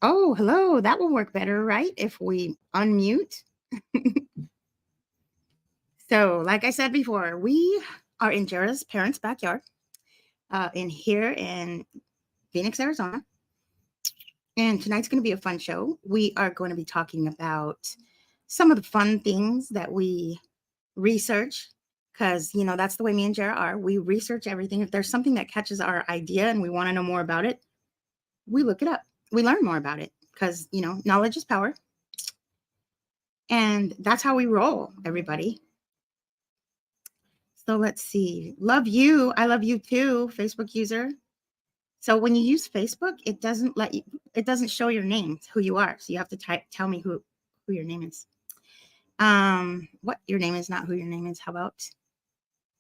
Oh, hello. That will work better, right? If we unmute. So, like I said before, we are in Jara's parents' backyard here in Phoenix, Arizona. And tonight's going to be a fun show. We are going to be talking about some of the fun things that we research because, that's the way me and Jara are. We research everything. If there's something that catches our idea and we want to know more about it, we look it up. We learn more about it because, knowledge is power. And that's how we roll, everybody. So let's see. Love you. I love you too, Facebook user. So when you use Facebook, it doesn't show your name, who you are. So you have to tell me who your name is. What your name is, not who your name is. How about?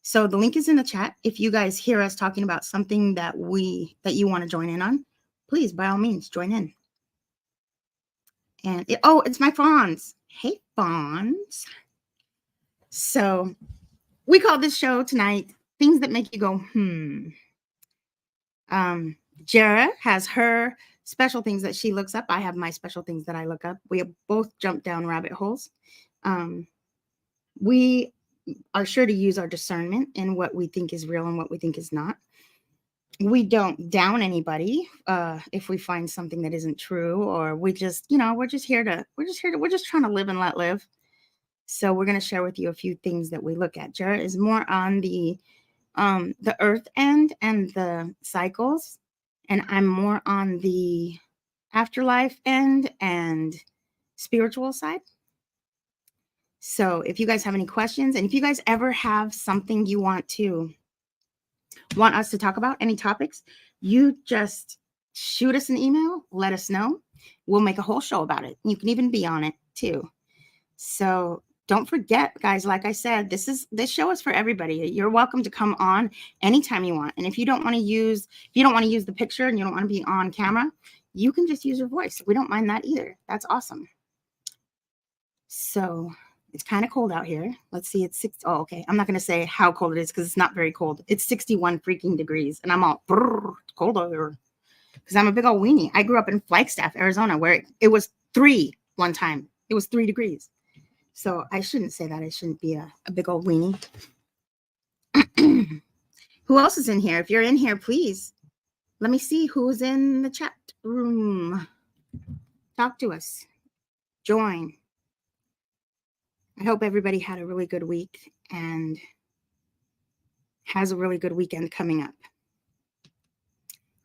So the link is in the chat. If you guys hear us talking about something that you want to join in on, please, by all means, join in. And it's my Fawns. Hey, Fawns. So we call this show tonight Things That Make You Go, Jara has her special things that she looks up. I have my special things that I look up. We have both jumped down rabbit holes. We are sure to use our discernment in what we think is real and what we think is not. We don't down anybody if we find something that isn't true, or we're just trying to live and let live. So we're going to share with you a few things that we look at. Jara is more on the earth end and the cycles, and I'm more on the afterlife end and spiritual side. So if you guys have any questions, and if you guys ever have something you want us to talk about, any topics, you just shoot us an email, let us know. We'll make a whole show about it. You can even be on it too. So don't forget, guys, like I said, this show is for everybody. You're welcome to come on anytime you want. And if you don't want to use the picture and you don't want to be on camera, you can just use your voice. We don't mind that either. That's awesome. So it's kind of cold out here. Let's see. It's 6. Oh, okay. I'm not going to say how cold it is because it's not very cold. It's 61 freaking degrees. And I'm all cold over here because I'm a big old weenie. I grew up in Flagstaff, Arizona, where it was 3 one time. It was 3 degrees. So I shouldn't say that. I shouldn't be a big old weenie. Who else is in here? If you're in here, please let me see who's in the chat room. Talk to us. Join. I hope everybody had a really good week and has a really good weekend coming up.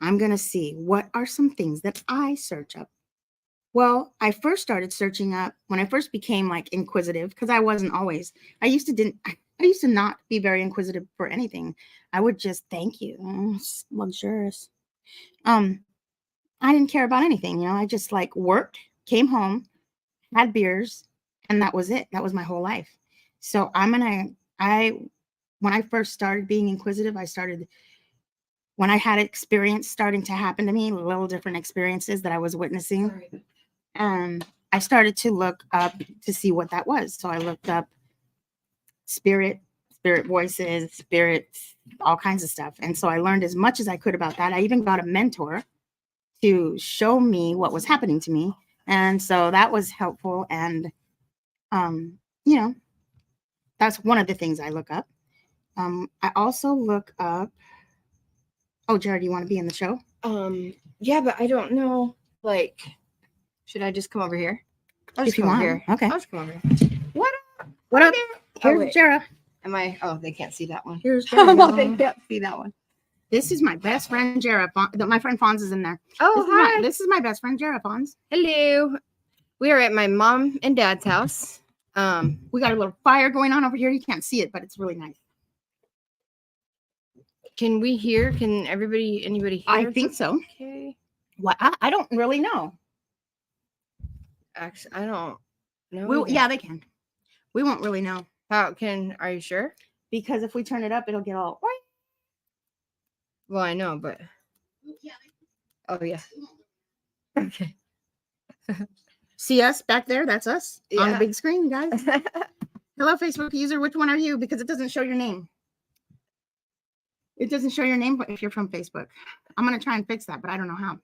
I'm going to see what are some things that I search up. Well, I first started searching up when I first became like inquisitive, because I wasn't always. I used to not be very inquisitive for anything. I would just thank you. Luxurious. I didn't care about anything, I just like worked, came home, had beers, and that was it. That was my whole life. So when I first started being inquisitive, when I had experience starting to happen to me, little different experiences that I was witnessing. Sorry. I started to look up to see what that was. So I looked up spirit voices, spirits, all kinds of stuff. And so I learned as much as I could about that. I even got a mentor to show me what was happening to me. And so that was helpful. And, that's one of the things I look up. I also look up. Oh, Jared, you want to be in the show? Yeah, but I don't know. Like, should I just come over here? I'll just come over here. Okay. I'll just come over here. What up? Here's Jara. Oh, they can't see that one. Here's Jara. They can't see that one. This is my best friend, Jara. My friend Fonz is in there. Oh, hi. This is my best friend, Jara Fonz. Hello. We are at my mom and dad's house. We got a little fire going on over here. You can't see it, but it's really nice. Can we hear? Can anybody hear? I think so. Okay. What? I don't really know. Actually, I don't know. Yeah, they can. We won't really know. Are you sure? Because if we turn it up, it'll get all. Well, I know, but. Oh, yeah. Okay. See us back there? That's us on the Yeah. big screen, guys. Hello, Facebook user. Which one are you? Because it doesn't show your name. It doesn't show your name if you're from Facebook. I'm going to try and fix that, but I don't know how.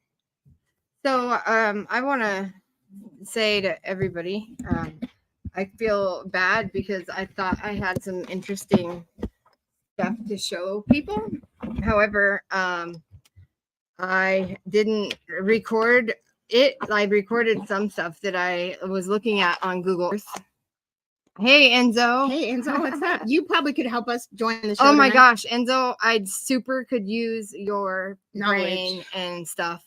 So I want to say to everybody, I feel bad because I thought I had some interesting stuff to show people. However, I didn't record it. I recorded some stuff that I was looking at on Google Earth. Hey, Enzo. Hey, Enzo, what's up? You probably could help us join the show. Oh my tonight. gosh, Enzo, I super could use your Knowledge. brain and stuff.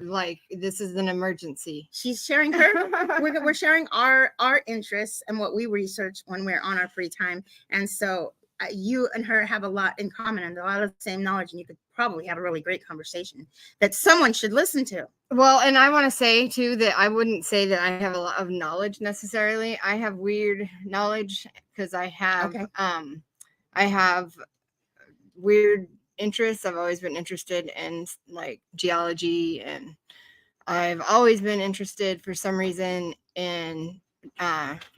Like, this is an emergency. She's sharing her. we're sharing our interests and what we research when we're on our free time, and so you and her have a lot in common and a lot of the same knowledge, and you could probably have a really great conversation that someone should listen to. Well, and I want to say too that I wouldn't say that I have a lot of knowledge necessarily. I have weird knowledge because I have I have weird interests. I've always been interested in like geology, and I've always been interested for some reason in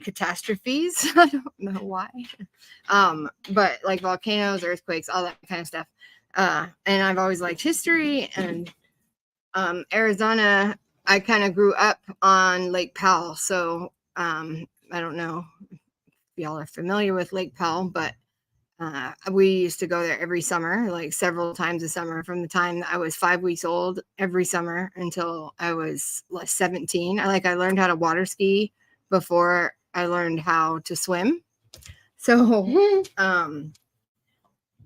catastrophes. I don't know why. But like volcanoes, earthquakes, all that kind of stuff. And I've always liked history, and Arizona, I kind of grew up on Lake Powell. So I don't know if y'all are familiar with Lake Powell, but we used to go there every summer, like several times a summer, from the time that I was 5 weeks old, every summer until I was like 17. I learned how to water ski before I learned how to swim. So,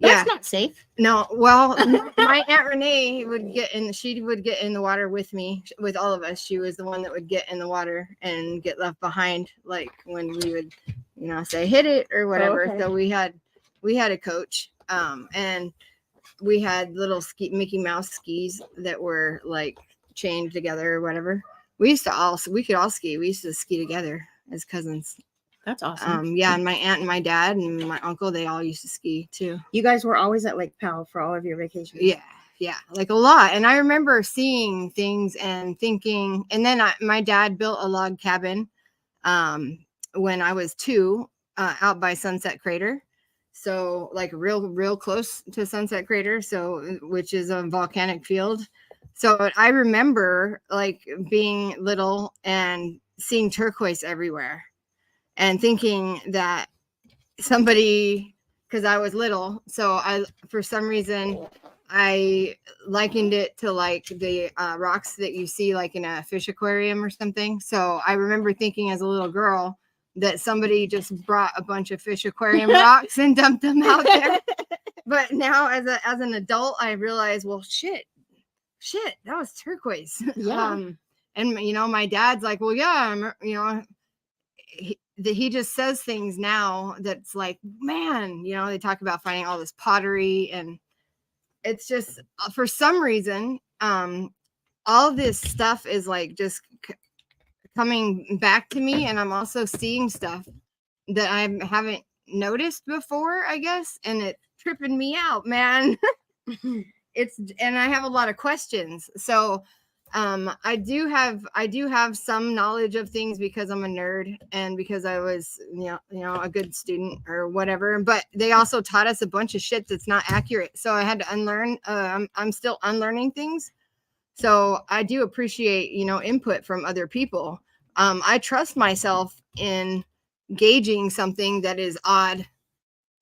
That's not safe. No, well, my Aunt Renee would get in. She would get in the water with me, with all of us. She was the one that would get in the water and get left behind, like when we would, say hit it or whatever. Oh, okay. So we had a coach, and we had little Mickey Mouse skis that were like chained together or whatever. We could all ski. We used to ski together as cousins. That's awesome. Yeah, and my aunt and my dad and my uncle, they all used to ski too. You guys were always at Lake Powell for all of your vacations. Yeah, like a lot. And I remember seeing things and thinking, and then my dad built a log cabin when I was 2 out by Sunset Crater. So like real close to Sunset Crater, which is a volcanic field. So I remember like being little and seeing turquoise everywhere and thinking that somebody, because I was little, so for some reason I likened it to like the rocks that you see like in a fish aquarium or something. So I remember thinking as a little girl that somebody just brought a bunch of fish aquarium rocks and dumped them out there. But now as an adult, I realize, well, shit, that was turquoise. Yeah. And my dad's like, well, yeah, he just says things now that's like, man, they talk about finding all this pottery, and it's just for some reason all this stuff is like just coming back to me, and I'm also seeing stuff that I haven't noticed before, I guess, and it's tripping me out, man. And I have a lot of questions. So I do have some knowledge of things because I'm a nerd and because I was, a good student or whatever, but they also taught us a bunch of shit that's not accurate. So I had to unlearn. I'm still unlearning things. So I do appreciate, input from other people. I trust myself in gauging something that is odd,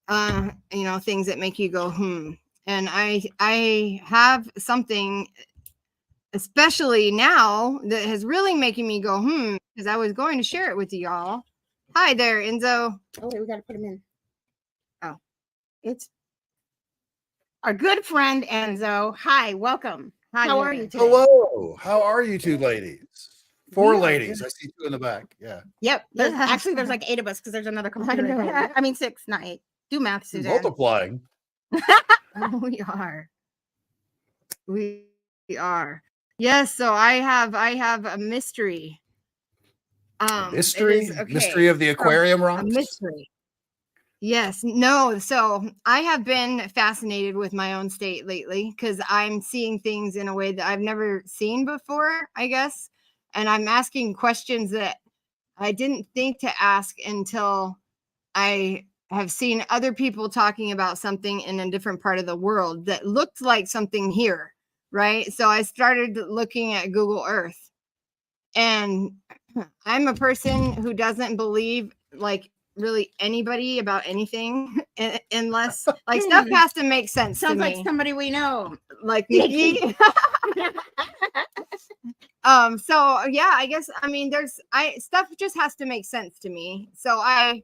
things that make you go, and I have something, especially now, that has really making me go, because I was going to share it with y'all. Hi there, Enzo. Oh, wait, we got to put him in. Oh. It's our good friend, Enzo. Hi, welcome. Hi, How are you today? Hello. How are you two ladies? 4 ladies. I see 2 in the back. Yeah. Yep. Actually, there's like 8 of us because there's another computer. I mean, 6, not 8. Do math, Suzanne. Multiplying. We are. Yes. So I have a mystery. Mystery? Okay. Mystery of the aquarium rocks? A mystery. Yes. No. So I have been fascinated with my own state lately because I'm seeing things in a way that I've never seen before, I guess. And I'm asking questions that I didn't think to ask until I have seen other people talking about something in a different part of the world that looked like something here. right? So I started looking at Google Earth, and I'm a person who doesn't believe like really anybody about anything unless like stuff has to make sense Sounds to like me. somebody we know. Like Nikki. So yeah, I guess I mean stuff just has to make sense to me. So I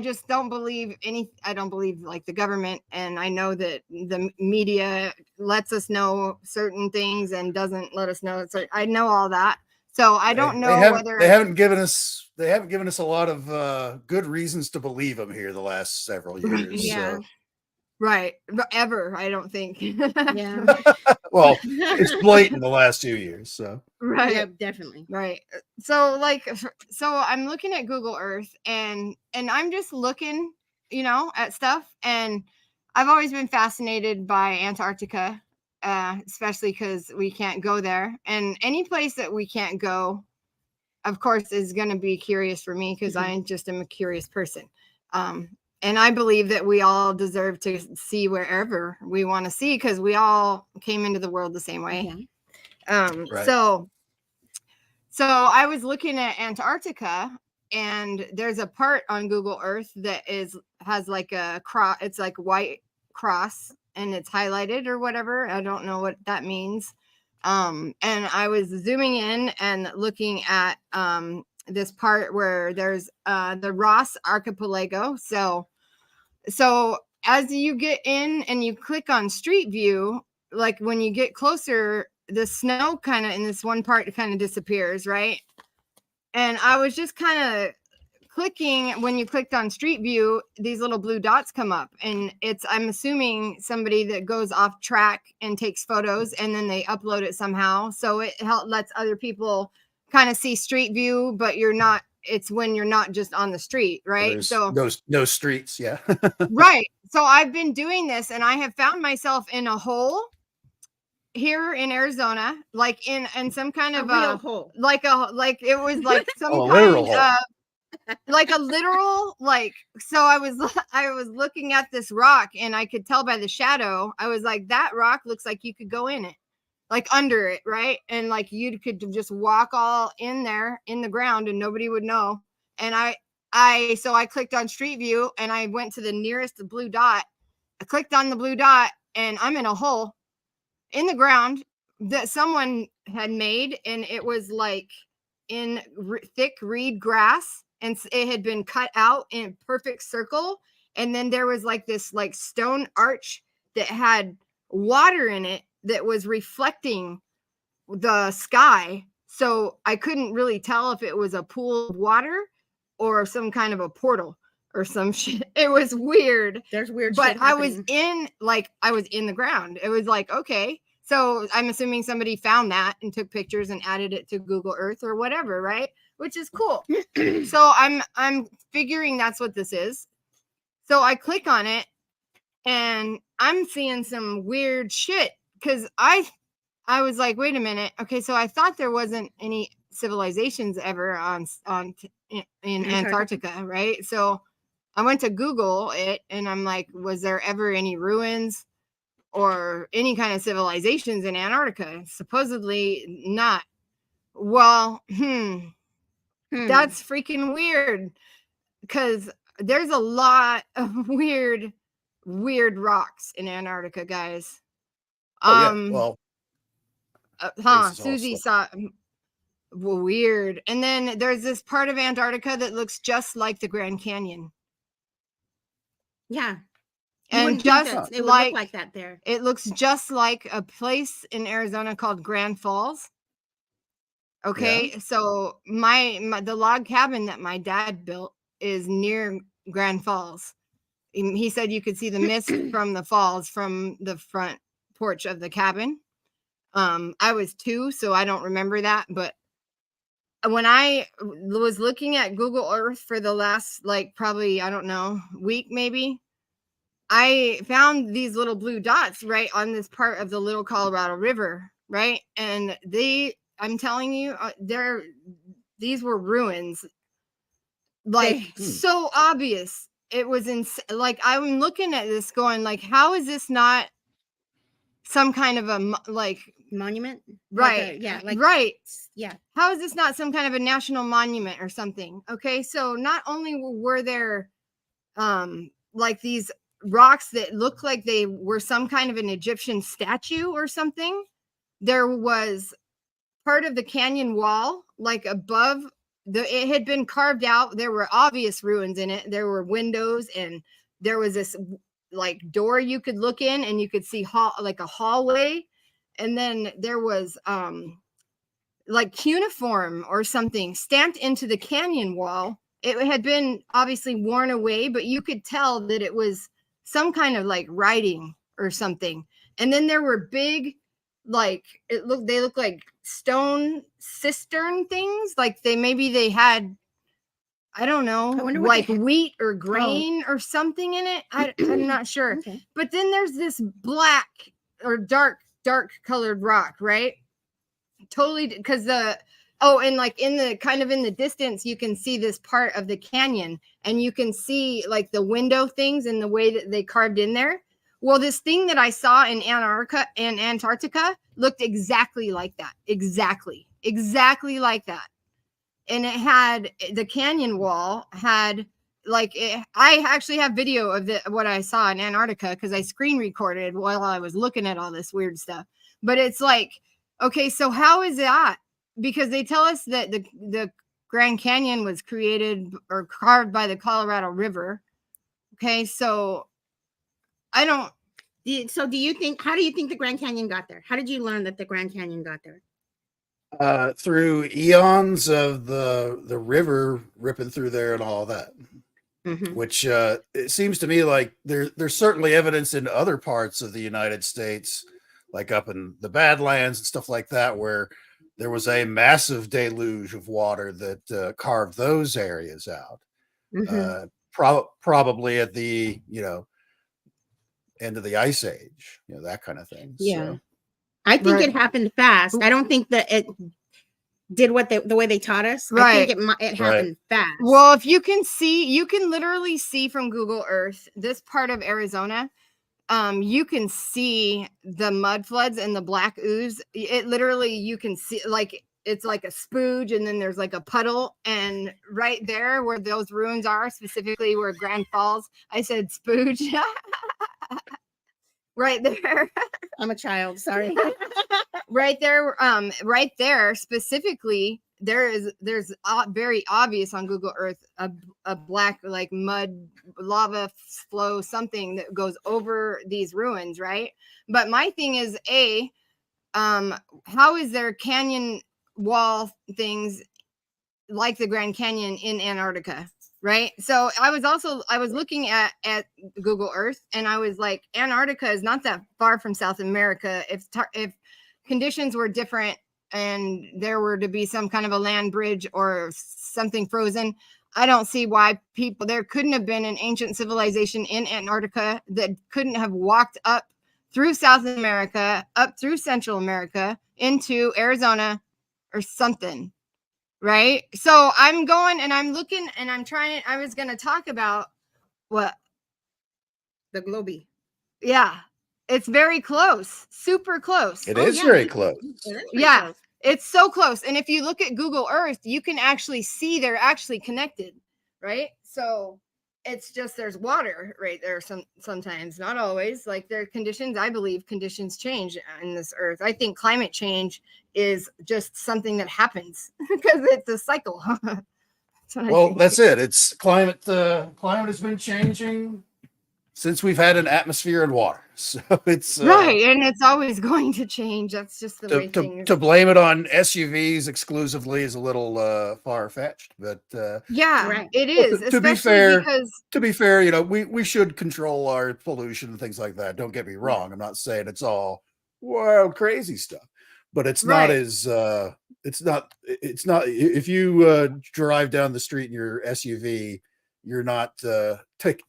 just don't believe I don't believe like the government, and I know that the media lets us know certain things and doesn't let us know. So I know all that. So I don't know whether they haven't given us a lot of good reasons to believe them here the last several years. Yeah. So. right ever. I don't think. Yeah. Well, it's blatant the last 2 years. So. Right. Yeah, definitely. Right. So I'm looking at Google Earth, and I'm just looking, at stuff, and I've always been fascinated by Antarctica, especially because we can't go there, and any place that we can't go, of course, is going to be curious for me because I just am a curious person. And I believe that we all deserve to see wherever we want to see because we all came into the world the same way. Right. So I was looking at Antarctica, and there's a part on Google Earth that has like a cross. It's like white cross, and it's highlighted or whatever. I don't know what that means. And I was zooming in and looking at this part where there's the Ross Archipelago. So as you get in and you click on Street View, like when you get closer, the snow kind of in this one part kind of disappears, right? And I was just kind of clicking. When you clicked on Street View, these little blue dots come up, and I'm assuming somebody that goes off track and takes photos, and then they upload it somehow, so it lets other people kind of see Street View, but it's when you're not just on the street, right? So no streets. Yeah. Right. So I've been doing this, and I have found myself in a hole here in Arizona, like in some kind of real hole. like it was like some literal kind of like a literal, like, so I was looking at this rock, and I could tell by the shadow, I was like, that rock looks like you could go in it, like under it, right? And like you could just walk all in there in the ground and nobody would know. And so I clicked on Street View, and I went to the nearest blue dot. I clicked on the blue dot, and I'm in a hole in the ground that someone had made, and it was like in thick reed grass, and it had been cut out in a perfect circle, and then there was like this like stone arch that had water in it that was reflecting the sky, so I couldn't really tell if it was a pool of water or some kind of a portal or some shit. It was weird. There's weird but shit I was happening. in the ground. It was like, okay, so I'm assuming somebody found that and took pictures and added it to Google Earth or whatever, right? Which is cool. So I'm figuring that's what this is. So I click on it, and I'm seeing some weird shit because I was like, wait a minute. Okay, so I thought there wasn't any civilizations ever in Antarctica, right? So I went to Google it, and I'm like, was there ever any ruins or any kind of civilizations in Antarctica? Supposedly not. Well, that's freaking weird, because there's a lot of weird rocks in Antarctica, guys. Well, Susie saw weird. And then there's this part of Antarctica that looks just like the Grand Canyon. Yeah. And just it would look like that there. It looks just like a place in Arizona called Grand Falls. Okay, so the log cabin that my dad built is near Grand Falls. He said you could see the mist from the falls from the front porch of the cabin. I was 2, so I don't remember that, but when I was looking at Google Earth for the last, like, probably, I don't know, week maybe, I found these little blue dots right on this part of the Little Colorado River, right? And I'm telling you, these were ruins, like, so obvious. It was like, I'm looking at this going like, how is this not some kind of a Monument. right. Yeah. Right. Yeah. How is this not some kind of a national monument or something? Okay, so not only were there like these rocks that looked like they were some kind of an Egyptian statue or something, there was part of the canyon wall like above it had been carved out. There were obvious ruins in it. There were windows, and there was this like door you could look in, and you could see like a hallway, and then there was like cuneiform or something stamped into the canyon wall. It had been obviously worn away, but you could tell that it was some kind of like writing or something. And then there were big, like they look like stone cistern things. Like they had, I don't know, like wheat or grain or something in it. I'm not sure. Okay. But then there's this black or dark colored rock, right? Totally, because and like in the distance you can see this part of the canyon, and you can see like the window things and the way that they carved in there. Well, this thing that I saw in Antarctica looked exactly like that. Exactly like that. And it had the canyon wall had like I actually have video of what I saw in Antarctica because I screen recorded while I was looking at all this weird stuff. But it's like, okay, so how is that? Because they tell us that the Grand Canyon was created or carved by the Colorado River. Okay, so I don't. So do you think? How do you think the Grand Canyon got there? How did you learn that the Grand Canyon got there? Through eons of the river ripping through there and all that. Mm-hmm. Which it seems to me like there's certainly evidence in other parts of the United States, like up in the Badlands and stuff like that, where there was a massive deluge of water that carved those areas out. Mm-hmm. Probably at the end of the Ice Age, that kind of thing. Yeah. So. I think it happened fast. I don't think that it did the way they taught us. Right. I think it happened fast. Well, if you can literally see from Google Earth this part of Arizona. You can see the mud floods and the black ooze. It literally, you can see like it's like a spooge, and then there's like a puddle, and right there where those ruins are, specifically where Grand Falls, I said spooge. Right there. I'm a child, sorry. right there specifically, there's very obvious on Google Earth a black like mud lava flow, something that goes over these ruins, right? But my thing is how is there canyon wall things like the Grand Canyon in Antarctica? Right. So I was looking at Google Earth, and I was like, Antarctica is not that far from South America. If conditions were different and there were to be some kind of a land bridge or something frozen, I don't see why there couldn't have been an ancient civilization in Antarctica that couldn't have walked up through South America, up through Central America into Arizona or something. Right. So I'm going and I'm looking and I was going to talk about what? The globe. Yeah. It's very close. Super close. It is very close. Yeah. Close. It's so close. And if you look at Google Earth, you can actually see they're actually connected. Right. So it's just there's water right there sometimes, not always. Like there are conditions. I believe conditions change in this earth. I think climate change is just something that happens because it's a cycle. That's it. It's climate. Climate has been changing since we've had an atmosphere and water. So it's right, and it's always going to change. That's just the way things. To blame it on SUVs exclusively is a little far-fetched, but yeah, it is. To be fair, we should control our pollution and things like that. Don't get me wrong. I'm not saying it's all wild, crazy stuff, but it's not as it's not if you drive down the street in your SUV, you're not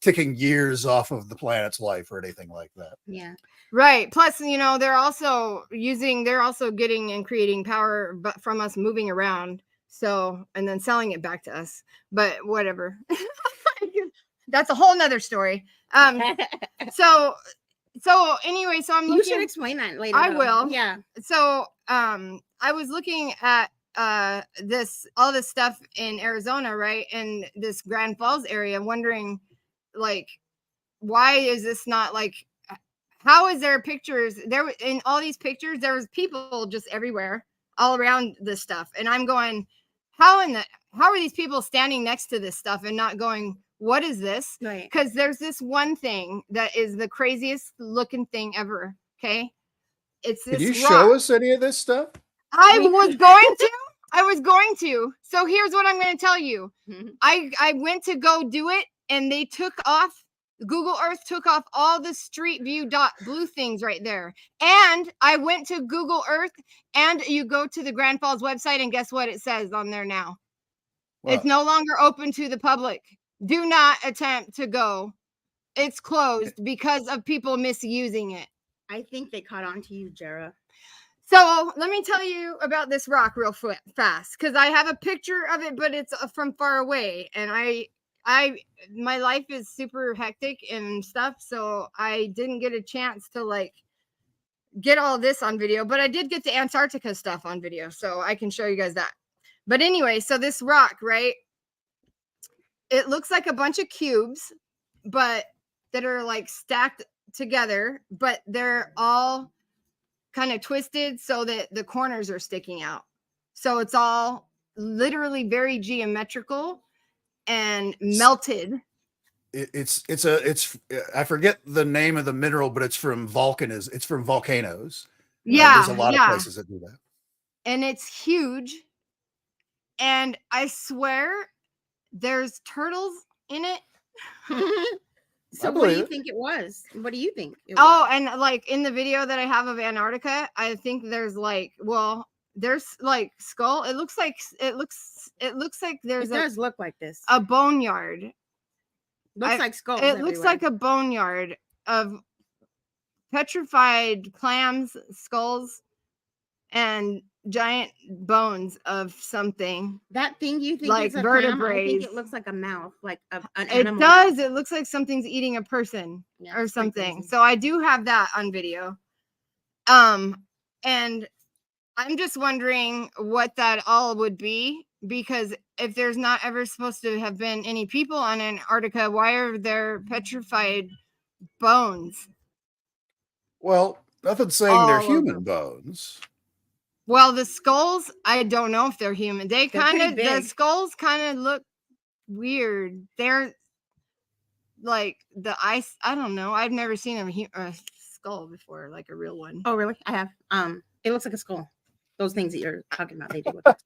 ticking years off of the planet's life or anything like that. Yeah. Right. Plus, they're also getting and creating power from us moving around. So, and then selling it back to us, but whatever. That's a whole nother story. So So anyway, so I'm You should looking. explain that later. I though. will. Yeah. So I was looking at all this stuff in Arizona, right? In this Grand Falls area, wondering like why is this not like how is there pictures there in all these pictures there was people just everywhere all around this stuff, and I'm going how are these people standing next to this stuff and not going what is this? Right. Because there's this one thing that is the craziest looking thing ever. Okay, it's Can this you rock. show us any of this stuff? I was going to. I was going to. So here's what I'm going to tell you. I went to go do it, and they took off. Google Earth took off all the street view blue things right there. And I went to Google Earth, and you go to the Grand Falls website, and guess what it says on there now? What? It's no longer open to the public. Do not attempt to go. It's closed because of people misusing it. I think they caught on to you, Jara. So let me tell you about this rock real fast, because I have a picture of it, but it's from far away, and my life is super hectic and stuff, so I didn't get a chance to like get all this on video, but I did get the Antarctica stuff on video, so I can show you guys that. But anyway, so this rock, right? It looks like a bunch of cubes, but that are like stacked together, but they're all kind of twisted so that the corners are sticking out. So it's all literally very geometrical and melted. It's I forget the name of the mineral, but it's from it's from volcanoes. Yeah, there's a lot of places that do that. And it's huge. And I swear there's turtles in it. So what do you think it was? What do you think? And like in the video that I have of Antarctica, I think there's like, well, there's like skull. It looks like there's it does look like this. a boneyard. Looks like skulls. It looks like a boneyard of petrified clams, skulls, and giant bones of something. That thing you think like is a vertebrae. clam, I think it looks like a mouth, like an It animal. does. It looks like something's eating a person or something. So I do have that on video. And I'm just wondering what that all would be, because if there's not ever supposed to have been any people on Antarctica, why are there petrified bones? Well, nothing's saying they're human bones. Well, the skulls, I don't know if they're human. The skulls kind of look weird. They're like the ice. I don't know. I've never seen a skull before, like a real one. Oh, really? I have. It looks like a skull. Those things that you're talking about, they do look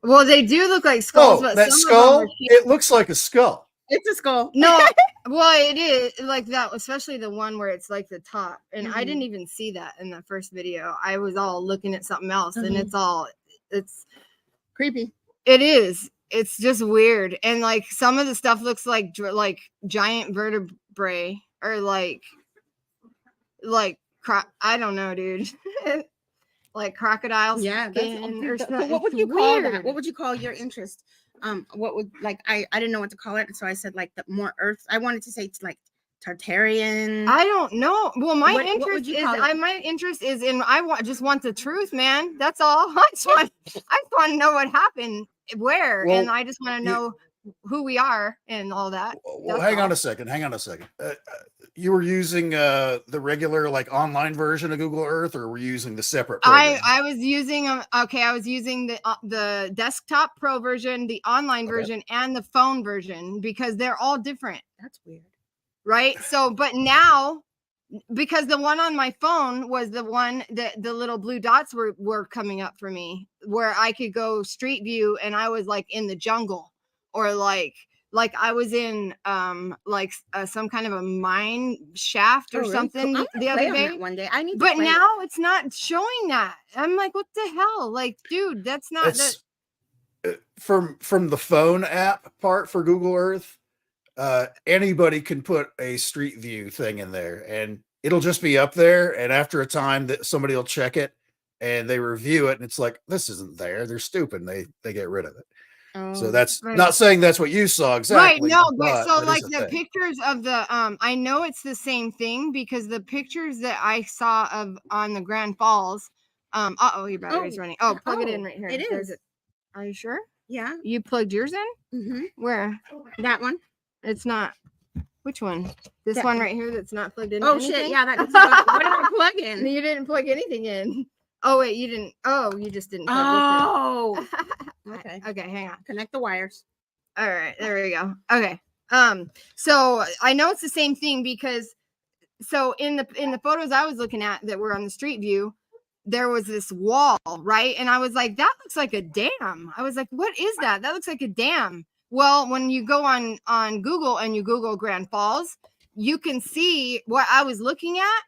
well, they do look like skulls. But that skull, it looks like a skull. It's a skull. No, well, it is like that, especially the one where it's like the top. And I didn't even see that in the first video. I was all looking at something else, and it's creepy. It is. It's just weird. And like some of the stuff looks like giant vertebrae or like I don't know, dude. Like crocodiles. Yeah. Or something. What would you call that? What would you call your interest? What would I didn't know what to call it, so I said like the more earth. I wanted to say it's like Tartarian. I don't know. Well, my interest is in just want the truth, man. That's all. I just want to know what happened, where, and I just want to know who we are and all that. Well, hang on a second. You were using the regular like online version of Google Earth, or were you using the separate program? I was using I was using the desktop pro version, the online version, and the phone version, because they're all different. That's weird. Right? So, but now, because the one on my phone was the one that the little blue dots were coming up for me, where I could go street view, and I was like in the jungle, or like I was in some kind of a mine shaft or something the other day. One day I need, but now it's not showing that. I'm like, what the hell? Like, dude, that's not that. From the phone app part for Google Earth. Anybody can put a street view thing in there, and it'll just be up there. And after a time, that somebody will check it and they review it, and it's like, this isn't there. They're stupid. And they get rid of it. So that's right. not saying that's what you saw Right, exactly. no, but so that like is a the thing. pictures of the I know it's the same thing because the pictures that I saw of on the Grand Falls, uh-oh, your battery's running. Oh, plug it in right here. It There's is. it. Are you sure? Yeah. You plugged yours in? Mm-hmm. Where? That one. It's not. Which one? This That- one right here that's not plugged in. Oh shit! Yeah, that. What did I plug in? You didn't plug anything in. Oh wait, you didn't. Oh, you just didn't plug Oh. this in. Okay. Okay, hang on. Connect the wires. All right, there we go. Okay. So I know it's the same thing because so in the photos I was looking at that were on the street view, there was this wall, right? And I was like, that looks like a dam. I was like, what is that? That looks like a dam. Well, when you go on Google and you Google Grand Falls, you can see what I was looking at.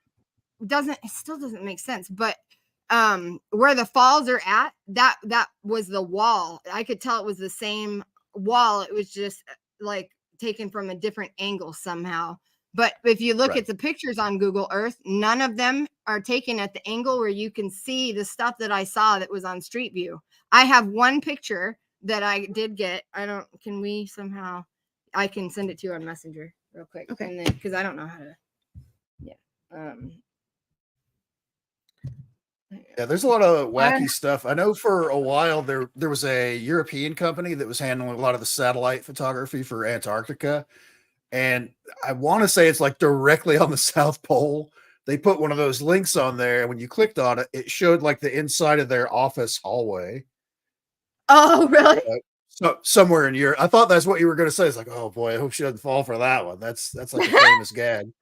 It still doesn't make sense, but where the falls are at, that was the wall. I could tell it was the same wall. It was just like taken from a different angle somehow. But if you look Right. at the pictures on Google Earth, none of them are taken at the angle where you can see the stuff that I saw that was on Street View. I have one picture that I did get. Can we somehow, I can send it to you on Messenger real quick. Okay. And then, because I don't know how to, yeah. Yeah, there's a lot of wacky stuff. I know for a while there was a European company that was handling a lot of the satellite photography for Antarctica. And I want to say it's like directly on the South Pole. They put one of those links on there, and when you clicked on it, it showed like the inside of their office hallway. Oh, really? So somewhere in Europe. I thought that's what you were going to say. It's like, oh boy, I hope she doesn't fall for that one. That's like a famous gag.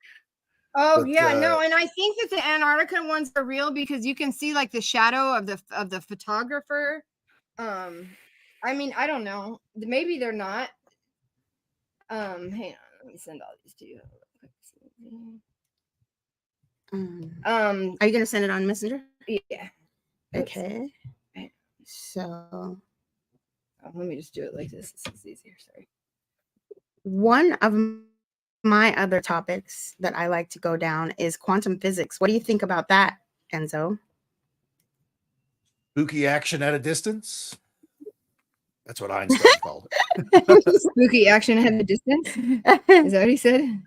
Oh But, yeah, no, and I think that the Antarctica ones are real because you can see like the shadow of the photographer. I mean, I don't know. Maybe they're not. Hang on, let me send all these to you. Are you gonna send it on Messenger? Yeah. Okay. So Let me just do it like this. This is easier. Sorry. one of my other topics that I like to go down is quantum physics. What do you think about that, Enzo? Spooky action at a distance. That's what Einstein called it. Spooky action at a distance. Is that what he said?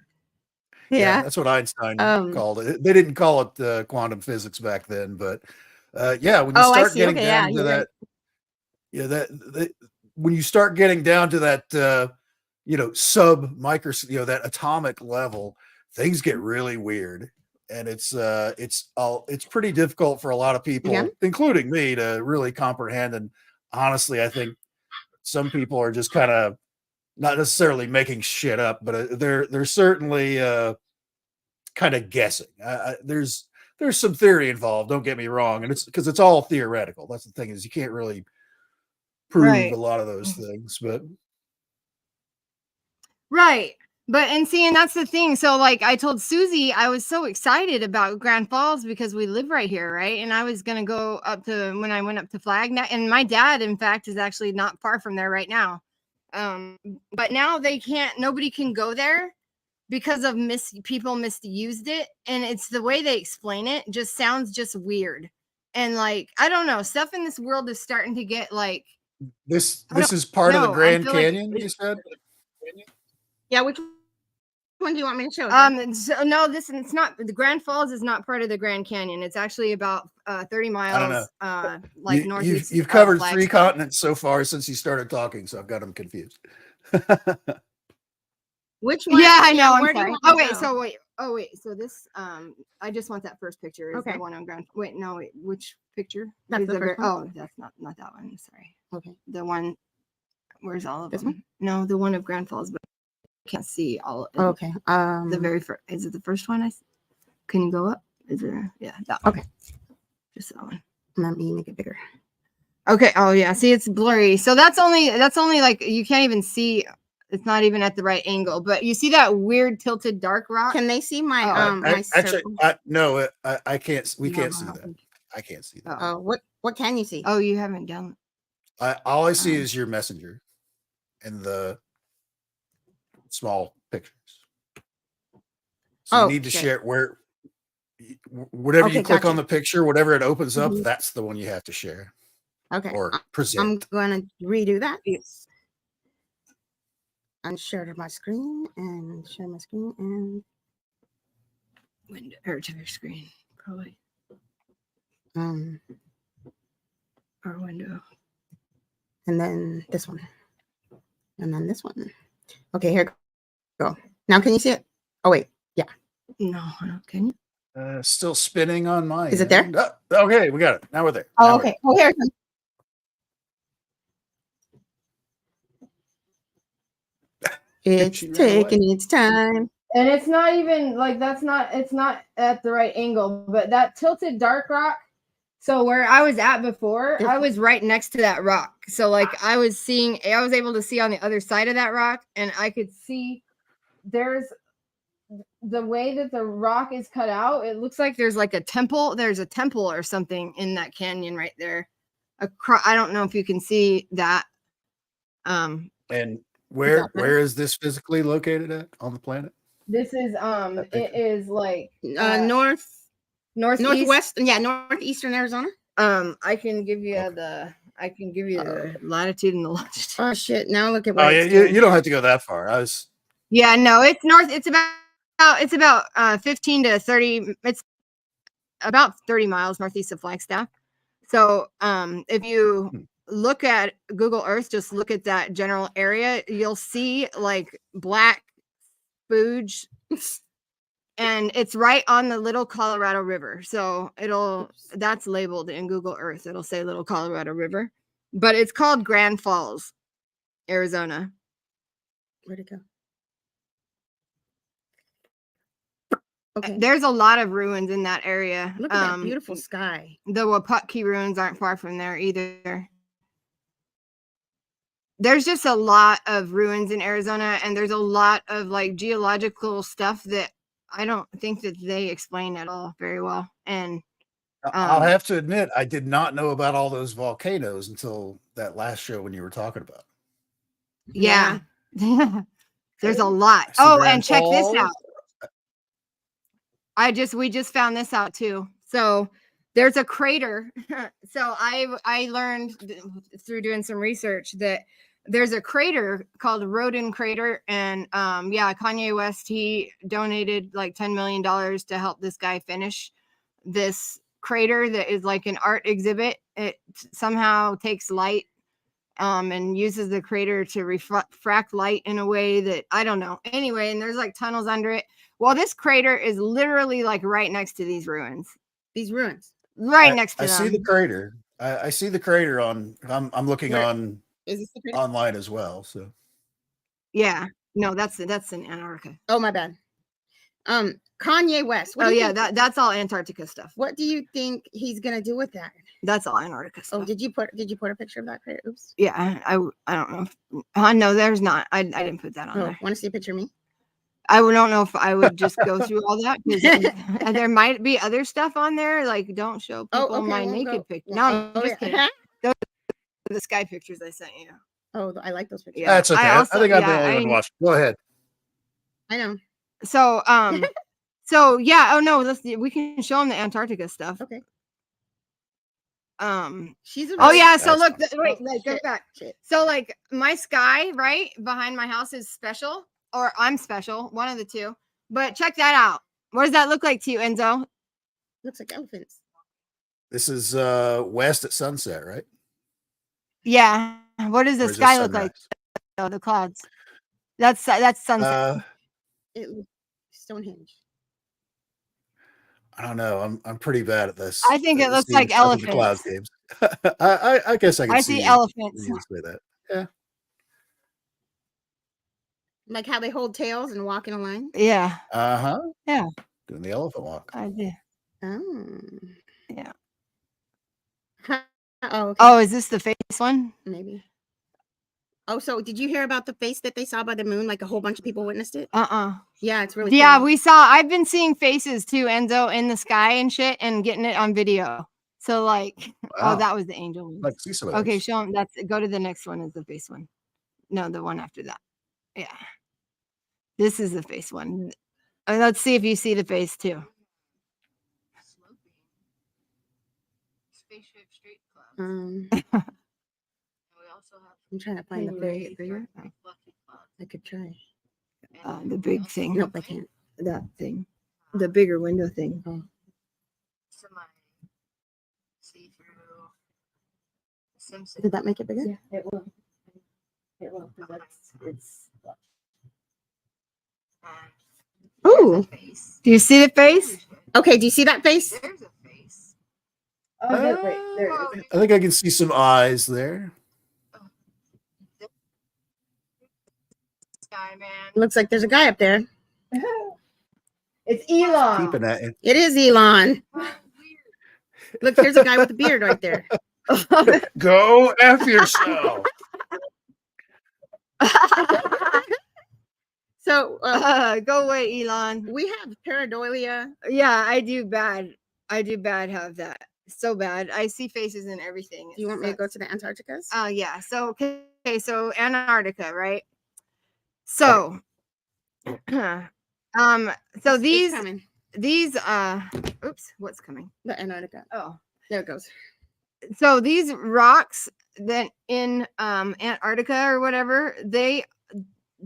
Yeah. That's what Einstein called it. They didn't call it quantum physics back then, but yeah, when you start getting down to that, yeah, that when you start getting down to that, sub micro, that atomic level, things get really weird, and it's pretty difficult for a lot of people, including me, to really comprehend. And honestly, I think some people are just kind of not necessarily making shit up, but they're certainly kind of guessing. There's some theory involved. Don't get me wrong, and it's because it's all theoretical. That's the thing, is you can't really prove a lot of those things, but right. But and that's the thing. So like I told Susie, I was so excited about Grand Falls because we live right here, right? And I was gonna go up to when I went up to Flag, and my dad, in fact, is actually not far from there right now. But now nobody can go there because of people misused it, and it's the way they explain it just sounds just weird. And like I don't know, stuff in this world is starting to get like this is part of the Grand Canyon, like you said? Yeah, which one do you want me to show? So, no, it's not. The Grand Falls is not part of the Grand Canyon. It's actually about 30 miles like northeast. You've covered 3 continents so far since you started talking, so I've got them confused. Which one? Yeah, I know. Where I'm sorry. So this I just want that first picture. Is the one on Grand. Which picture? That's the first one. Oh, that's not that one. Sorry. Okay. The one. Where's all of this them? One? No, the one of Grand Falls, but I can't see all. Okay. The very first. Is it the first one? Can you go up? Is there? Yeah. That one. Okay. Just that one. Let me make it bigger. Okay. Oh yeah. See, it's blurry. So that's only like you can't even see. It's not even at the right angle. But you see that weird tilted dark rock? Can they see my my actually? circle? No, I can't. We can't see that. I can't see that. Oh, what can you see? Oh, you haven't done. All I see is your messenger and the small pictures. So you need to share whatever you click on the picture, whatever it opens up, that's the one you have to share. Okay. Or present. I'm going to redo that. unshare my screen and share my screen and window or to your screen, probably. Or window. And then this one. And then this one. Okay, here go. Now can you see it? Oh wait, yeah. No, I don't. Can you? Still spinning on my Is it there? end. Oh, okay, we got it. Now we're there. Oh, Now we're okay. Oh, here it comes. It's She ran taking away. its time. And it's not even like it's not at the right angle, but that tilted dark rock. So where I was at before, I was right next to that rock. So like I was able to see on the other side of that rock, and I could see there's the way that the rock is cut out. It looks like there's like a temple. There's a temple or something in that canyon right there. I don't know if you can see that. And where is this physically located at on the planet? This is it is like Northwest. Yeah, northeastern Arizona. I can give you the latitude and the longitude. Oh shit! Now look at Oh where yeah, you don't have to go that far. Yeah, no, it's north. It's about 15 to 30. It's about 30 miles northeast of Flagstaff. So if you look at Google Earth, just look at that general area, you'll see like black spooge. And it's right on the Little Colorado River. So that's labeled in Google Earth. It'll say Little Colorado River, but it's called Grand Falls, Arizona. Where'd it go? Okay. There's a lot of ruins in that area. Look at that beautiful sky. The Waputki ruins aren't far from there either. There's just a lot of ruins in Arizona, and there's a lot of like geological stuff that I don't think that they explain at all very well. And I'll have to admit, I did not know about all those volcanoes until that last show when you were talking about. Yeah. There's a lot. Oh, and check this out. We just found this out too. So there's a crater. So I learned through doing some research that there's a crater called Rodin Crater, and Kanye West, he donated like $10 million to help this guy finish this crater that is like an art exhibit. It somehow takes light and uses the crater to refract light in a way that I don't know. Anyway, and there's like tunnels under it. Well, this crater is literally like right next to these ruins. Right next to them. I see the crater. I see the crater on. I'm looking on. Is this the crater? Online as well? So. Yeah. No, that's in Antarctica. Oh, my bad. Kanye West. That's all Antarctica stuff. What do you think he's gonna do with that? That's all Antarctica stuff. Oh, did you put a picture of that crater? Oops. Yeah, I don't know. No, there's not. I didn't put that on there. Want to see a picture of me? I don't know if I would just go through all that, because there might be other stuff on there. Like, don't show people my naked picture. No, I'm just kidding. Those are the sky pictures I sent you. Oh, I like those pictures. Yeah, that's okay. I think I'm the only one watching. Go ahead. I know. So, so yeah. Oh no, we can show them the Antarctica stuff. Okay. She's. Oh yeah. So look. Go back. Shit. So like my sky right behind my house is special. Or I'm special, one of the two. But check that out. What does that look like to you, Enzo? Looks like elephants. This is west at sunset, right? Yeah. What does the sky look like? Oh, the clouds. That's sunset. Stonehenge. I don't know. I'm pretty bad at this. I think it looks like elephants. Cloud games. I guess I can see elephants. Say that. Yeah. Like how they hold tails and walk in a line? Yeah. Uh-huh. Yeah. Doing the elephant walk. I do. Oh. Yeah. Oh, okay. Oh, is this the face one? Maybe. Oh, so did you hear about the face that they saw by the moon? Like a whole bunch of people witnessed it? Yeah, it's really Yeah, funny. I've been seeing faces too, Enzo, in the sky and shit, and getting it on video. So like, wow. Oh, that was the angel one. Like see some of okay, those. show them. Go to the next one is the face one. No, the one after that. Yeah. This is the face one. Let's see if you see the face too. Spaceship straight clouds. I'm trying to find the face. I could try. The big thing. Nope, I can't. That thing. The bigger window thing. Oh. Did that make it bigger? Yeah, it will. It will. It's. Oh, Do you see the face? okay. Do you see that face? There's a face. Oh, wait, there it is. I think I can see some eyes there. Guy, man. Looks like there's a guy up there. It's Elon. Keeping at it. It is Elon. Look, here's a guy with a beard right there. Go F yourself. So Go away, Elon. we have pareidolia. Yeah, I do bad. I do bad have that. So bad. I see faces and everything. Do you want me to go to the Antarcticas? Yeah. So okay, so Antarctica, right? So so It's these coming. oops, what's coming? The Antarctica. Oh. There it goes. So these rocks that in Antarctica or whatever, they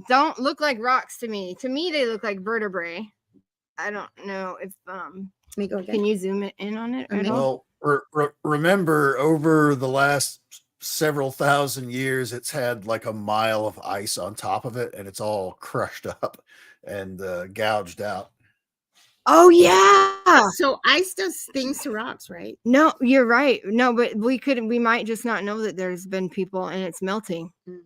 don't look like rocks to me. To me, they look like vertebrae. I don't know if Let me go again. can you zoom it in on it? Okay. Well, remember over the last several thousand years, it's had like a mile of ice on top of it, and it's all crushed up and gouged out. Oh yeah. So ice does things to rocks, right? No, you're right. No, but we might just not know that there's been people and it's melting. Mm.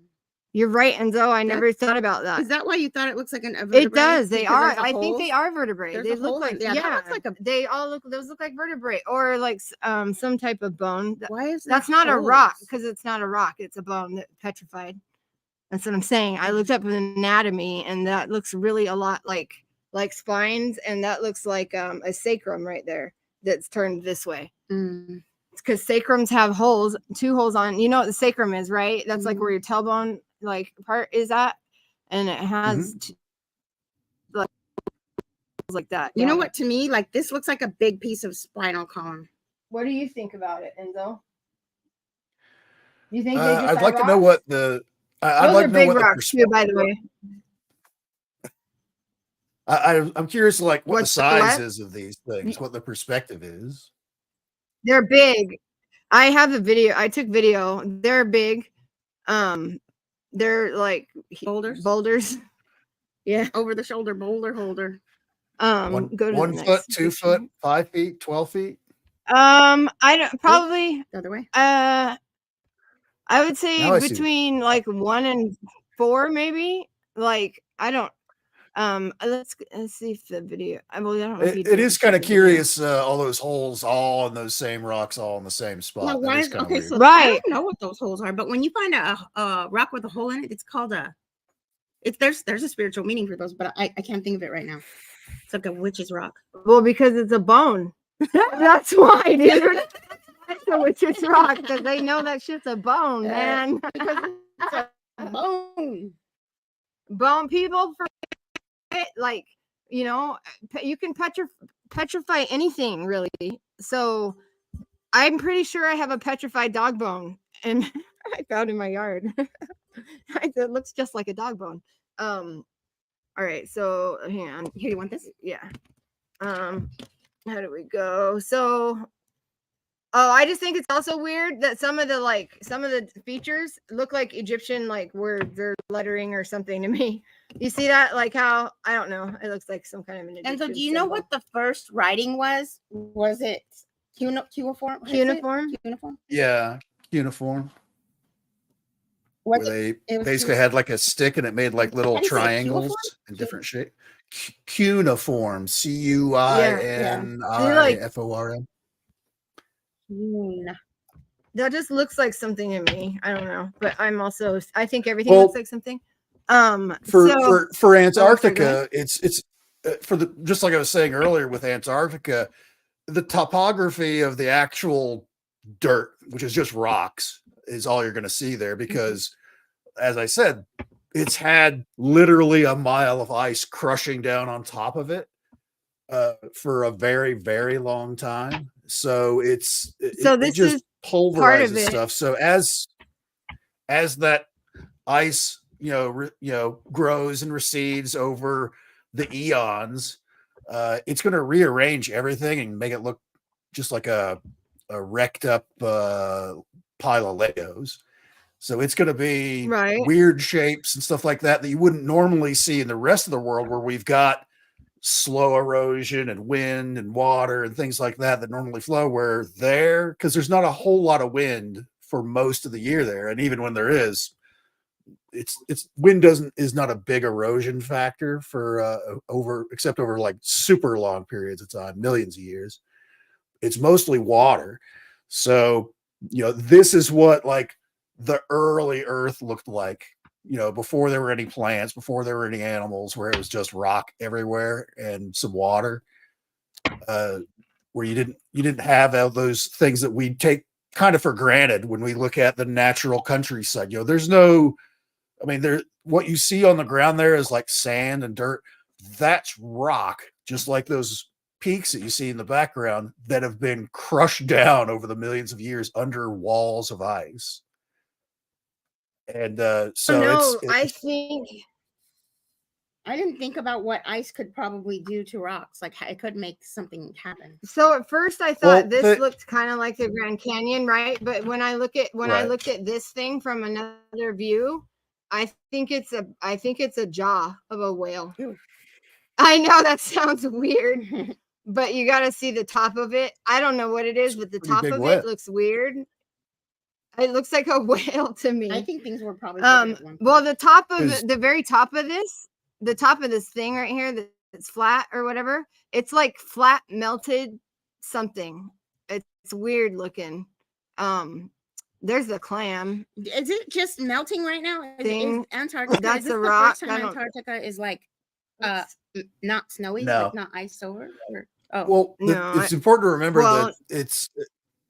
You're right, Enzo. I never thought about that. Is that why you thought it looks like an vertebrae? It does. They Because are. there's a I think hole? they are vertebrae. There's They a look hole in- like yeah, yeah. that looks like a- They all look. Those look like vertebrae or like some type of bone. Why is there That's not a rock holes? because it's not a rock. It's a bone that petrified. That's what I'm saying. I looked up anatomy and that looks really a lot like spines, and that looks like a sacrum right there that's turned this way. Mm. Because sacrums have holes, 2 holes on. You know what the sacrum is, right? That's like Mhm. where your tailbone part is at, and it has like that. You know down what? To me, like this looks like a big piece of spinal column. it. What do you think about it, Enzo? You think they just I'd are like to know rocks? what the. I'd Those like are to know big what the rocks too, by the way. I'm curious, like what the What's the what? size is of these things, what the perspective is. They're big. I have a video. I took video. They're big. They're like Boulders? Boulders. Yeah. Over the shoulder boulder holder. One Go to one the foot, next 2 picture. foot, 5 feet, 12 feet. I don't probably. The other way. I would say Now I see. between like 1 and 4, maybe. Like I don't. Let's see if the video. I don't know if you It is kind of the video. curious, all those holes, all in those same rocks, all in the same spot. Now, That why is is kinda okay? weird. So I Right. don't know what those holes are, but when you find a rock with a hole in it, it's called a. It's there's a spiritual meaning for those, but I can't think of it right now. It's like a witch's rock. Well, because it's a bone. That's why, dude. So it's just rock because they know that shit's a bone, man. It's a bone. Bone people for it, like you can petrify anything really. So I'm pretty sure I have a petrified dog bone, and I found in my yard. It looks just like a dog bone. All right, so hang on. Here, you want this? Yeah. How do we go? So, I just think it's also weird that some of the features look like Egyptian words or lettering or something to me. You see that? Like how I don't know. It looks like some kind of an Egyptian. And so, do you know symbol. what the first writing was? Was it cuneiform? Is it? Cuneiform? Cuneiform. Yeah, uniform. Was Where it? they It was basically had like a stick and it made like little How do you say it? triangles Cuneiform? in different shape. Cuneiform, CUINIFORM. Cun- That just looks like something to me. I don't know, but I think everything Well, looks like something. For Antarctica, ahead. it's just like I was saying earlier with Antarctica, the topography of the actual dirt, which is just rocks, is all you're going to see there because, as I said, it's had literally a mile of ice crushing down on top of it for a very, very long time. So it this just is pulverizes part of it. stuff. So as that ice grows and recedes over the eons, it's going to rearrange everything and make it look just like a wrecked up pile of Legos. So it's going to be Right. weird shapes and stuff like that you wouldn't normally see in the rest of the world, where we've got slow erosion and wind and water and things like that normally flow. Where there, because there's not a whole lot of wind for most of the year there, and even when there is, it's wind is not a big erosion factor for except over like super long periods of time, millions of years. It's mostly water. So this is what like the early Earth looked like, before there were any plants, before there were any animals, where it was just rock everywhere and some water, where you didn't have all those things that we take kind of for granted when we look at the natural countryside. There's no, I mean, what you see on the ground there is like sand and dirt. That's rock, just like those peaks that you see in the background that have been crushed down over the millions of years under walls of ice. And I think I didn't think about what ice could probably do to rocks. Like it could make something happen. so. At first, I thought this looked kind of like the Grand Canyon, right? But when I looked at this thing from another view, I think it's a jaw of a whale. Ew. I know that sounds weird, but you got to see the top of it. I don't know what it is, but the top of it looks weird. It looks like a whale to me. I think things were probably at one well, the top of the very top of this thing right here that's flat or whatever, it's like flat melted something. It's weird looking. There's the clam. Is it just melting right now? Is Antarctica? That's is this a the rock. first time Antarctica is like not snowy, No. like not ice over? Well, it's important to remember that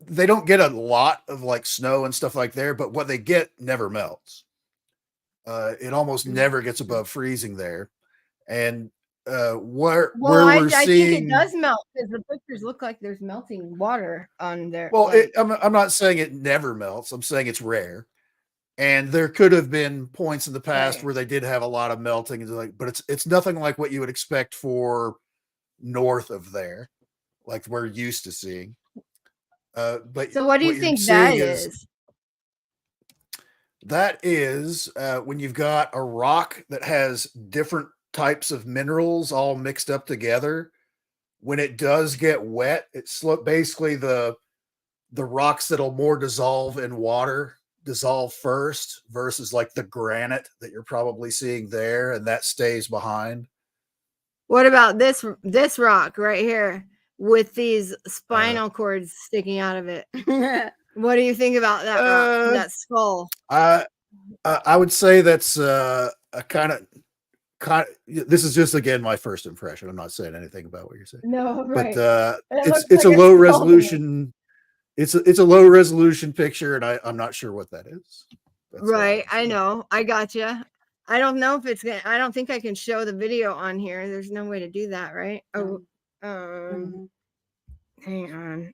they don't get a lot of like snow and stuff like there, but what they get never melts. It almost never gets above freezing there. And where we're I seeing, think it does melt, because the pictures look like there's melting water on there. Well, I'm not saying it never melts. I'm saying it's rare. And there could have been points in the past where they did have a lot of melting, but it's nothing like what you would expect for north of there, like we're used to seeing. But so what do you think that is? That is when you've got a rock that has different types of minerals all mixed up together. When it does get wet, it's basically the rocks that'll more dissolve in water dissolve first, versus like the granite that you're probably seeing there, and that stays behind. What about this rock right here with these spinal cords sticking out of it? What do you think about that rock, that skull? I would say that's a kind of. This is just again my first impression. I'm not saying anything about what you're saying. No, right. But it's a low resolution. It's a low resolution picture, and I'm not sure what that is. Right, I know. I gotcha. I don't know if it's gonna. I don't think I can show the video on here. There's no way to do that, right? Hang on.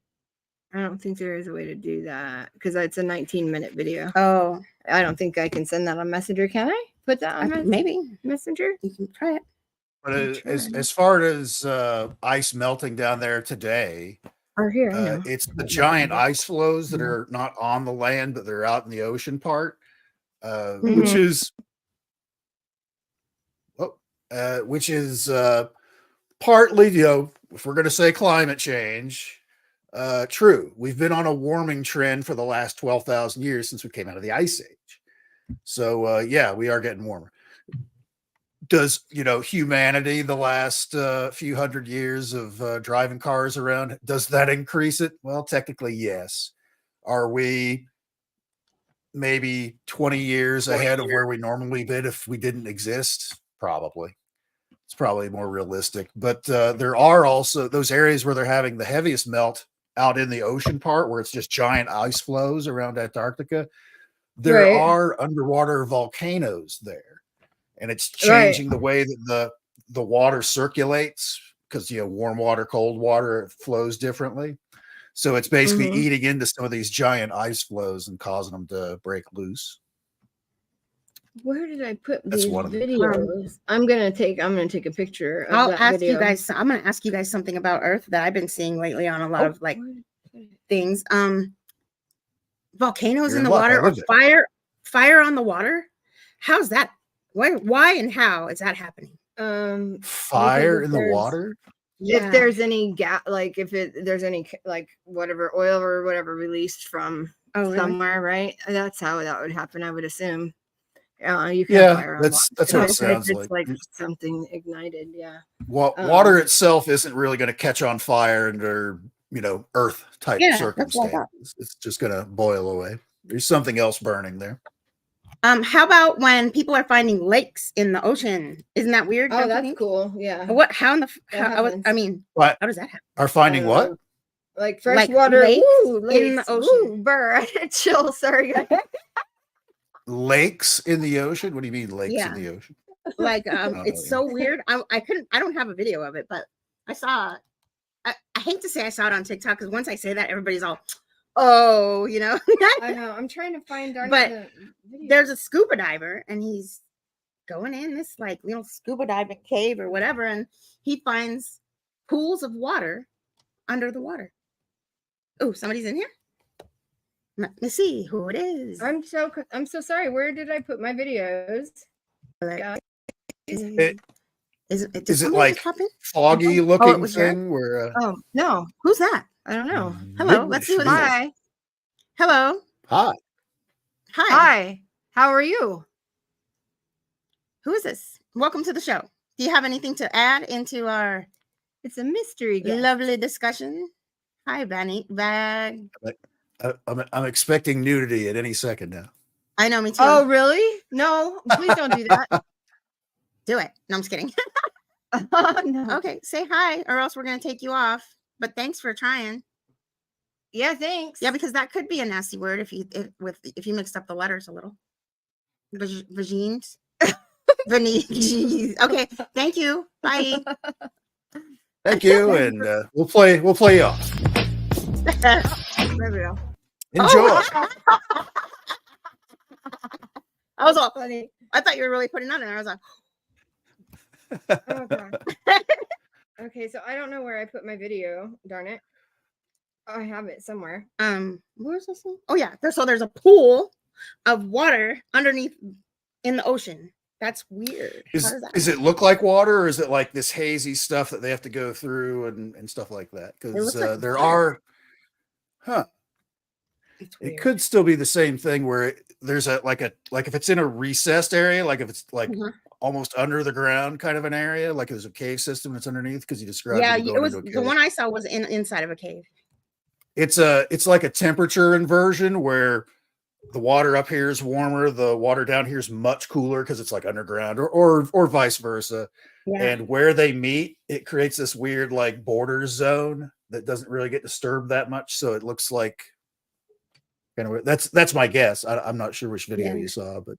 I don't think there is a way to do that, because it's a 19-minute video. Oh, I don't think I can send that on Messenger. Can I put that on maybe Messenger? You can try it. But as far as ice melting down there today, or here, it's the giant ice flows that are not on the land, but they're out in the ocean part, which is partly, if we're going to say climate change, true. We've been on a warming trend for the last 12,000 years since we came out of the ice age. So yeah, we are getting warmer. Does humanity, the last few hundred years of driving cars around, does that increase it? Well, technically, yes. Are we maybe 20 years ahead of where we normally been if we didn't exist? Probably. It's probably more realistic. But there are also those areas where they're having the heaviest melt out in the ocean part, where it's just giant ice flows around Antarctica. There are underwater volcanoes there, and it's changing the way that the water circulates, because warm water, cold water, it flows differently. So it's basically eating into some of these giant ice flows and causing them to break loose. Where did I put That's these one of them. videos? I'm gonna take a picture of I'll that ask video. you guys. I'm going to ask you guys something about Earth that I've been seeing lately on a lot of like Where did I put it? things. Volcanoes You're in in the luck. I water or live there. fire on the water. How's that? Why and how is that happening? Fire if in the there's- water. If there's any gas, like if there's any like whatever oil or whatever released from really? somewhere, right? That's how that would happen, I would assume. You can Yeah, fire on that's water. what it If sounds it's like. something ignited, yeah. Water itself isn't really going to catch on fire under Earth type That's what I thought. circumstances. It's just going to boil away. There's something else burning there. How about when people are finding lakes in the ocean? Isn't that weird? Oh, don't you that's think? cool. Yeah. What? How in the? happens. I mean, What how does that happen? are finding what? Like freshwater lakes lakes in the ocean. Woo, burr. Chill. Sorry, guys. Lakes in the ocean? What do you mean lakes in Yeah. the ocean? Like, Oh, it's yeah. so weird. I couldn't. I don't have a video of it, but I saw. I hate to say I saw it on TikTok because once I say that, everybody's all, oh, you know. I know. I'm trying to find But the video. There's a scuba diver and he's going in this like little scuba diving cave or whatever, and he finds pools of water under the water. Oh, somebody's in here. Let me see who it is. I'm so sorry. Where did I put my videos? Is Is it somebody like just pop in? foggy Oh, it looking was Jara? thing where? Oh no, Who's that? I don't know. Hello, let's see what it is. Hi, Hello. Hi. Hi. hi. How are you? Who is this? Welcome to the show. Do you have anything to add into our It's a mystery guest. lovely discussion? Hi, Vanny. Bag. I'm expecting nudity at any second now. I know, me too. Oh, really? No, please don't do that. Do it. No, I'm just kidding. No. Okay, say hi, or else we're gonna take you off. But thanks for trying. Yeah, thanks. Yeah, because that could be a nasty word if you mixed up the letters a little. Vagines. Vagines. Okay, thank you. Bye. Thank you, and we'll play you off. There we go. Enjoy. Oh. I was all Funny. I thought you were really putting on it. I was like, Oh, God. Okay, so I don't know where I put my video. Darn it. I have it somewhere. where's this thing? Oh yeah, there's a pool of water underneath in the ocean. That's weird. How does that Is it look like water, or is it like this hazy stuff that they have to go through and stuff like that? Because looks like there water. are, It's it weird. could still be the same thing where there's like if it's in a recessed area, like if it's like Mhm. almost under the ground kind of an area, like there's a cave system that's underneath, because you described Yeah, you it going was into a the cave. one I saw was inside of a cave. It's like a temperature inversion where the water up here is warmer, the water down here is much cooler because it's like underground, or vice versa. Yeah. And where they meet, it creates this weird like border zone that doesn't really get disturbed that much. So it looks like kind of that's my guess. I'm not sure which video you saw, but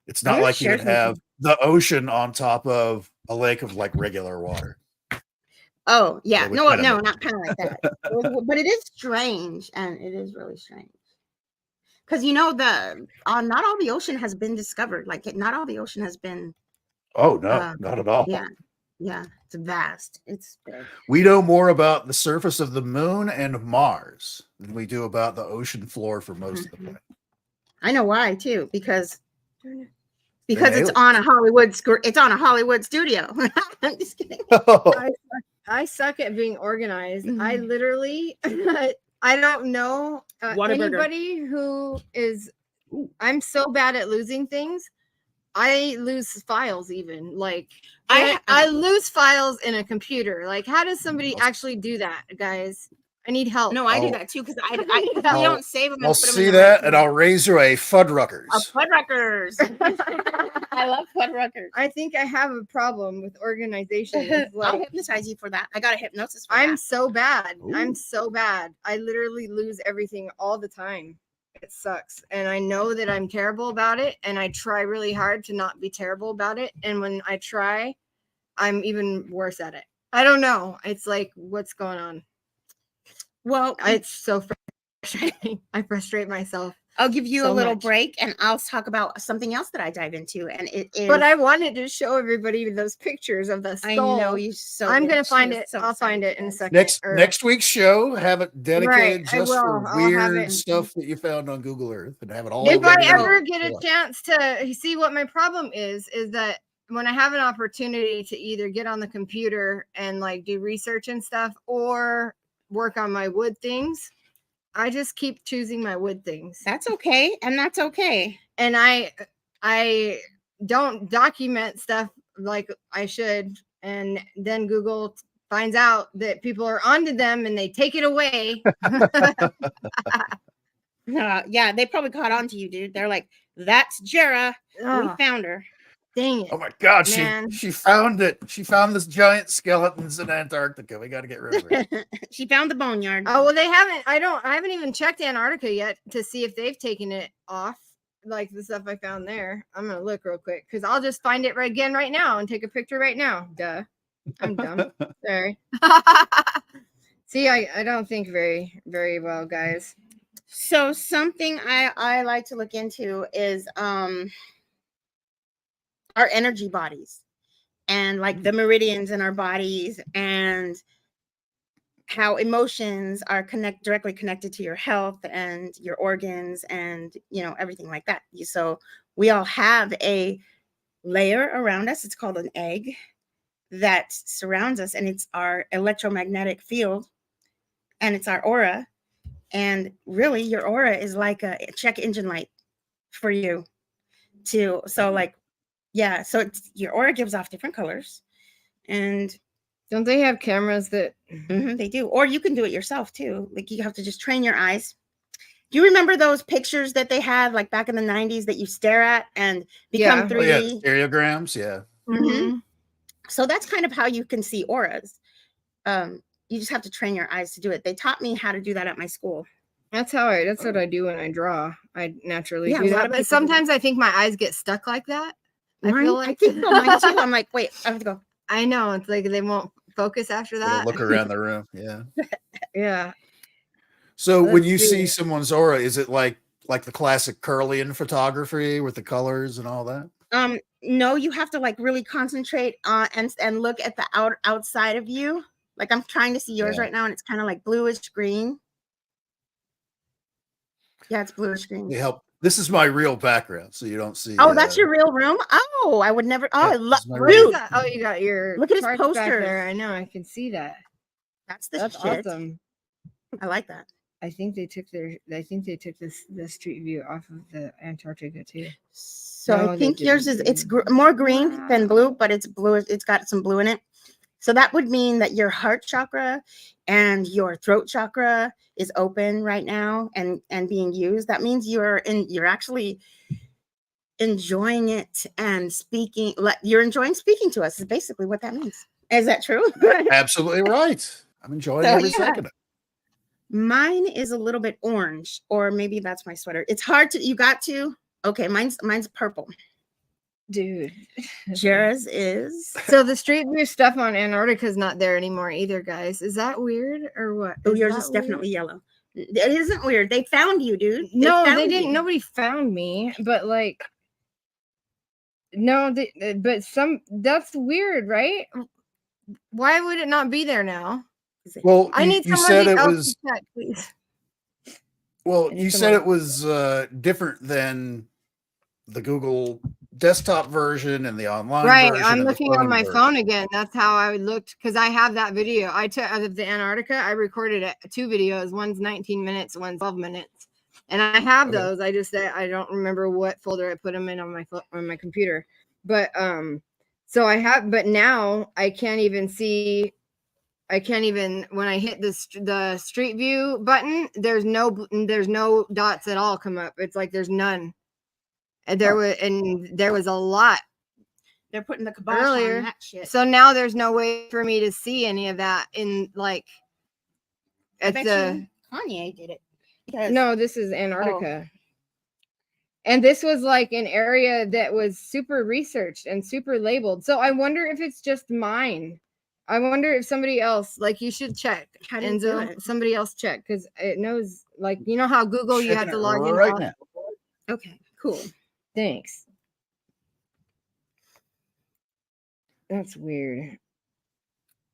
it's I'm not gonna like you share would have something. the ocean on top of a lake of like regular water. Oh yeah, It would no, kinda no, make- not kind of like that. But it is strange, and it is really strange. Because not all the ocean has been discovered. Like not all the ocean has been. Oh no, not at all. Yeah, it's vast. It's big. We know more about the surface of the moon and Mars than we do about the ocean floor for most of the planet. I know why too, because They're it's aliens. on a Hollywood studio. I'm just kidding. I suck at being organized. Mhm. I literally, I don't know Whataburger. anybody who is. I'm so bad at losing things. I lose files even. Like I lose files in a computer. Like how does somebody actually do that, guys? I need help. No, I do I'll- that too because we don't save them. I'll see that, and I'll raise you a Fuddruckers. Fuddruckers. I love Fuddruckers. I think I have a problem with organization. It's I'll like, hypnotize you for that. I got a hypnosis for I'm that. so bad. Ooh. I'm so bad. I literally lose everything all the time. It sucks. And I know that I'm terrible about it. And I try really hard to not be terrible about it. And when I try, I'm even worse at it. I don't know. It's like, what's going on? Well, It's so frustrating. I frustrate myself. I'll give you so a little much. break, and I'll talk about something else that I dive into, and it is. But I wanted to show everybody those pictures of the I know skull. you so. I'm gonna did. She find was it. so I'll find excited, it in a you guys. second. Next week's show, have it Right, dedicated I just for will. I'll have weird it. stuff that you found on Google Earth, and have it all If over I your ever video. get a chance to see what my problem is that when I have an opportunity to either get on the computer and like do research and stuff or work on my wood things, I just keep choosing my wood things. That's okay, and that's okay. And I don't document stuff like I should, and then Google finds out that people are onto them and they take it away. Yeah, they probably caught on to you, dude. They're like, "That's Jara. We Oh, found her." dang it. Oh my God, Man. she found it. She found this giant skeletons in Antarctica. We got to get rid of it. She found the boneyard. Oh, well, they haven't. I haven't even checked Antarctica yet to see if they've taken it off, like the stuff I found there. I'm gonna look real quick because I'll just find it right now and take a picture right now. Duh, I'm dumb. Sorry. See, I don't think very well, guys. So something I like to look into is our energy bodies, and like the meridians in our bodies, and how emotions are directly connected to your health and your organs, and everything like that. So we all have a layer around us. It's called an egg that surrounds us, and it's our electromagnetic field, and it's our aura. And really, your aura is like a check engine light for you too. So like, yeah, so it's, your aura gives off different colors. And don't they have cameras that they do? Or you can do it yourself too. Like, you have to just train your eyes. Do you remember those pictures that they had like back in the 90s that you stare at and become 3D? Oh, yeah, stereograms, yeah. Mm-hmm. So that's kind of how you can see auras. You just have to train your eyes to do it. They taught me how to do that at my school. That's what I do when I draw. I naturally Yeah, do that. But sometimes I think my eyes get stuck like that. I feel like I think so, mine too. I'm like, wait, I have to go. I know, it's like they won't focus after that. Look around the room, yeah. Yeah. So when you see someone's aura, is it like the classic Kirlian photography with the colors and all that? No, you have to like really concentrate on and look at the outside of you. Like, I'm trying to see yours right now, and it's kind of like bluish green. Yeah, it's bluish green. They help. This is my real background, so you don't see. Oh, that's your real room? Oh, I would never. Oh, Yeah, I love. Oh, you got your. Look at his back poster there. I know. I can see that. That's shit. Awesome. I like that. I think they took the street view off of the Antarctica too. So no, I think yours is more green than blue, but it's blue. It's got some blue in it. So that would mean that your heart chakra and your throat chakra is open right now and being used. That means you're actually enjoying it and speaking. You're enjoying speaking to us is basically what that means. Is that true? Absolutely right. I'm enjoying every second. Mine is a little bit orange, or maybe that's my sweater. It's hard to. Okay, mine's purple. Dude, Jara's is. So the street view stuff on Antarctica is not there anymore either, guys. Is that weird or what? Oh, yours is definitely yellow. It isn't weird. They found you, dude. No, they didn't. Nobody found me, but like, no, that's weird, right? Why would it not be there now? Well, I need somebody else to check, please. Well, you said it was different than the Google desktop version and the online version. Right, I'm looking on my phone again. That's how I looked, because I have that video. I took out of the Antarctica. I recorded 2 videos. One's 19 minutes, one's 12 minutes, and I have those. I don't remember what folder I put them in on my computer. But so I have. But now I can't even see. I can't even, when I hit the street view button, there's no dots at all come up. It's like there's none. And there was a lot. They're putting the kibosh on that shit. So now there's no way for me to see any of that in like. Kanye did it. No, this is Antarctica. Oh. And this was like an area that was super researched and super labeled. So I wonder if it's just mine. I wonder if somebody else, like, you should check. How do you do it? Somebody else check, because it knows, like, you know how Google, you have to log in. Right now. Okay, cool. Thanks. That's weird.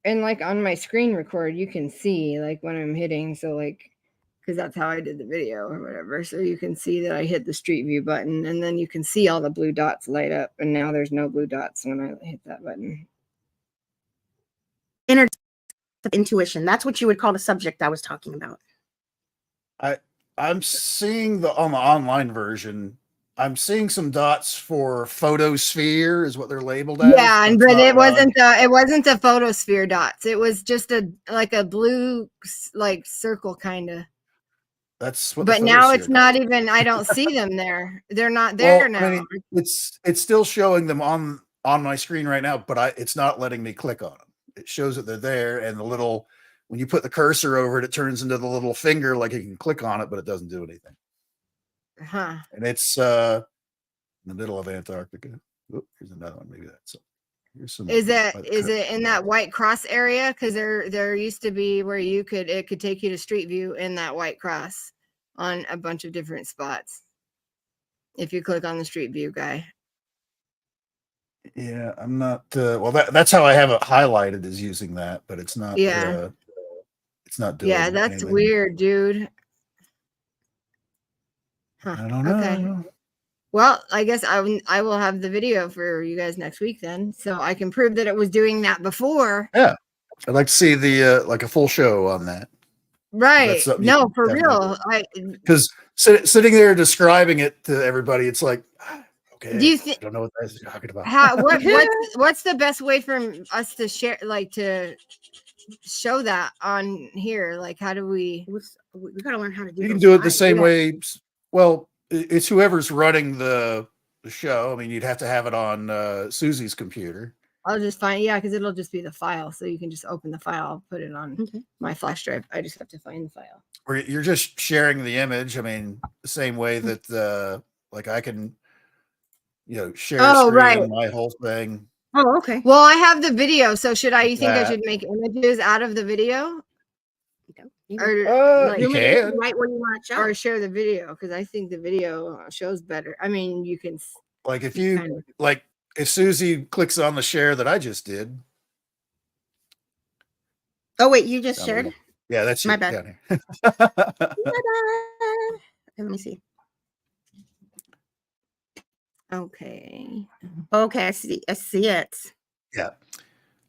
And like on my screen record, you can see like when I'm hitting. So like, because that's how I did the video or whatever. So you can see that I hit the street view button, and then you can see all the blue dots light up. And now there's no blue dots when I hit that button. Inner intuition. That's what you would call the subject I was talking about. I'm seeing on the online version, I'm seeing some dots for photosphere is what they're labeled as. Yeah, and but it wasn't the photosphere dots. It was just a blue like circle kind of. That's what. But now it's not even. I don't see them there. They're not there now. I mean, it's still showing them on my screen right now, but it's not letting me click on them. It shows that they're there, and the little when you put the cursor over it, it turns into the little finger, like you can click on it, but it doesn't do anything. Huh. And it's in the middle of Antarctica. Oh, here's another one. Maybe that's. Is it in that white cross area? Because there used to be where it could take you to Street View in that white cross on a bunch of different spots. If you click on the Street View guy. Yeah, I'm not. Well, that's how I have it highlighted, is using that, but it's not. Yeah, it's not doing. Yeah, that's anything. weird, dude. Huh. I don't know. Okay. Well, I guess I will have the video for you guys next week then, so I can prove that it was doing that before. Yeah, I'd like to see the like a full show on that. Right? No, for real. Because sitting there describing it to everybody, it's like, okay, do you I don't know what that's talking about. What's the best way for us to share, like to show that on here? Like, how do we? We gotta learn how to do. You can do it the same way. Well, it's whoever's running the show. I mean, you'd have to have it on Susie's computer. I'll just find, because it'll just be the file, so you can just open the file, put it on my flash drive. I just have to find the file. Or you're just sharing the image. I mean, the same way that like I can, share screen, my whole thing. Oh, okay. Well, I have the video, so you think I should make images out of the video? Or you can right where you want to show, or share the video, because I think the video shows better. I mean, you can like if you if Susie clicks on the share that I just did. Oh wait, you just shared? Yeah, that's my bad. My bad. Let me see. Okay. Okay, I see it. Yeah.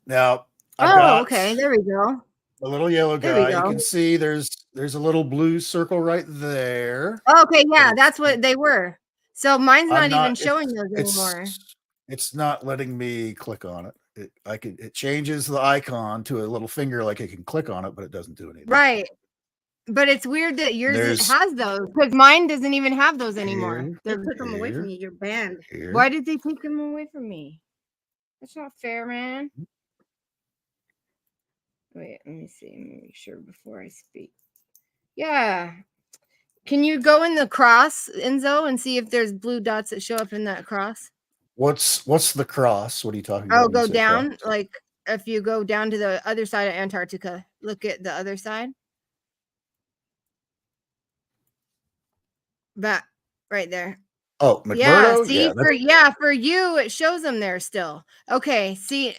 Now. Okay. There we go. A little yellow guy. You can see there's a little blue circle right there. Okay, yeah, that's what they were. So mine's not even showing those anymore. It's not letting me click on it. It changes the icon to a little finger, like it can click on it, but it doesn't do anything. Right. But it's weird that yours has those, because mine doesn't even have those anymore. They took them away from you. You're banned. Why did they take them away from me? That's not fair, man. Wait, let me see. Let me make sure before I speak. Yeah. Can you go in the cross, Enzo, and see if there's blue dots that show up in that cross? What's the cross? What are you talking about? Oh, go down. Cross? Like if you go down to the other side of Antarctica, look at the other side. That right there. Oh, McMurdo? For you, it shows them there still. Okay, see,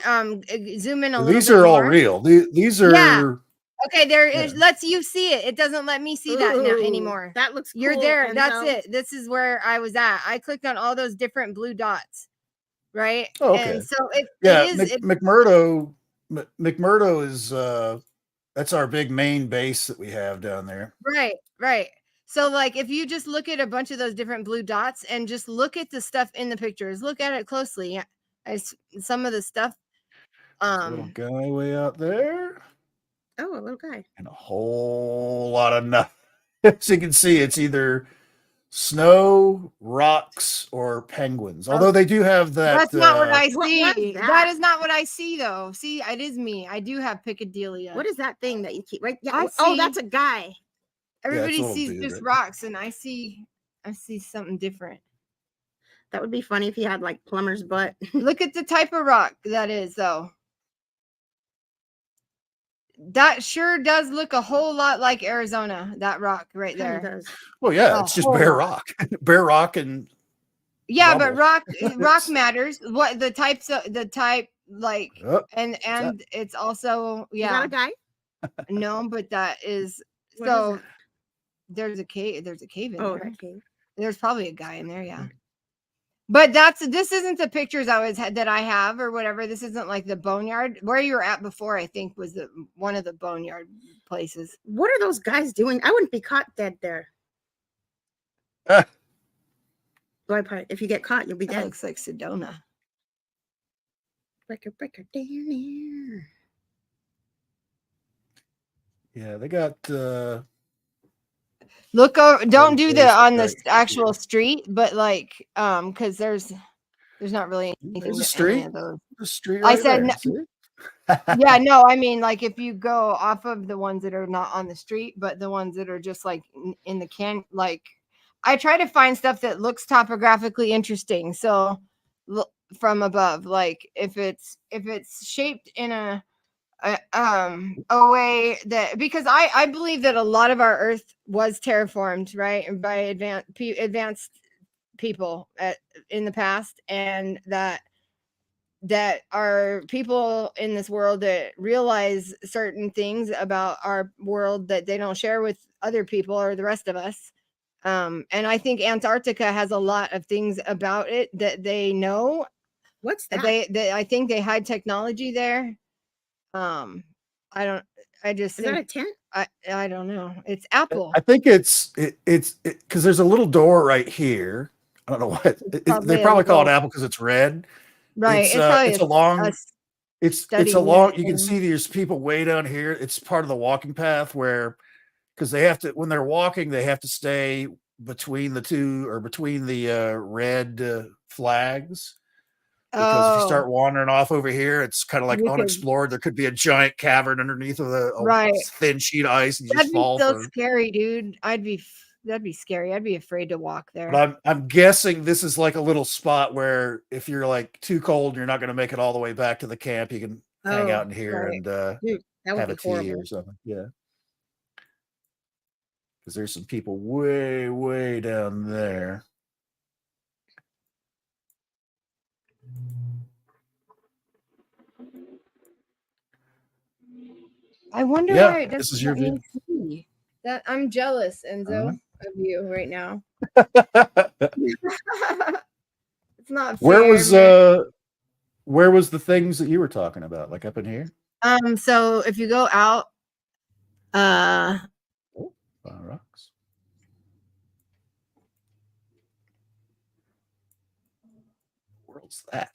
zoom in a little bit. These are all real. These are okay. There is. Lets you see it. It doesn't let me see that now anymore. That looks cool. You're there. That's it. This is where I was at. I clicked on all those different blue dots, right? Oh, okay. And so it is. McMurdo is that's our big main base that we have down there. Right. So like if you just look at a bunch of those different blue dots and just look at the stuff in the pictures, look at it closely. Some of the stuff. A little guy way out there. Oh, a little guy. And a whole lot of nothing. As you can see, it's either snow, rocks, or penguins. Although they do have that. That's not what I see. That is not what I see, though. See, it is me. I do have Picadilly. What is that thing that you keep right? Yeah. Oh, that's a guy. Everybody sees just rocks, and I see something different. That would be funny if he had like plumber's butt. Look at the type of rock that is, though. that sure does look a whole lot like Arizona, that rock right Kinda there. does. Well, yeah, A it's just whole bare lot. rock, bare rock and Yeah, but rubble. rock matters. What the types of the type like Oh, and it's also Is that yeah. a guy? No, but that is What is so that? there's a cave in Oh, there. okay. There's probably a guy in there, yeah. But this isn't the pictures that I have or whatever. This isn't like the boneyard where you were at before. I think was one of the boneyard places. What are those guys doing? I wouldn't be caught dead there. Ah, Boy, part if you get caught, you'll be That dead. looks like Sedona. Breaker, down there. yeah, they got Look over. Don't do the on the right actual here. street, but like because there's not really anything There's a to any street. of those. The street I right said there. no, See? yeah, no, I mean like if you go off of the ones that are not on the street, but the ones that are just like in the can, like I try to find stuff that looks topographically interesting. So from above, like if it's shaped in a way that because I believe that a lot of our Earth was terraformed, right, and by advanced people in the past, and that are people in this world that realize certain things about our world that they don't share with other people or the rest of us. And I think Antarctica has a lot of things about it that they know. What's that? I think they hide technology there. I just Is that a tent? I don't know. It's Apple. I think it's because there's a little door right here. I don't know what they probably call it Apple because it's red. Right. It's a long. It's a long. You can thing. see there's people way down here. It's part of the walking path where because they have to when they're walking they have to stay between the two or between the red flags. Because if you start wandering off over here, it's kind of like unexplored. There could be a giant cavern underneath with a thin sheet of ice, and you just fall. That'd be so scary, dude. That'd be scary. I'd be afraid to walk there. But I'm guessing this is like a little spot where if you're like too cold, you're not going to make it all the way back to the camp. You can hang out in here and Dude, that would have be a tea horrible. or something. Yeah, because there's some people way down there. I wonder why it doesn't let me see that. I'm jealous, Enzo, of you right now. It's not fair. Where was the things that you were talking about? Like up in here? So if you go out, rocks. What's that?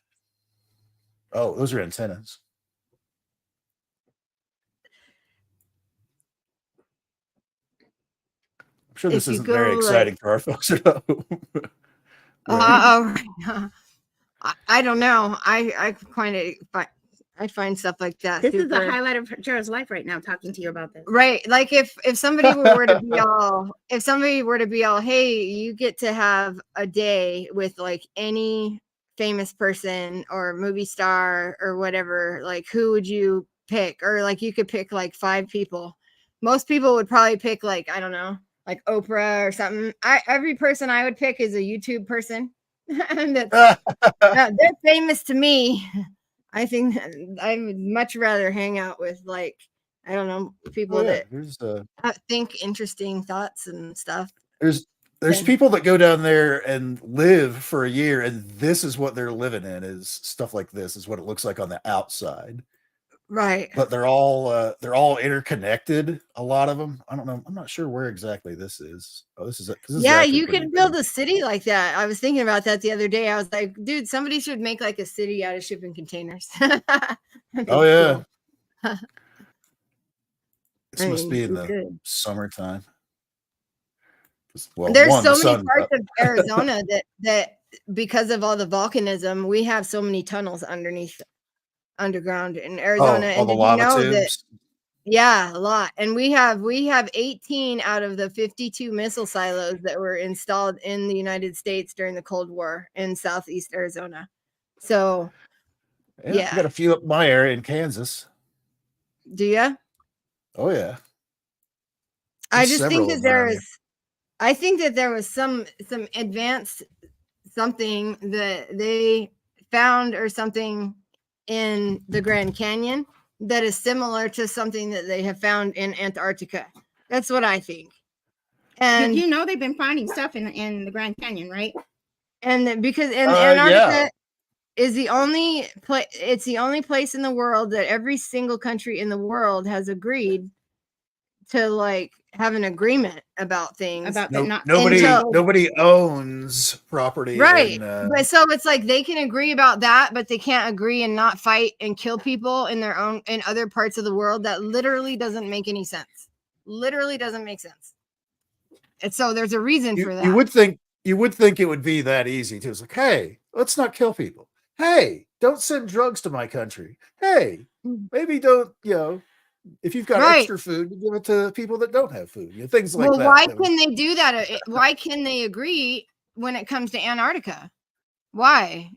Oh, those are antennas. I'm sure this isn't very exciting for our folks at home. I don't know. I find stuff like that. This is the highlight of Jara's life right now, talking to you about this. Right. Like if somebody were to be all, hey, you get to have a day with like any famous person or movie star or whatever, like who would you pick? Or like you could pick like 5 people. Most people would probably pick like, I don't know, like Oprah or something. Every person I would pick is a YouTube person. And they're famous to me. I think I would much rather hang out with like, I don't know, people that think interesting thoughts and stuff. There's people that go down there and live for a year, and this is what they're living in is stuff like this is what it looks like on the outside. Right. But they're all interconnected. A lot of them. I don't know. I'm not sure where exactly this is. Oh, this is it. Yeah, you could build a city like that. I was thinking about that the other day. I was like, dude, somebody should make like a city out of shipping containers. Oh yeah. This must be in the summertime. Well, there's so many parts of Arizona that because of all the volcanism, we have so many tunnels underground in Arizona. And did you know that? Yeah, a lot. And we have 18 out of the 52 missile silos that were installed in the United States during the Cold War in Southeast Arizona. So yeah. I got a few up my area in Kansas. Do you? Oh yeah. I There's just think several that of them around here. I think that there was some advanced something that they found or something in the Grand Canyon that is similar to something that they have found in Antarctica. That's what I think. And you know they've been finding stuff in the Grand Canyon, right? and because Yeah. Antarctica is the only place, it's the only place in the world that every single country in the world has agreed to like have an agreement about things. About No, that not nobody owns property Right. in But so it's like they can agree about that, but they can't agree and not fight and kill people in their own in other parts of the world. That literally doesn't make any sense. Literally doesn't make sense. And so there's a reason for that. you would think it would be that easy too. It's like, hey, let's not kill people. Hey, don't send drugs to my country. Hey, maybe don't, if you've got Right. extra food, give it to people that don't have food. Things like Well, that. why That would- can they do that? Why can they agree when it comes to Antarctica? Why?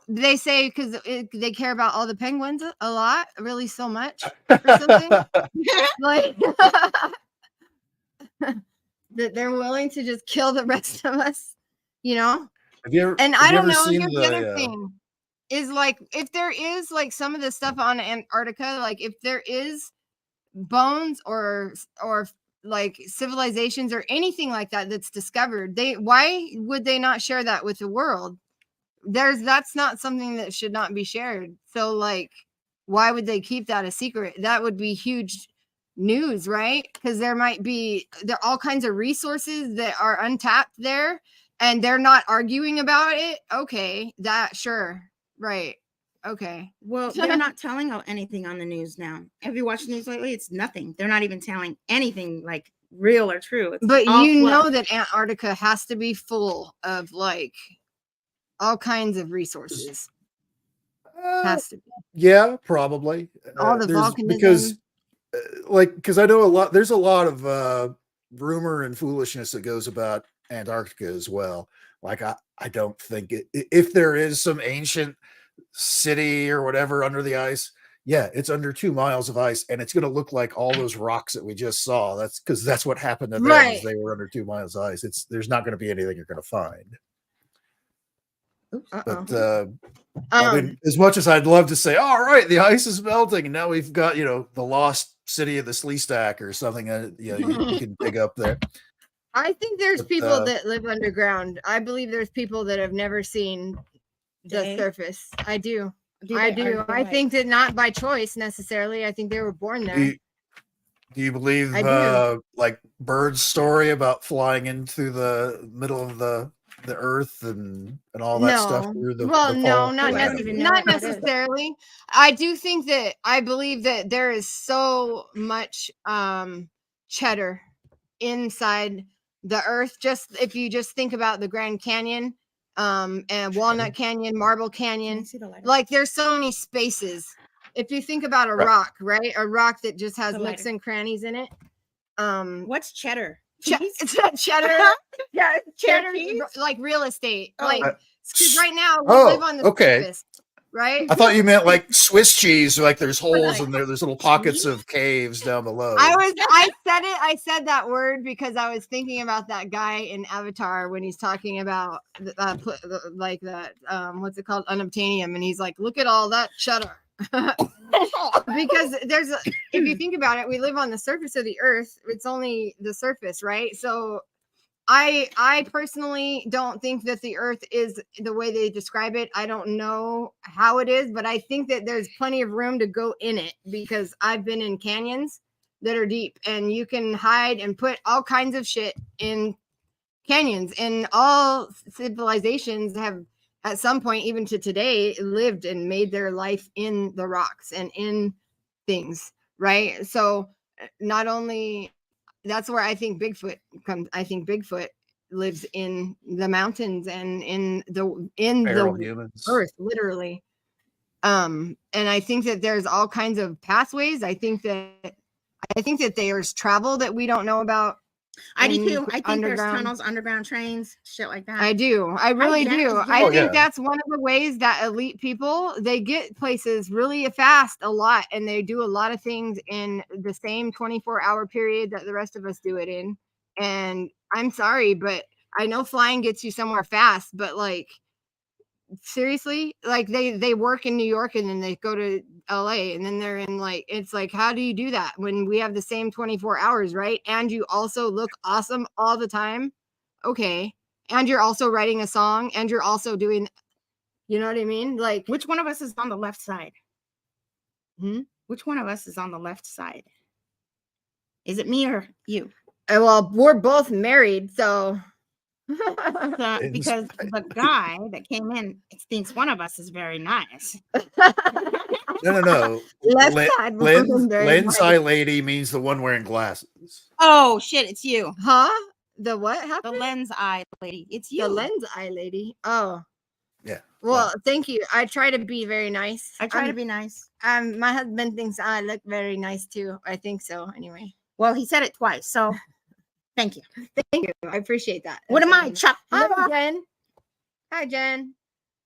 They say because they care about all the penguins a lot, really so much or something. Like that they're willing to just kill the rest of us, Have you ever, And have I you don't ever know. seen Here's the other thing is like if there is like some of the stuff on Antarctica, like if there is bones or like civilizations or anything like that that's discovered, why would they not share that with the world? That's not something that should not be shared. So like why would they keep that a secret? That would be huge news, right? Because there are all kinds of resources that are untapped there and they're not arguing about it. Okay, that sure. Right. Okay. Well, they're not telling anything on the news now. Have you watched the news lately? It's nothing. They're not even telling anything like real or true. It's But all you fluff. know that Antarctica has to be full of like all kinds of resources. Has to be. Yeah, probably. All the There's volcanism. because I know there's a lot of rumor and foolishness that goes about Antarctica as well. Like I don't think if there is some ancient city or whatever under the ice, yeah, it's under 2 miles of ice and it's going to look like all those rocks that we just saw. That's because that's what happened to them Right. is they were under 2 miles of ice. There's not going to be anything you're going to find. But I mean, as much as I'd love to say, all right, the ice is melting, and now we've got the lost city of the Sleestack or something. You can dig up there. I think there's people that live underground. I believe there's people that have never seen the surface. I do. I do. I think that not by choice necessarily. I think they were born there. Do you believe like Bird's story about flying into the middle of the earth and all that stuff through the no, fall? not necessarily. I do think that I believe that there is so much cheddar inside the earth. Just if you just think about the Grand Canyon and Walnut Canyon, Marble Canyon, like there's so many spaces. If you think about a rock, right? A rock that just has nooks and crannies in it. What's cheddar? It's not cheddar. Yeah, cheddar, like real estate. Like right now we live on the surface, right? I thought you meant like Swiss cheese, like there's holes in there. There's little pockets of caves down below. I said that word because I was thinking about that guy in Avatar when he's talking about like that what's it called, unobtainium, and he's like, look at all that cheddar. Because if you think about it, we live on the surface of the earth. It's only the surface, right? So I personally don't think that the earth is the way they describe it. I don't know how it is, but I think that there's plenty of room to go in it because I've been in canyons that are deep and you can hide and put all kinds of shit in canyons, and all civilizations have at some point, even to today, lived and made their life in the rocks and in things, right? So not only that's where I think Bigfoot comes. I think Bigfoot lives in the mountains and in the humans. earth, literally. And I think that there's all kinds of pathways. I think that there's travel that we don't know about I do and too. I think there's underground. tunnels, underground trains, shit like that. I do. I really guess, do. yeah. I Oh, think yeah. that's one of the ways that elite people, they get places really fast a lot, and they do a lot of things in the same 24-hour period that the rest of us do it in. And I'm sorry, but I know flying gets you somewhere fast, but like seriously, like they work in New York and then they go to LA and then they're in like, it's like, how do you do that when we have the same 24 hours, right? And you also look awesome all the time. Okay. And you're also writing a song and you're also doing, you know what I mean? Like, Which one of us is on the left side? hmm? Which one of us is on the left side? Is it me or you? Well, we're both married, so Because the guy that came in thinks one of us is very nice. No. left side wasn't very Lens nice. eye lady means the one wearing glasses. Oh shit, it's you. Huh? The what The happened? lens eye lady. It's you. The lens eye lady. Oh. Yeah. Well, thank you. I try to be very nice. I try to be nice. My husband thinks I look very nice too. I think so. Anyway, Well, he said it twice, so thank you. thank you. I appreciate that. What am I, Chuck? Hi, Jen. Hi, Jen.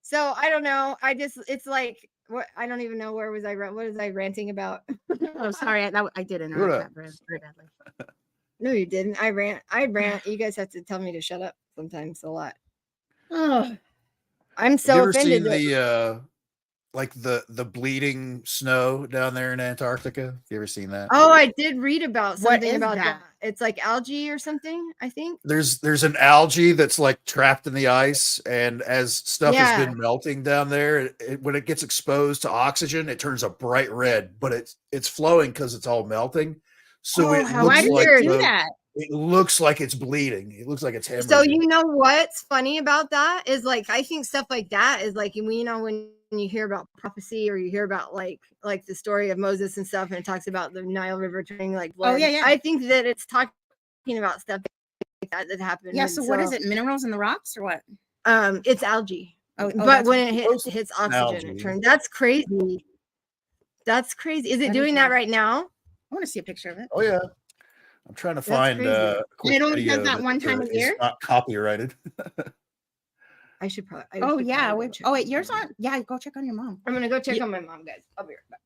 So I don't know. It's like what I don't even know where was I. What was I ranting about? Oh, sorry, I did interrupt that very badly. No, you didn't. I rant. You guys have to tell me to shut up sometimes a lot. Oh, I'm so you ever offended. seen the bleeding snow down there in Antarctica? You ever seen that? Oh, I did read about What something is about that? that. It's like algae or something, I think. There's an algae that's like trapped in the ice, and as stuff has been melting down there, when it gets exposed to oxygen, it turns a bright red, but it's flowing because it's all melting. So it how looks why do like you do that? it looks like it's bleeding. It looks like it's hemorrhaging. So you know what's funny about that is like I think stuff like that is like you know when you hear about prophecy or you hear about like the story of Moses and stuff and it talks about the Nile River turning like blood. Oh yeah. I think that it's talking about stuff like that happened. Yeah. So what is it? Minerals in the rocks or what? It's algae. Oh, but when it hits oxygen, algae. it turns. That's crazy. That's crazy. Is it doing that right now? I want to see a picture of it. Oh yeah. I'm trying to find a quick it only video does that one time a year. Not copyrighted. I should probably. Oh yeah. Wait, yours on? Yeah, go check on your mom. I'm gonna go check on my mom, guys. I'll be right back.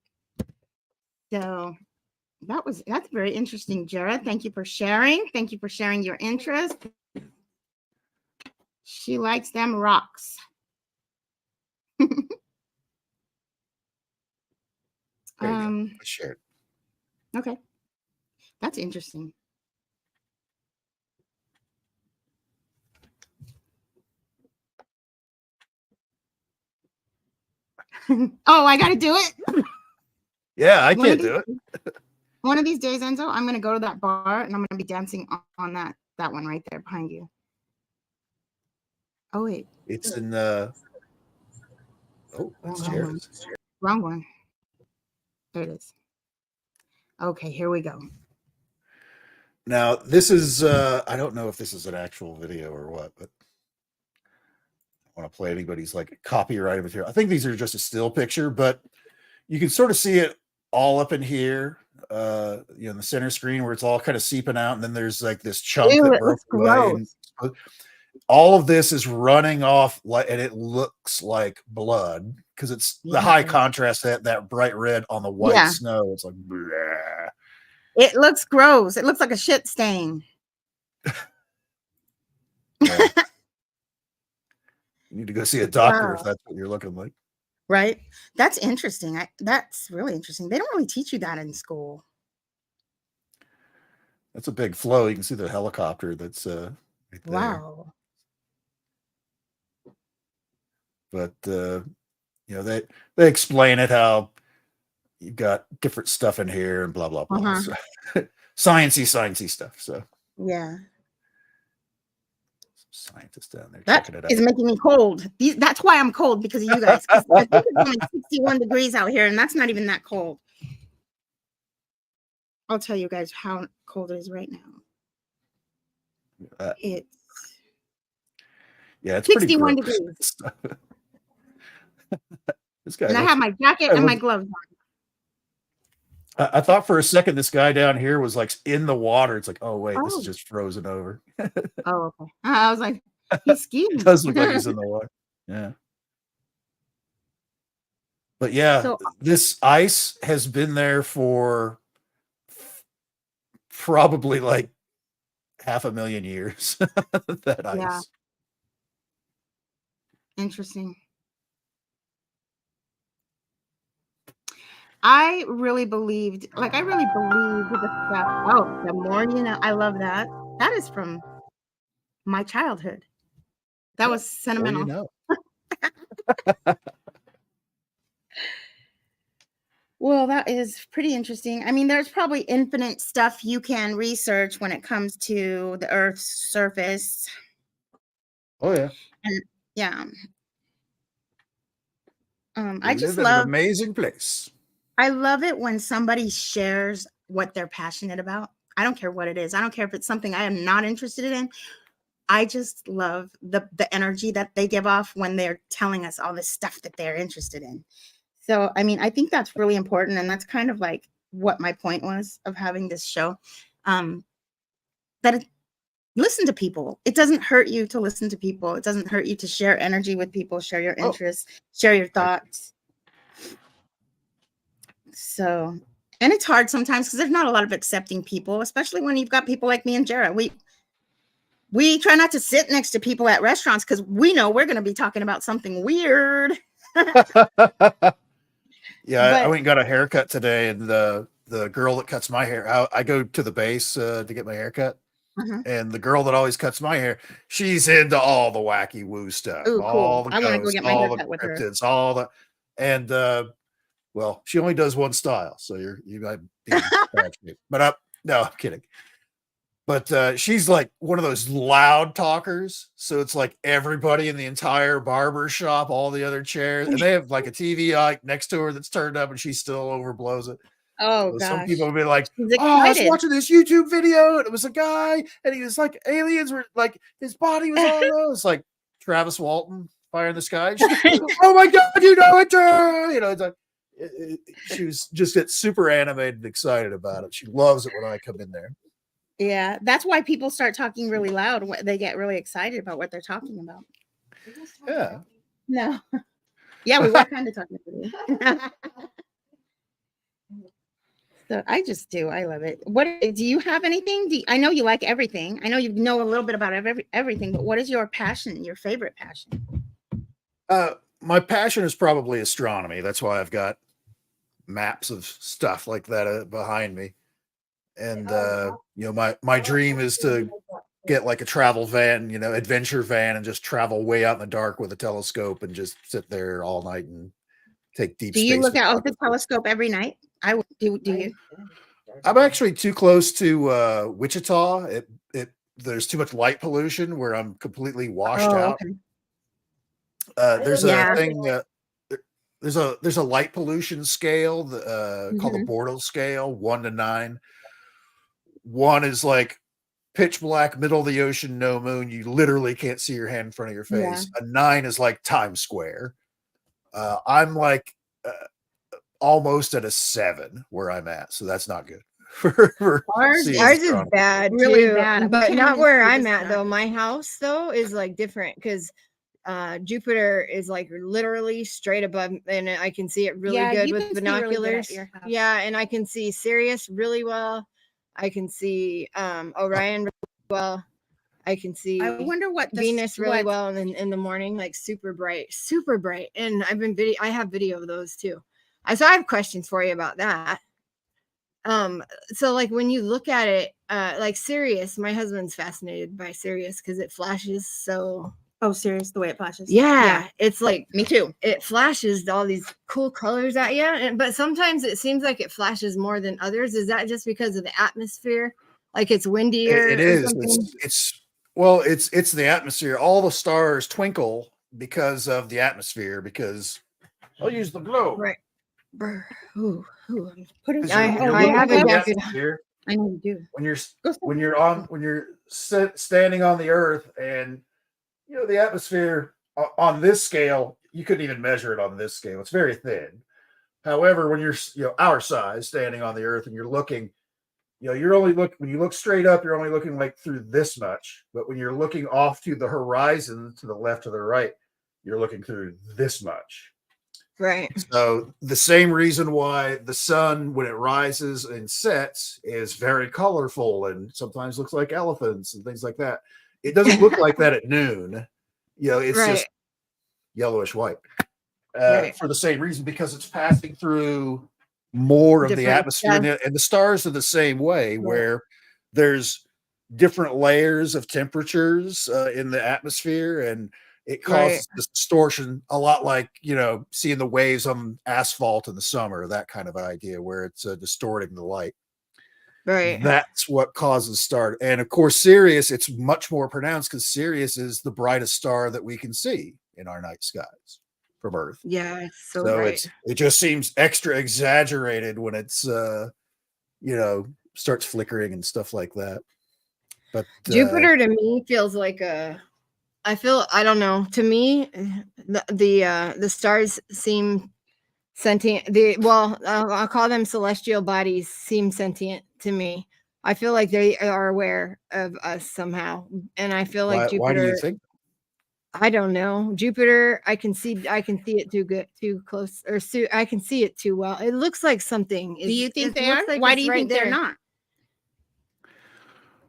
So that's very interesting, Jara. Thank you for sharing. Thank you for sharing your interest. She likes them rocks. I shared. Okay. That's interesting. Oh, I got to do it. Yeah, I can't do it. One of these days, Enzo, I'm going to go to that bar and I'm going to be dancing on that one right there behind you. Oh, wait. It's in the... Oh, that's Jared. Wrong one. There it is. Okay, here we go. Now, this is... I don't know if this is an actual video or what, but I want to play anybody's like copyrighted material. I think these are just a still picture, but you can sort of see it all up in here. In the center screen where it's all kind of seeping out, and then there's like this chunk that broke away. All of this is running off, and it looks like blood because it's the high contrast, that bright red on the white snow. It's like, bleh. It looks gross. It looks like a shit stain. Yeah. You need to go see a doctor if that's what you're looking like. Right. That's interesting. That's really interesting. They don't really teach you that in school. That's a big flow. You can see the helicopter that's right there. Wow. But they explain it how you've got different stuff in here and blah blah blah. So, sciencey stuff. So yeah. Scientists down there that checking it out. Is making me cold. That's why I'm cold, because of you guys. I think it's only 61 degrees out here, and that's not even that cold. I'll tell you guys how cold it is right now. It's 61 degrees. This guy and I have my jacket and my gloves on. I thought for a second this guy down here was like in the water. It's like, oh wait, this is Oh, just frozen over. oh, okay. I was like, he's It skiing. does look like he's in the water. Yeah. But yeah, So this ice has been there for probably like 500,000 years. That yeah, ice. interesting. I really believed the stuff. Oh, the morning. I love that. That is from my childhood. That was Or you sentimental. know. Well, that is pretty interesting. I mean, there's probably infinite stuff you can research when it comes to the Earth's surface. Oh yeah. And yeah, We I just live in an love amazing place. I love it when somebody shares what they're passionate about. I don't care what it is. I don't care if it's something I am not interested in. I just love the energy that they give off when they're telling us all this stuff that they're interested in. So, I mean, I think that's really important, and that's kind of like what my point was of having this show. Um, listen to people. It doesn't hurt you to listen to people. It doesn't hurt you to share energy with people, share your Oh, interests, share your I, thoughts. So, and it's hard sometimes because there's not a lot of accepting people, especially when you've got people like me and Jara. We try not to sit next to people at restaurants because we know we're going to be talking about something weird. yeah, I But went and got a haircut today, and the girl that cuts my hair, I go to the base to get my haircut, uh-huh. and the girl that always cuts my hair, she's into all the wacky woo stuff, Oh, cool. all the I want to go ghosts, get my all the haircut with her. cryptids, all the, and well, she only does one style, so you might be in bad shape. But no, I'm kidding. But she's like one of those loud talkers. So it's like everybody in the entire barber shop, all the other chairs, and they have like a TV like next to her that's turned up, and she still overblows it. Oh So some people gosh. will be like, She's "Oh, I was excited. watching this YouTube video, and it was a guy, and he was like aliens were like his body was all those like Travis Walton, Fire in the Sky." And she's like, "Oh my god, you know it too!" You know, it's like she was just gets super animated and excited about it. She loves it when I come in there. Yeah, that's why people start talking really loud when they get really excited about what they're talking about. Yeah. No. Yeah, we were kind of talking about it. So I just do. I love it. What do you have anything? I know you like everything. I know you know a little bit about everything, but what is your passion, your favorite passion? My passion is probably astronomy. That's why I've got maps of stuff like that behind me. And you know, my dream is to get like a travel van, you know, adventure van, and just travel way out in the dark with a telescope and just sit there all night and take deep Do you space look out of the photography. telescope every night? I would do you? I'm actually too close to Wichita. There's too much light pollution where I'm completely washed Oh, out. okay. There's a Yeah. thing there's a light pollution scale called the Mhm. Bortle scale, 1 to 9. 1 is like pitch black, middle of the ocean, no moon. You literally can't see your hand in front of your Yeah. face. A 9 is like Times Square. I'm like almost at a 7 where I'm at, so that's not good for Ours seeing is Ours is astronomy. bad really too, bad. We but can't not even where see I'm the at though. sun. My house though is like different because Jupiter is like literally straight above, and I can see it really Yeah, good you with can see really good at binoculars. your house. Yeah, and I can see Sirius really well. I can see Orion really well. I can I see wonder what Venus really well, and then in the morning, like super bright, super bright. And I have video of those too. So I have questions for you about that. So like when you look at it, like Sirius, my husband's fascinated by Sirius because it flashes so. Oh, serious, the way it flashes. Yeah, it's like Me too. it flashes all these cool colors at you, but sometimes it seems like it flashes more than others. Is that just because of the atmosphere? Like it's windier It or is. something? It's the atmosphere. All the stars twinkle because of the atmosphere. Because I'll use the globe. Right. Ooh. Put it. Because I you're I looking have at a the jacket. atmosphere I know you do. when you're standing on the earth, and you know the atmosphere on this scale, you couldn't even measure it on this scale. It's very thin. However, when you're, our size, standing on the earth, and you're looking, you're only when you look straight up, you're only looking like through this much. But when you're looking off to the horizon, to the left or the right, you're looking through this much. Right. So the same reason why the sun, when it rises and sets, is very colorful and sometimes looks like elephants and things like that. It doesn't look like that at noon. It's Right. just yellowish white. Right. For the same reason, because it's passing through more of the Different atmosphere, and the stars are the same way, Right. where there's different layers of temperatures in the atmosphere, and it causes this distortion, a lot like seeing the waves on asphalt in the summer, that kind of idea, where it's distorting the light. Right. That's what causes star. And of course, Sirius, it's much more pronounced because Sirius is the brightest star that we can see in our night skies from Earth. Yeah, it's so So bright. it just seems extra exaggerated when it's starts flickering and stuff like that. But Jupiter to me feels like I don't know. To me, the stars seem sentient. I'll call them celestial bodies. Seem sentient to me. I feel like they are aware of us somehow, and I feel like Jupiter. Why do you think? I don't know. Jupiter, I can see it too close, or I can see it too well. It looks like something. Do you think they are? Like Why do you think they're not?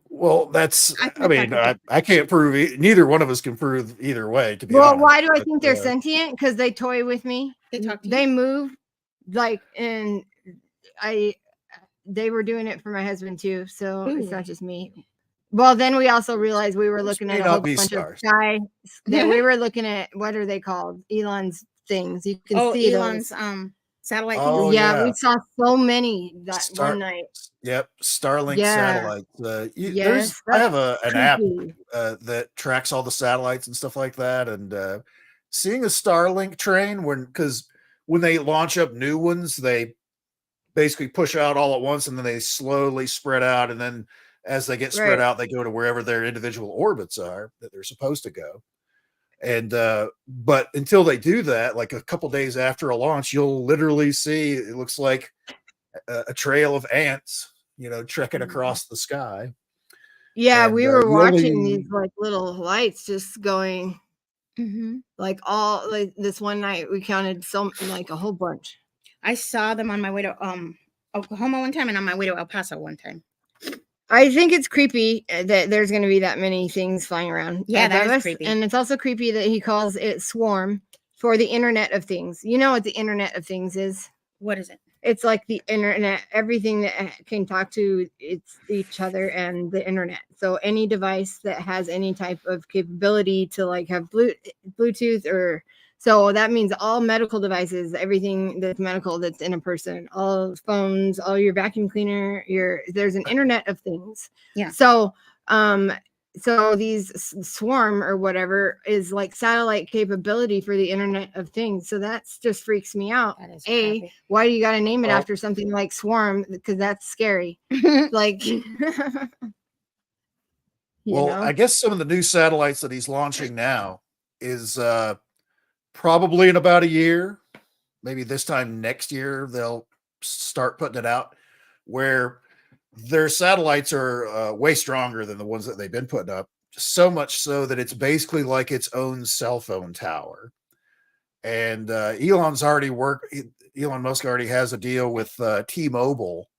Well, that's, I can't prove it. Neither one of us can prove either way, to be honest. Well, why do I think they're sentient? Because they toy with me. They talk to you. They move, and they were doing it for my husband too. So it's not just me. Well, then we also realized we were looking at a whole bunch of sky. That we were looking at, what are they called? Elon's things. You can see Elon's satellite. Oh, yeah, we saw so many that one night. Yep, Starlink satellites. I have an app that tracks all the satellites and stuff like that, and seeing a Starlink train because when they launch up new ones, they basically push out all at once, and then they slowly spread out, and then as they get spread out, they go to wherever their individual orbits are that they're supposed to go. And but until they do that, like a couple days after a launch, you'll literally see it looks like a trail of ants, trekking across the sky. Yeah, and we were watching these like little lights just going, like this one night we counted like a whole bunch. I saw them on my way to Oklahoma one time and on my way to El Paso one time. I think it's creepy that there's going to be that many things flying around. Yeah, that is creepy. And it's also creepy that he calls it swarm for the Internet of Things. You know what the Internet of Things is? What is it? It's like the internet, everything that can talk to each other and the internet. So any device that has any type of capability to like have Bluetooth or... So that means all medical devices, everything that's medical that's in a person, all phones, all your vacuum cleaner, there's an Internet of Things. Yeah. So, so these swarm or whatever is like satellite capability for the Internet of Things. So that's just freaks me out. Why do you got to name it after something like swarm? Because that's scary. Like, I guess some of the new satellites that he's launching now is, probably in about a year, maybe this time next year, they'll start putting it out where their satellites are way stronger than the ones that they've been putting up. So much so that it's basically like its own cell phone tower. And Elon Musk already has a deal with T-Mobile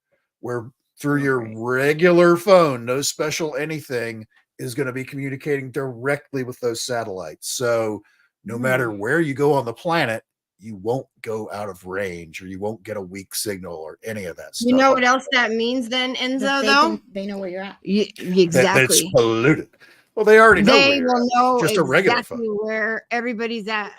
where through your regular phone, no special anything, is going to be communicating directly with those satellites. So no matter where you go on the planet, you won't go out of range or you won't get a weak signal or any of that stuff. You know what else that means then, Enzo, they know where you're at. Exactly. That it's polluted. Well, they already know. They will know just a regular phone. Where everybody's at.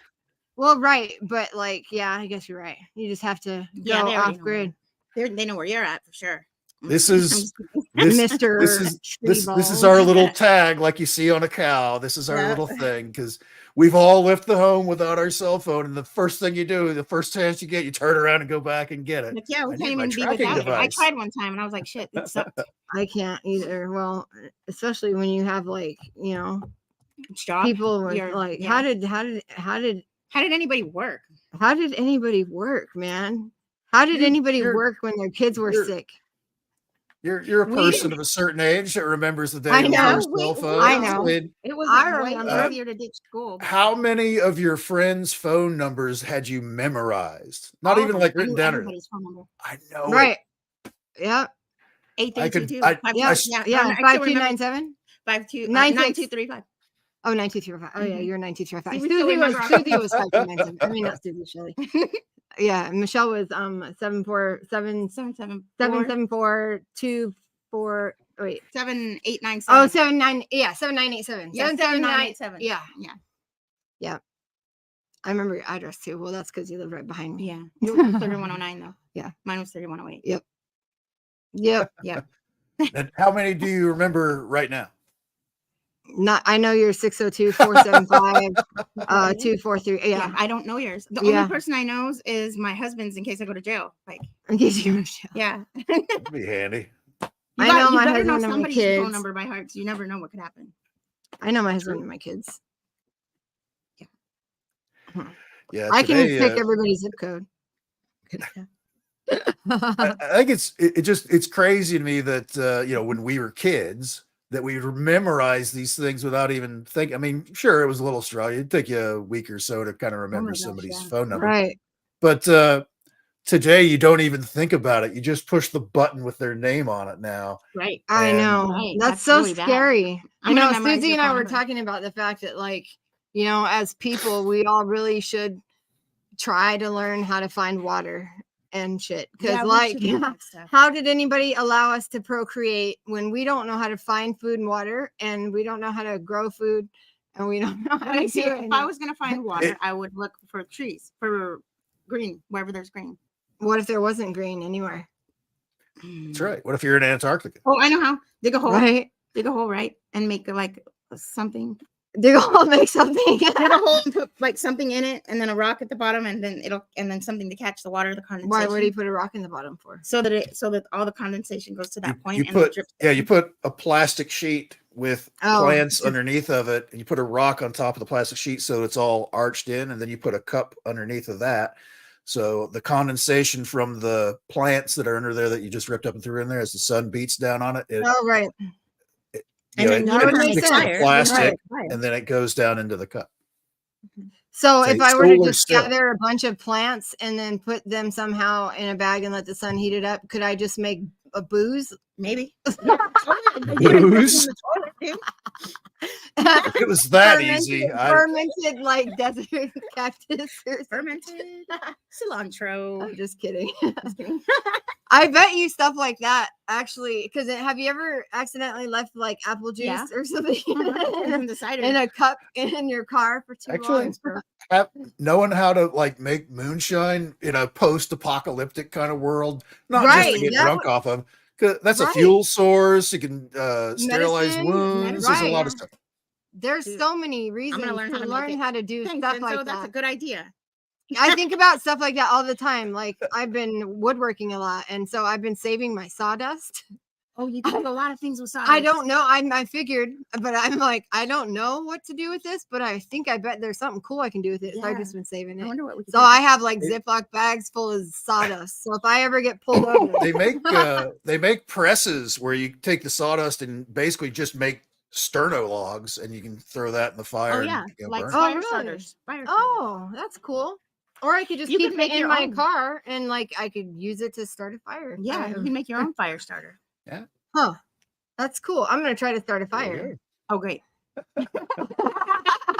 Well, right. But like, yeah, I guess you're right. You just have to go off grid. They know where you're at for sure. This is Mr. This is our little tag like you see on a cow. This is our little thing because we've all left the home without our cell phone, and the first thing you do, the first chance you get, you turn around and go back and get it. But yeah, we can't even be without it. I tried one time and I was like, shit, it sucked. I can't either. Well, especially when you have like, job. People were like, how did anybody work? How did anybody work, man? How did You- anybody you're- work when their kids were you're- sick? You're a We- person of a certain age that remembers the I day know, before cell phones. I know. And It was I way remember. easier to ditch school. how many of your friends' phone numbers had you memorized? Not All even of like them. I written knew down. everybody's phone number. I know Right. Yeah. I could- 8322. I- Yeah. I- Yeah. 5297. 9235. Oh, 9235. Oh, yeah. Mhm. You're 9235. See, we still Susie was remember our- 5297. I mean, not Susie, Shelley. Yeah. Michelle was 77424. Wait. 7897. Oh, 7987. Yeah, 7787. 7987. Yeah. Yeah. I remember your address too. Well, that's because you live right behind me. Yeah. Yours was 3109 though. Yeah. Mine was 3108. Yep. Yeah. And how many do you remember right now? I know you're 602-475 243. Yeah. Yeah. I don't know yours. The Yeah. only person I know is my husband's in case I go to jail. Like, In case you Michelle. yeah. That'd be handy. I know you my better know husband and my somebody's kids. phone number by heart, 'cause you never know what could happen. I know my husband and my kids. Yeah, I can today, pick everybody's zip code. I think it's crazy to me that when we were kids that we would memorize these things without even thinking. I mean, sure, it was a little strong. It'd take you a week or so to kind of remember gosh, somebody's yeah. phone number. Right. But today you don't even think about it. You just push the button with their name on it now. Right. I And- know. Right, That's that's so really bad. scary. I I'm gonna know memorize Susie your and I phone were number. talking about the fact that, like, as people, we all really should try to learn how to find water and shit. Because, Yeah, we like, should do that stuff. how did anybody allow us to procreate when we don't know how to find food and water, and we don't know how to grow food, and we don't know how Let me to see, do if it? I was gonna find water, It- I would look for trees, for green, wherever there's green. What if there wasn't green anywhere? That's right. What if you're in Antarctica? Oh, I know how. Dig a hole. Right? Dig a hole, right? And make like something. Dig a hole, make something. Dig a hole and put like something in it, and then a rock at the bottom, and then something to catch the water, the condensation. Why would he put a rock in the bottom for? So that all the condensation goes to that point You and put it drips. you put a plastic sheet with Oh, plants just- underneath of it, and you put a rock on top of the plastic sheet so it's all arched in, and then you put a cup underneath of that. So the condensation from the plants that are under there that you just ripped up and threw in there, as the sun beats down on it, Oh, right. And then it that would make sticks to the sense. plastic, Right. and then it goes down into the cup. So Say if I were to solar just cell. gather a bunch of plants and then put them somehow in a bag and let the sun heat it up, could I just make a booze? Maybe. Booze? If it was that easy, fermented like desert cactus. Or Fermented cilantro. I'm just kidding. Just kidding. I bet you stuff like that actually. Because have you ever accidentally left like apple juice Yeah. or something And the cider. in a cup in your car for too Actually, long? knowing how to like make moonshine in a post-apocalyptic kind of world, not Right, just to get that drunk off of. 'Cause that's a Right. fuel source. You can sterilize Medicine, wounds. There's a lot of right. stuff. There's Dude, so many reasons learn to how to make learn it. how to do Thanks, stuff and like so that's that. a good idea. I think about stuff like that all the time. Like I've been woodworking a lot, and so I've been saving my sawdust. Oh, you do a lot of things with sawdust. I don't know. I figured, but I'm like, I don't know what to do with this, but I bet there's something cool I can do with it. So I've Yeah. just been saving I it. wonder what we could So do. I have like It- Ziploc bags full of sawdust. So if I ever get pulled over, They make presses where you take the sawdust and basically just make sterno logs, and you can throw that in the fire. Oh and, yeah, you know, like burn. Oh, fire really? starters. Fire starters. oh, that's cool. Or I could just You keep could make it in your my own. car and like I could use it to start a fire. Yeah, you can make your own fire starter. Huh. That's cool. I'm gonna try to start a There you fire. Oh, great.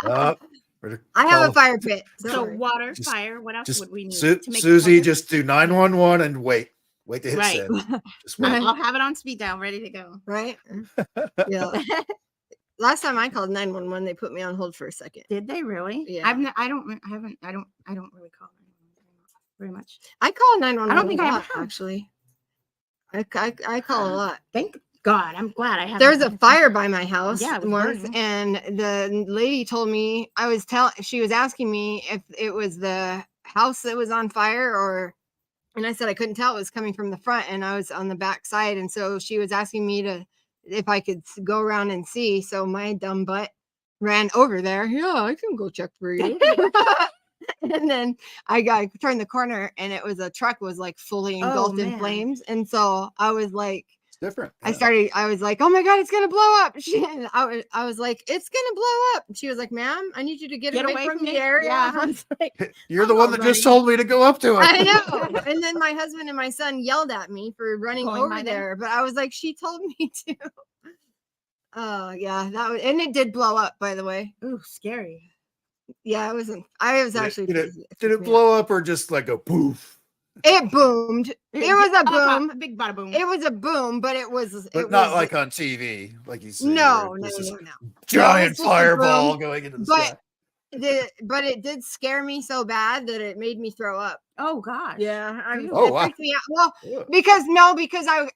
go. We're I have a call- fire pit. So So water, Just- fire. What else Just would we need Su- to make Susie, fire? just do 911 and wait to hit Right. send. Just wait. I'll have it on speed dial, ready to go. right? Yeah. Last time I called 911, they put me on hold for a second. Did they really? Yeah. I don't really call them very much. I call 911. I don't think a I ever lot, have. actually. I call a lot. Thank God. I'm glad I have. There's a fire by my house Yeah, it was once, burning. and the lady told me she was asking me if it was the house that was on fire and I said I couldn't tell, it was coming from the front and I was on the back side, and so she was asking me if I could go around and see. So my dumb butt ran over there. Yeah, I can go check for you. And then I turned the corner and it was a truck was like fully engulfed in man. flames. And so I was like, It's different. I was like, oh my God, it's going to blow up. I was like, it's going to blow up. And she was like, ma'am, I need you to get away from the area. Yeah. I was like, You're the one that just told me to go up to it. I know. And then my husband and my son yelled at me for running Going by over there. there. But I was like, she told me to. Oh, yeah. And it did blow up, by the way. Ooh, scary. Yeah, it wasn't. I was actually. Did it blow up or just like a poof? It boomed. It was a boom. A big bada boom. It was a boom, but it was. But it not was, like on TV, like you said. No. Giant It's just a fireball boom, going into the but sky. but it did scare me so bad that it made me throw up. Oh gosh. Yeah. Oh, it wow. freaked me out. Well, Yeah. because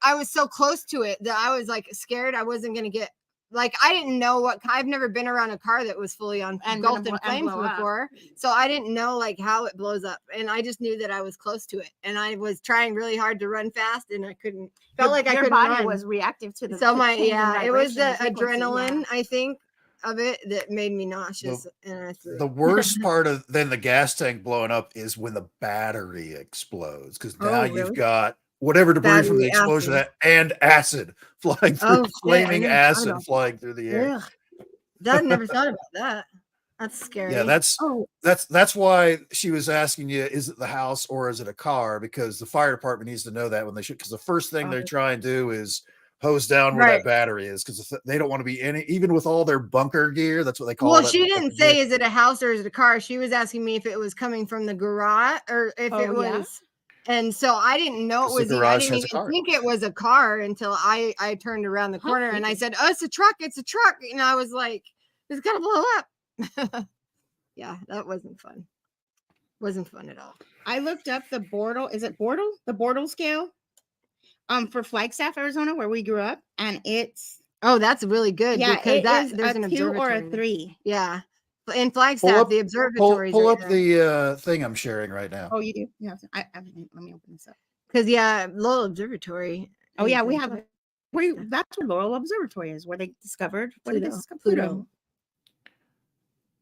I was so close to it that I was like scared I wasn't gonna get. Like I didn't know I've never been around a car that was fully engulfed in flames before. So I didn't know like how it blows up. And I just knew that I was close to it. And I was trying really hard to run fast and I couldn't felt like I couldn't body run. was reactive to the So it was the vibration and frequency, adrenaline, I think, of it that made me nauseous. And I threw The up. worst part of then the gas tank blowing up is when the battery explodes, because now you've really? got whatever debris from the Battery explosion acid. and acid flying through, Shit, flaming I never thought acid about flying through the air. Ugh. I never thought about that. That's scary. Yeah, that's why she was asking you, is it the house or is it a car? Because the fire department needs to know that when they should, because the first thing they try and do is hose down where that battery is, because they don't want to be even with all their bunker gear. That's what they call it. Well, she didn't say is it a house or is it a car. She was asking me if it was coming from the garage or if it was. Yeah? And so I didn't know it was. I didn't even think it was a car until I turned around the corner and I said, "Oh, it's a truck! It's a truck!" And I was like, "It's gonna blow up." Yeah, that wasn't fun. Wasn't fun at all. I looked up the Bortle. Is it Bortle? The Bortle scale. For Flagstaff, Arizona, where we grew up, and it's that's really good. Yeah, because there's an 2 or a 3. Yeah. In Flagstaff, the observatories. Pull up the thing I'm sharing right now. Oh, you do? Yeah. Let me open this up. Because Lowell Observatory. Oh yeah, we have it. That's where Lowell Observatory is, where they discovered Pluto.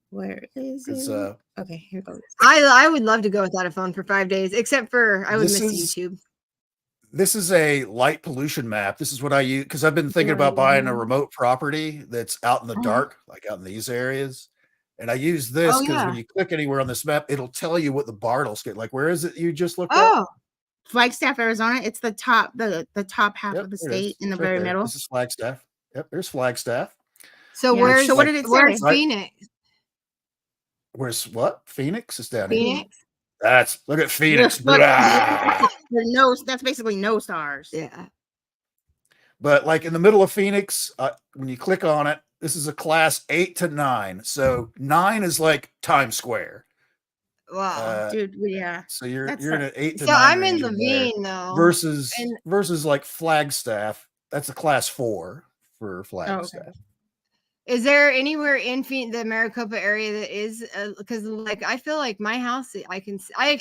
Where is it? Okay, here goes. I would love to go without a phone for 5 days, except for I would miss YouTube. This is a light pollution map. This is what I use because I've been thinking about buying a remote property that's out in the dark, like out in these areas. And I use this because when you click anywhere on this map, it'll tell you what the Bartles get. Like, where is it you just looked at? Flagstaff, Arizona. It's the top, the top half of the state in the very middle. This is Flagstaff. Yep, there's Flagstaff. So where's what did it say? Where's Phoenix? Where's what? Phoenix is down here. Phoenix. Look at Phoenix. That's basically no stars. Yeah. But like in the middle of Phoenix, when you click on it, this is a class 8 to 9. So 9 is like Times Square. Wow, dude. Yeah. So you're in an 8 to 9. So I'm in Levine though. Versus like Flagstaff. That's a class 4 for Flagstaff. Oh, okay. Is there anywhere in the Maricopa area that is because like I feel like my house I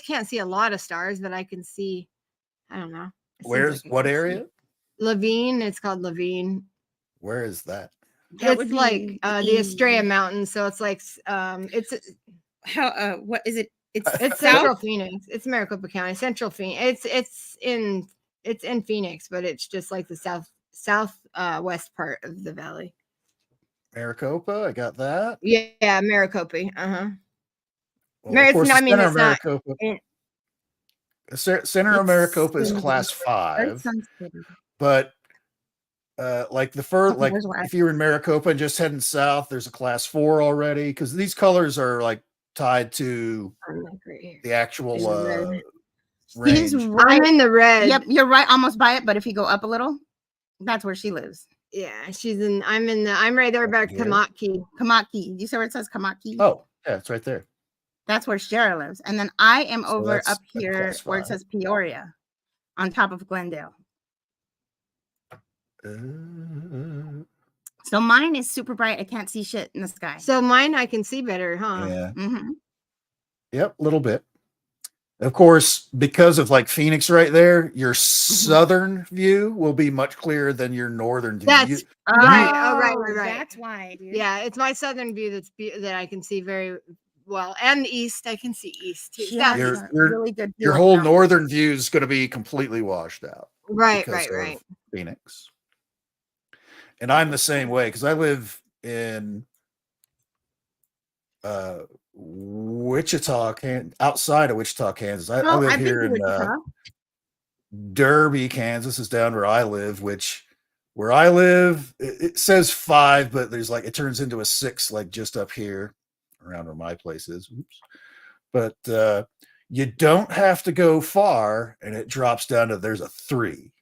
can't see a lot of stars, but I can see. I don't know. What area? Levine. It's called Levine. Where is that? It's like the Estrella Mountains. So it's like it's what is it? It's Central Phoenix. It's Maricopa County, Central Phoenix. It's in Phoenix, but it's just like the southwest part of the valley. Maricopa, I got that. Yeah, Maricopa. Well, of course, Center of Maricopa. Center of Maricopa is class 5, but like if you're in Maricopa and just heading south, there's a class 4 already because these colors are like tied to the actual range. I'm in the red. Yep, you're right, almost by it. But if you go up a little, that's where she lives. Yeah, I'm right there by Kamaki. Kamaki. You see where it says Kamaki? Oh, yeah, it's right there. That's where Jara lives. And then I am over up here where it says Peoria on top of Glendale. So mine is super bright. I can't see shit in the sky. So mine I can see better, huh? Yeah. Mm-hmm. Yep, a little bit. Of course, because of like Phoenix right there, your southern view will be much clearer than your northern view. That's right. Right. That's why, dude. Yeah, it's my southern view that I can see very, well, and east. I can see east too. Yeah, That's it's a really good view your of whole mountains. northern view is going to be completely washed out right, because right. of Phoenix. And I'm the same way because I live in Wichita, outside of Wichita, Kansas. I Oh, live I've been here to in Wichita. Derby, Kansas is down where I live, where I live, it says 5, but there's like, it turns into a 6, like just up here around where my place is. Oops. But you don't have to go far and it drops down to, there's a 3.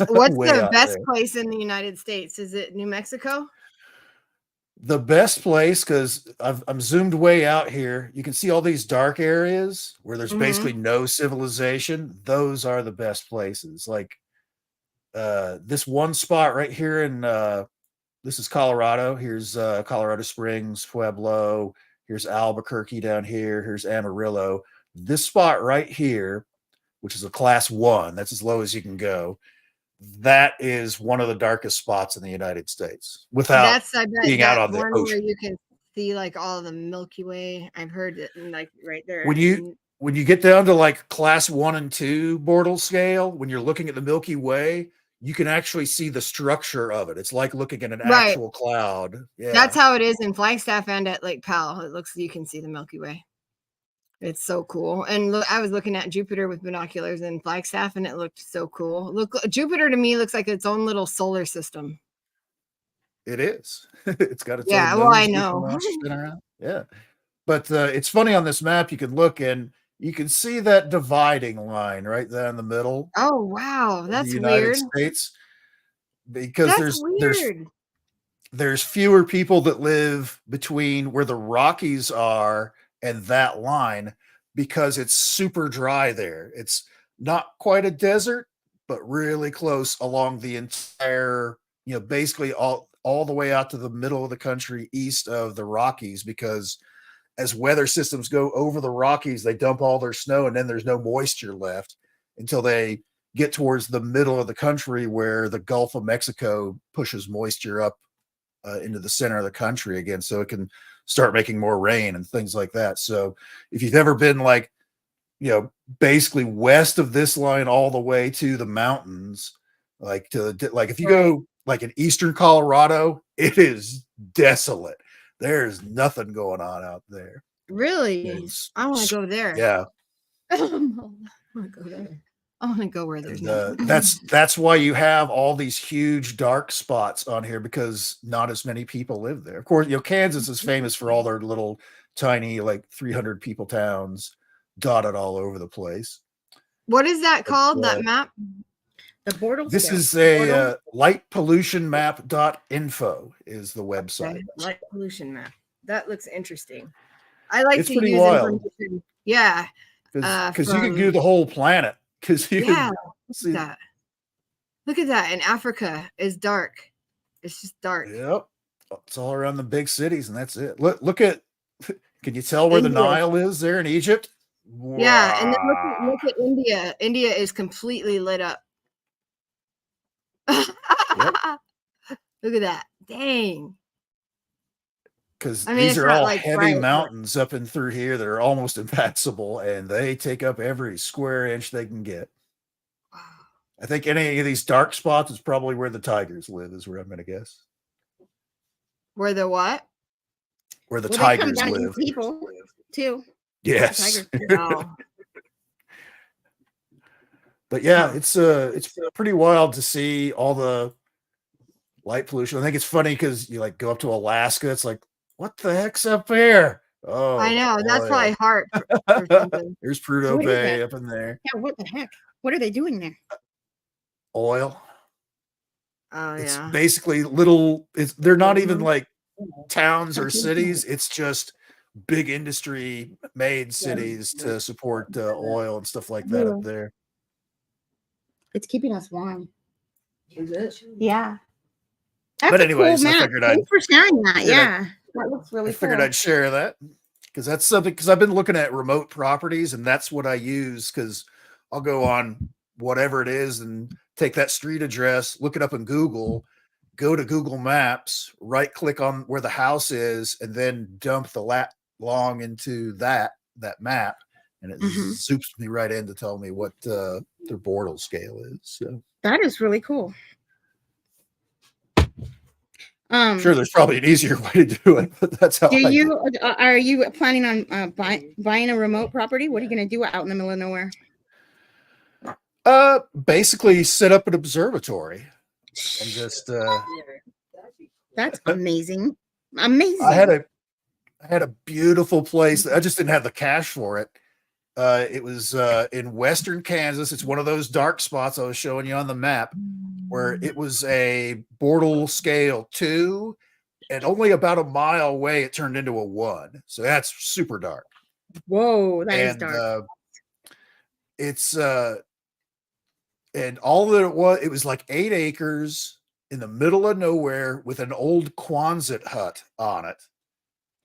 What's way the out best there. place in the United States? Is it New Mexico? The best place, because I'm zoomed way out here, you can see all these dark areas where there's basically no civilization. Those are the best places. Like this one spot right here in this is Colorado. Here's Colorado Springs, Pueblo. Here's Albuquerque down here. Here's Amarillo. This spot right here, which is a class 1, that's as low as you can go. That is one of the darkest spots in the United States without That's, I bet, being out that on the one where ocean. you can see like all the Milky Way. I've heard it, like right there. When you get down to like class 1 and 2 Bortle scale, when you're looking at the Milky Way, you can actually see the structure of it. It's like looking at an Right. actual cloud. Yeah. That's how it is in Flagstaff and at Lake Powell. It looks, you can see the Milky Way. It's so cool. And look, I was looking at Jupiter with binoculars in Flagstaff, and it looked so cool. Look, Jupiter to me looks like its own little solar system. It is. It's got its Yeah, own well, I moons that know. can launch spin around. Yeah. But it's funny on this map, you can look and you can see that dividing line right there in the middle Oh, wow. of the That's United weird. States. Because That's weird. there's fewer people that live between where the Rockies are and that line because it's super dry there. It's not quite a desert, but really close along the entire, basically all the way out to the middle of the country east of the Rockies, because as weather systems go over the Rockies, they dump all their snow and then there's no moisture left until they get towards the middle of the country where the Gulf of Mexico pushes moisture up into the center of the country again, so it can start making more rain and things like that. So if you've ever been like, basically west of this line all the way to the mountains, like if you go like in eastern Colorado, it is desolate. There's nothing going on out there. Really? I want to go there. Yeah. I want to go there. I want to go where there's nothing. That's why you have all these huge dark spots on here, because not as many people live there. Of course, Kansas is famous for all their little tiny, like 300 people towns dotted all over the place. What is that called? That map? The Bortle. This is a lightpollutionmap.info is the website. Okay. Light pollution map. That looks interesting. I like It's to pretty use wild. information. Yeah. Because you can do the whole planet. Because you can see that. Look at that. In Africa is dark. It's just dark. Yep. It's all around the big cities, and that's it. Look at, can you tell where India. the Nile is there in Egypt? Yeah, and then look at India. India is completely lit up. Yep. Look at that. Dang. Because these are all heavy bright, mountains up and through here that are almost impassable, and they take up every square inch they can get. Wow. I think any of these dark spots is probably where the tigers live, is where I'm going to guess. Where the what? Where the tigers they come down live. People too. Yes. Wow. But yeah, it's pretty wild to see all the light pollution. I think it's funny because you like go up to Alaska, it's like, what the heck's up there? Oh, I know. That's oil. probably hard for something. There's Prudhoe Bay up in there. Yeah, what the heck? What are they doing there? Oil. Oh, It's yeah. basically they're not even like towns or cities. It's just big industry made cities to support oil and stuff like that up there. It's keeping us warm. Is it? Yeah. But anyways, I figured Thanks for sharing that. Yeah. That looks really I figured cool. I'd share that because that's something, because I've been looking at remote properties, and that's what I use, because I'll go on whatever it is and take that street address, look it up in Google, go to Google Maps, right click on where the house is, and then dump the long into that map, and it Mhm. zoops me right in to tell me what their Bortle scale is. So That is really cool. sure, there's probably an easier way to do it, but that's how do I you do it. are you planning on buying a remote property? What are you going to do out in the middle of nowhere? Basically set up an observatory and just That's amazing. I Amazing. had a beautiful place. I just didn't have the cash for it. It was in western Kansas. It's one of those dark spots I was showing you on the map, where it was a Bortle scale 2, and only about a mile away it turned into a 1. So that's super dark. Whoa, that is And dark. it's and all that it was like 8 acres in the middle of nowhere with an old Quonset hut on it,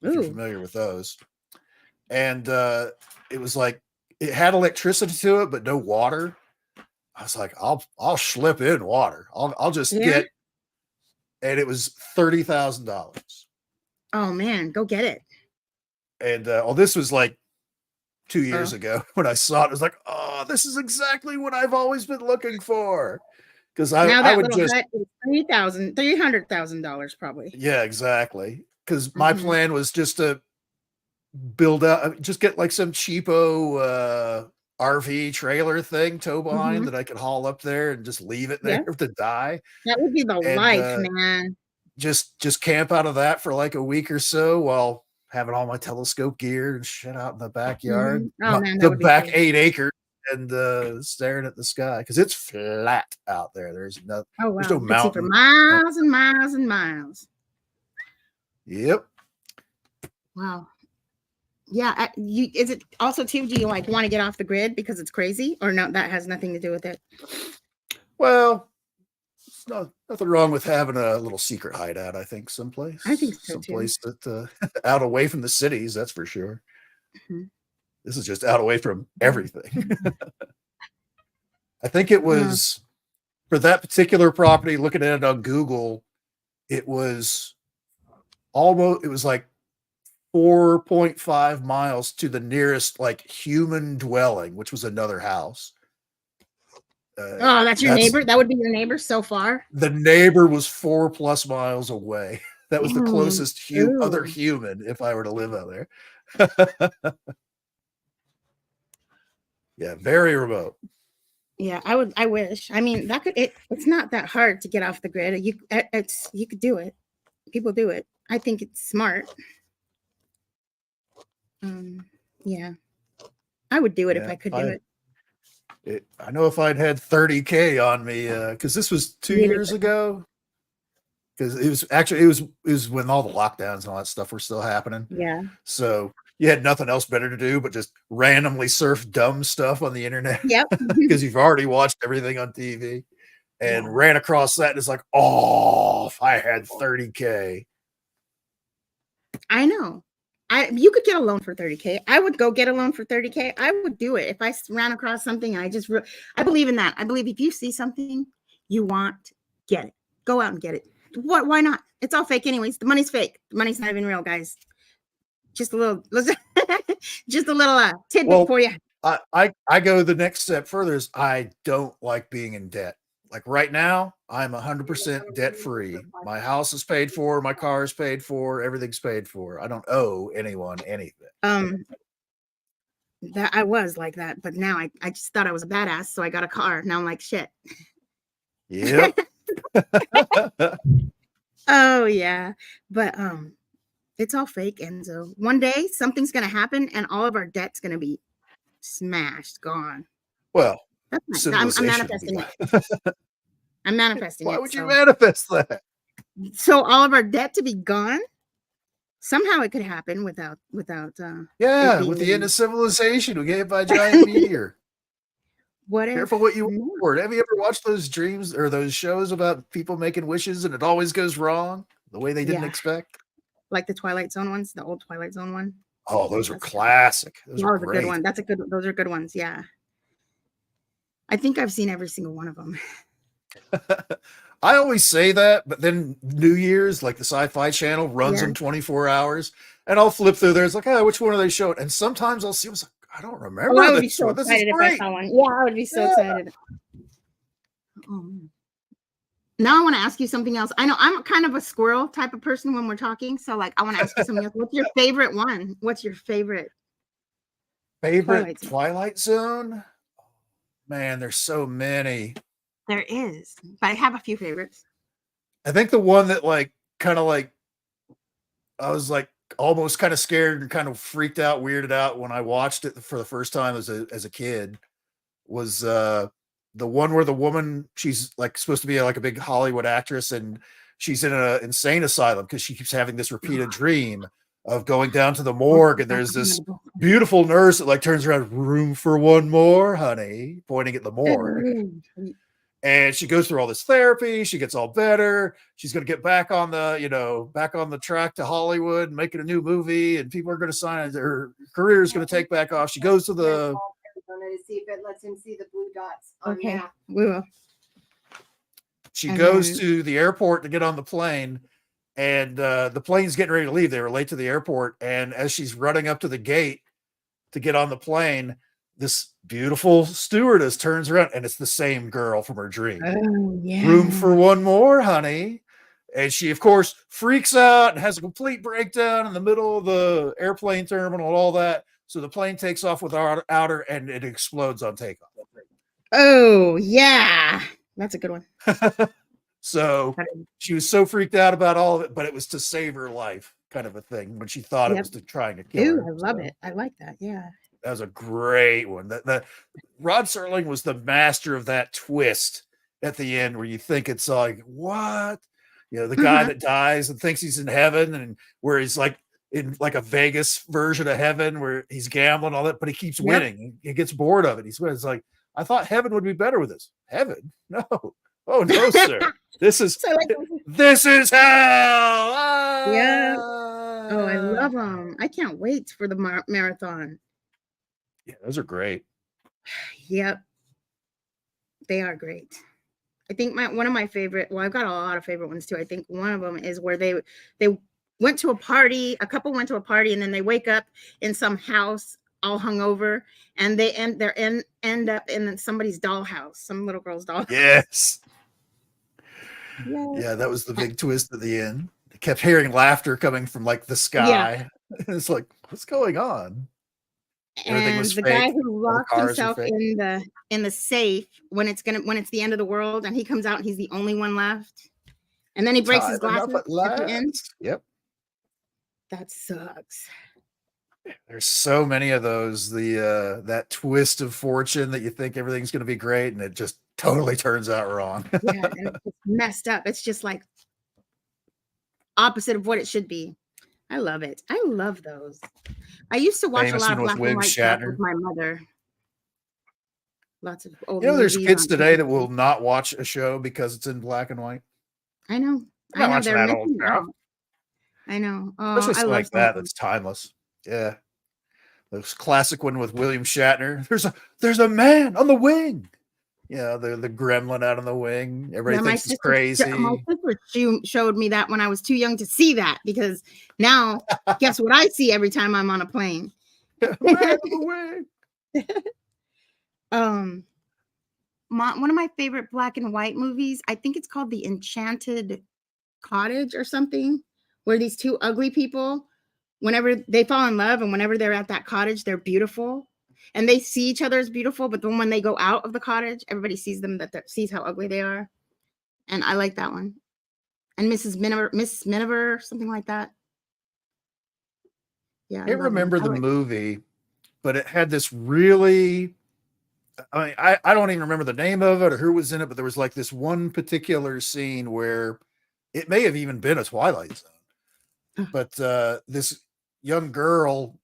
if you're Ooh. familiar with those. And it was like it had electricity to it, but no water. I was like, I'll schlep in water. I'll just Yeah. get, and it was $30,000. Oh man, go get it. And this was like 2 years ago when I saw it. I was like, oh, this is exactly what I've always been looking for. Because Now I that would little just hut is $300,000 probably. yeah, exactly. Because my plan was just to build out, just get like some cheapo RV trailer thing tow behind that I could haul up there and just leave it there to die. That would be the And life, man. just camp out of that for like a week or so while having all my telescope gear and shit out in the backyard. Oh man, that The would be back cool. 8 acres and staring at the sky because it's flat out there. There's no there's no You could see for mountain. miles and miles and miles. Yep. Wow. Yeah. Is it also too? Do you like want to get off the grid because it's crazy, or no? That has nothing to do with it. Well, it's nothing wrong with having a little secret hideout. I think someplace. I think so someplace that out away from the cities. That's for sure. Mhm. This is just out away from everything. I think it was for that particular property. Looking at it on Google, it was like 4.5 miles to the nearest like human dwelling, which was another house. That's your neighbor. That would be your neighbor so far. The neighbor was 4+ miles away. That was the closest other human if I were to live out there. Yeah, very remote. Yeah, I wish. I mean, it's not that hard to get off the grid. You could do it. People do it. I think it's smart. Yeah. I would do it if I could do it. I know if I'd had 30K on me, because this was 2 years ago. Because it was when all the lockdowns and all that stuff were still happening. Yeah. So you had nothing else better to do but just randomly surf dumb stuff on the internet. Yep. Because you've already watched everything on TV and ran across that and it's like, oh, if I had 30K. I know. You could get a loan for 30K. I would go get a loan for 30K. I would do it if I ran across something. I believe in that. I believe if you see something you want, get it. Go out and get it. Why not? It's all fake anyways. The money's fake. The money's not even real, guys. Just a little tidbit for you. I go the next step further is I don't like being in debt. Like right now, I'm 100% debt free. My house is paid for, my car is paid for, everything's paid for. I don't owe anyone anything. That I was like that, but now I just thought I was a badass, so I got a car. Now I'm like shit. Yep. Oh yeah, but it's all fake, and so one day something's gonna happen, and all of our debt's gonna be smashed, gone. Well, I'm manifesting it. I'm manifesting it. Why would you manifest that? So all of our debt to be gone. Somehow it could happen without. With the end of civilization, we get hit by a giant meteor. Careful what you wish for. Have you ever watched those dreams or those shows about people making wishes and it always goes wrong the way they didn't expect? Like the Twilight Zone ones, the old Twilight Zone one. Oh, those are classic. Those are a good one. Those are good ones. Yeah. I think I've seen every single one of them. I always say that, but then New Year's, like the Sci-Fi Channel runs them 24 hours. And I'll flip through there. It's like, oh, which one are they showing? And sometimes I'll see. I was like, I don't Oh, remember I would be this so one. This is excited if I great. saw one. Yeah, I would be so Yeah. excited. Now I want to ask you something else. I know I'm kind of a squirrel type of person when we're talking. So like, I want to ask you something else. What's your favorite one? What's your favorite? Favorite Twilight Zone? Man, there's so many. There is, but I have a few favorites. I think the one that like kind of like I was like almost kind of scared and kind of freaked out, weirded out when I watched it for the first time as a kid was the one where the woman, she's like supposed to be like a big Hollywood actress, and she's in an insane asylum because she keeps having this repeated dream of going down to the morgue, and there's this beautiful nurse that like turns around, room for one more, honey, pointing at the morgue. And she goes through all this therapy. She gets all better. She's going to get back on the, back on the track to Hollywood, making a new movie, and people are going to sign. Her career is going to take back off. She goes to the. To see if it lets him see the blue dots. Okay, we will. She goes to the airport to get on the plane, and the plane's getting ready to leave. They were late to the airport, and as she's running up to the gate to get on the plane, this beautiful stewardess turns around, and it's the same girl from her dream. Oh, yeah. Room for one more, honey. And she, of course, freaks out and has a complete breakdown in the middle of the airplane terminal and all that. So the plane takes off without her, and it explodes on takeoff. Oh, yeah. That's a good one. So she was so freaked out about all of it, but it was to save her life, kind of a thing, when she thought it was to trying to kill her. I love it. I like that. Yeah. That was a great one. That Rod Serling was the master of that twist at the end where you think it's like, what? The guy that dies and thinks he's in heaven, and where he's like in like a Vegas version of heaven where he's gambling all that, but he keeps winning. He gets bored of it. It's like, I thought heaven would be better with this. Heaven? No. Oh no, sir. This is hell. Ah! Yeah. Oh, I love them. I can't wait for the marathon. Yeah, those are great. Yep. They are great. I think one of my favorite, well, I've got a lot of favorite ones too. I think one of them is where they went to a party, a couple went to a party, and then they wake up in some house all hungover, and they end up in somebody's dollhouse, some little girl's dollhouse. Yes. Yeah, that was the big twist at the end. They kept hearing laughter coming from like the sky. Yeah. It's like, what's going on? And the guy who locked himself in the safe when it's the end of the world, and he comes out and he's the only one left, and then he breaks his glasses at the end. Yep. That sucks. There's so many of those. That twist of fortune that you think everything's going to be great, and it just totally turns out wrong. Yeah, and it's messed up. It's just like opposite of what it should be. I love it. I love those. I used to watch a lot of black and white stuff with my mother. Lots of old there's kids today that will not watch a show because it's in black and white. I know. I know they're missing out. I know. Oh, especially something like that. That's timeless. Yeah. This classic one with William Shatner. There's a man on the wing. Yeah, the gremlin out on the wing. Everybody thinks it's crazy. My sister showed me that when I was too young to see that, because now guess what I see every time I'm on a plane? Man on the wing. One of my favorite black and white movies, I think it's called The Enchanted Cottage or something, where these two ugly people, whenever they fall in love and whenever they're at that cottage, they're beautiful. And they see each other as beautiful, but then when they go out of the cottage, everybody sees them, sees how ugly they are. And I like that one. And Miss Miniver, something like that. Yeah. I remember the movie, but it had this really, I don't even remember the name of it or who was in it, but there was like this one particular scene where it may have even been a Twilight Zone. But this young girl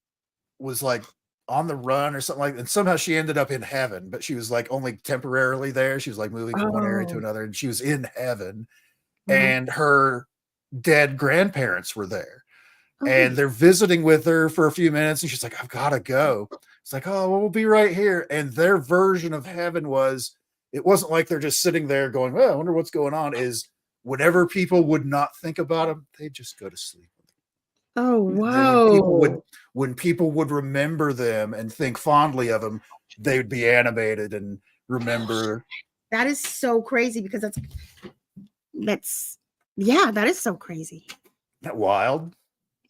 was like on the run or something like that, and somehow she ended up in heaven, but she was like only temporarily there. She was like moving from one area to another, and she was in heaven. And her dead grandparents were there, and they're visiting with her for a few minutes, and she's like, I've got to go. It's like, oh, well, we'll be right here. And their version of heaven it wasn't like they're just sitting there going, well, I wonder what's going on. Is whenever people would not think about them, they just go to sleep. Oh, And then whoa. when people would remember them and think fondly of them, they would be animated and remember. That is so crazy because yeah, that is so crazy. Isn't that wild?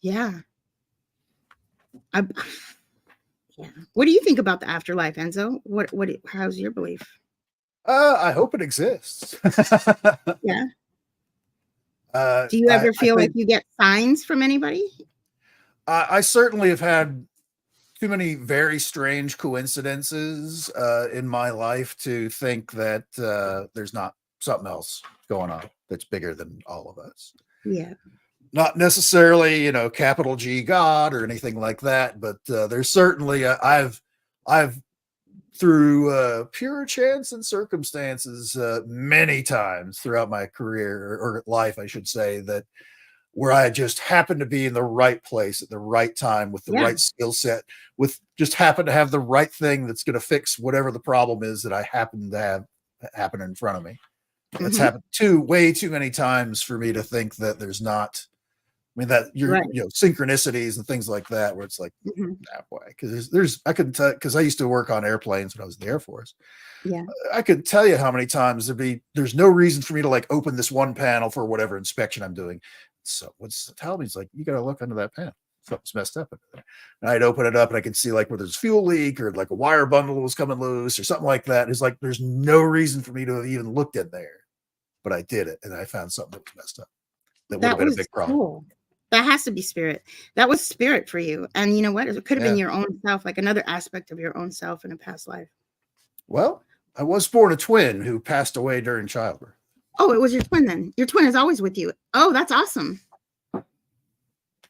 Yeah. Yeah. What do you think about the afterlife, Enzo? How's your belief? I hope it exists. Yeah. Do you ever feel like you get signs from anybody? I certainly have had too many very strange coincidences in my life to think that there's not something else going on that's bigger than all of us. Yeah. Not necessarily, capital G God or anything like that, but there's certainly I've through pure chance and circumstances many times throughout my career or life, I should say, that where I just happened to be in the right place at the right time with the right skill set, with just happen to have the right thing that's going to fix whatever the problem is that I happen to have happen in front of me. That's happened way too many times for me to think that there's not. I mean, that synchronicities and things like that, where it's like that way. Because I couldn't tell, because I used to work on airplanes when I was in the Air Force. Yeah. I could tell you how many times there's no reason for me to like open this one panel for whatever inspection I'm doing. So what's telling me is like, you got to look under that panel. Something's messed up in there. And I'd open it up and I could see like where there's fuel leak or like a wire bundle was coming loose or something like that. It's like, there's no reason for me to have even looked in there, but I did it. And I found something that was messed up. That would have been a big problem. Cool. That has to be spirit. That was spirit for you. And you know what? It could have been your own self, like another aspect of your own self in a past life. Well, I was born a twin who passed away during childbirth. Oh, it was your twin then. Your twin is always with you. Oh, that's awesome.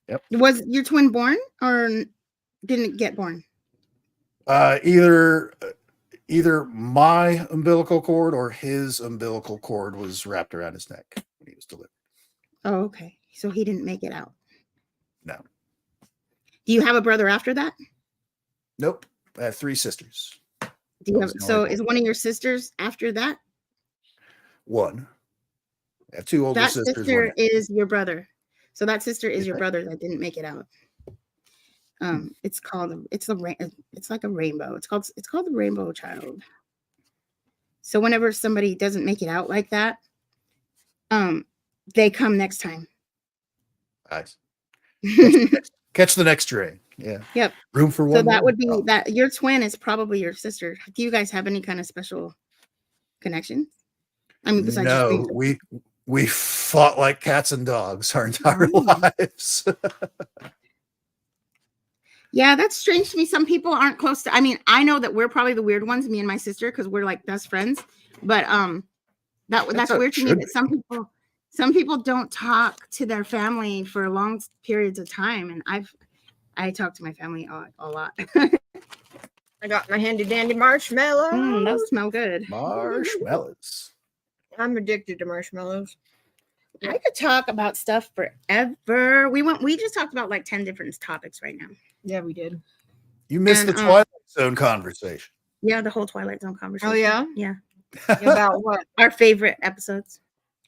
Yep. Was your twin born or didn't get born? Either my umbilical cord or his umbilical cord was wrapped around his neck when he was delivered. Oh, okay. So he didn't make it out. No. Do you have a brother after that? Nope. I have 3 sisters. Is one of your sisters after that? One. I have 2 older sisters. That sister is your brother. So that sister is your brother that didn't make it out. It's like a rainbow. It's called the rainbow child. So whenever somebody doesn't make it out like that, they come next time. Nice. Catch the next train. Yeah. Yep. Room for one. So that would be that your twin is probably your sister. Do you guys have any kind of special connections? I mean, besides no, we fought like cats and dogs our entire lives. Yeah, that's strange to me. Some people aren't close to. I mean, I know that we're probably the weird ones, me and my sister, because we're like best friends. But that's weird to me that some people don't talk to their family for long periods of time, and I talk to my family a lot. I got my handy dandy marshmallows. Those smell good. Marshmallows. I'm addicted to marshmallows. I could talk about stuff forever. We just talked about like 10 different topics right now. Yeah, we did. You missed the Twilight Zone conversation. Yeah, the whole Twilight Zone conversation. Oh yeah? Yeah. About what? Our favorite episodes.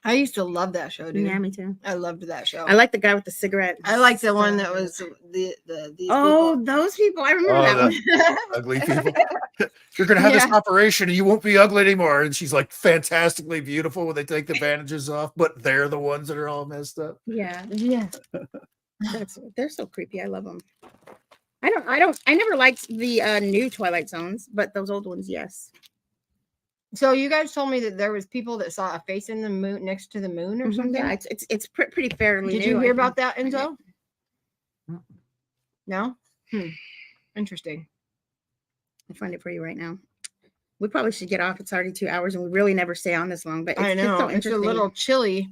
I used to love that show, dude. Yeah, me too. I loved that show. I like the guy with the cigarette. I like the one that was these people. Those people. I remember that one. Ugly people. You're going to have this operation and you won't be ugly anymore. And she's like fantastically beautiful when they take the bandages off, but they're the ones that are all messed up. Yeah. Yeah. They're so creepy. I love them. I never liked the new Twilight Zones, but those old ones, yes. So you guys told me that there was people that saw a face in the moon next to the moon or something. Yeah, it's pretty fairly new. Did you hear about that, Enzo? No? Interesting. I'll find it for you right now. We probably should get off. It's already 2 hours, and we really never stay on this long. But it's, I know so it's a little chilly.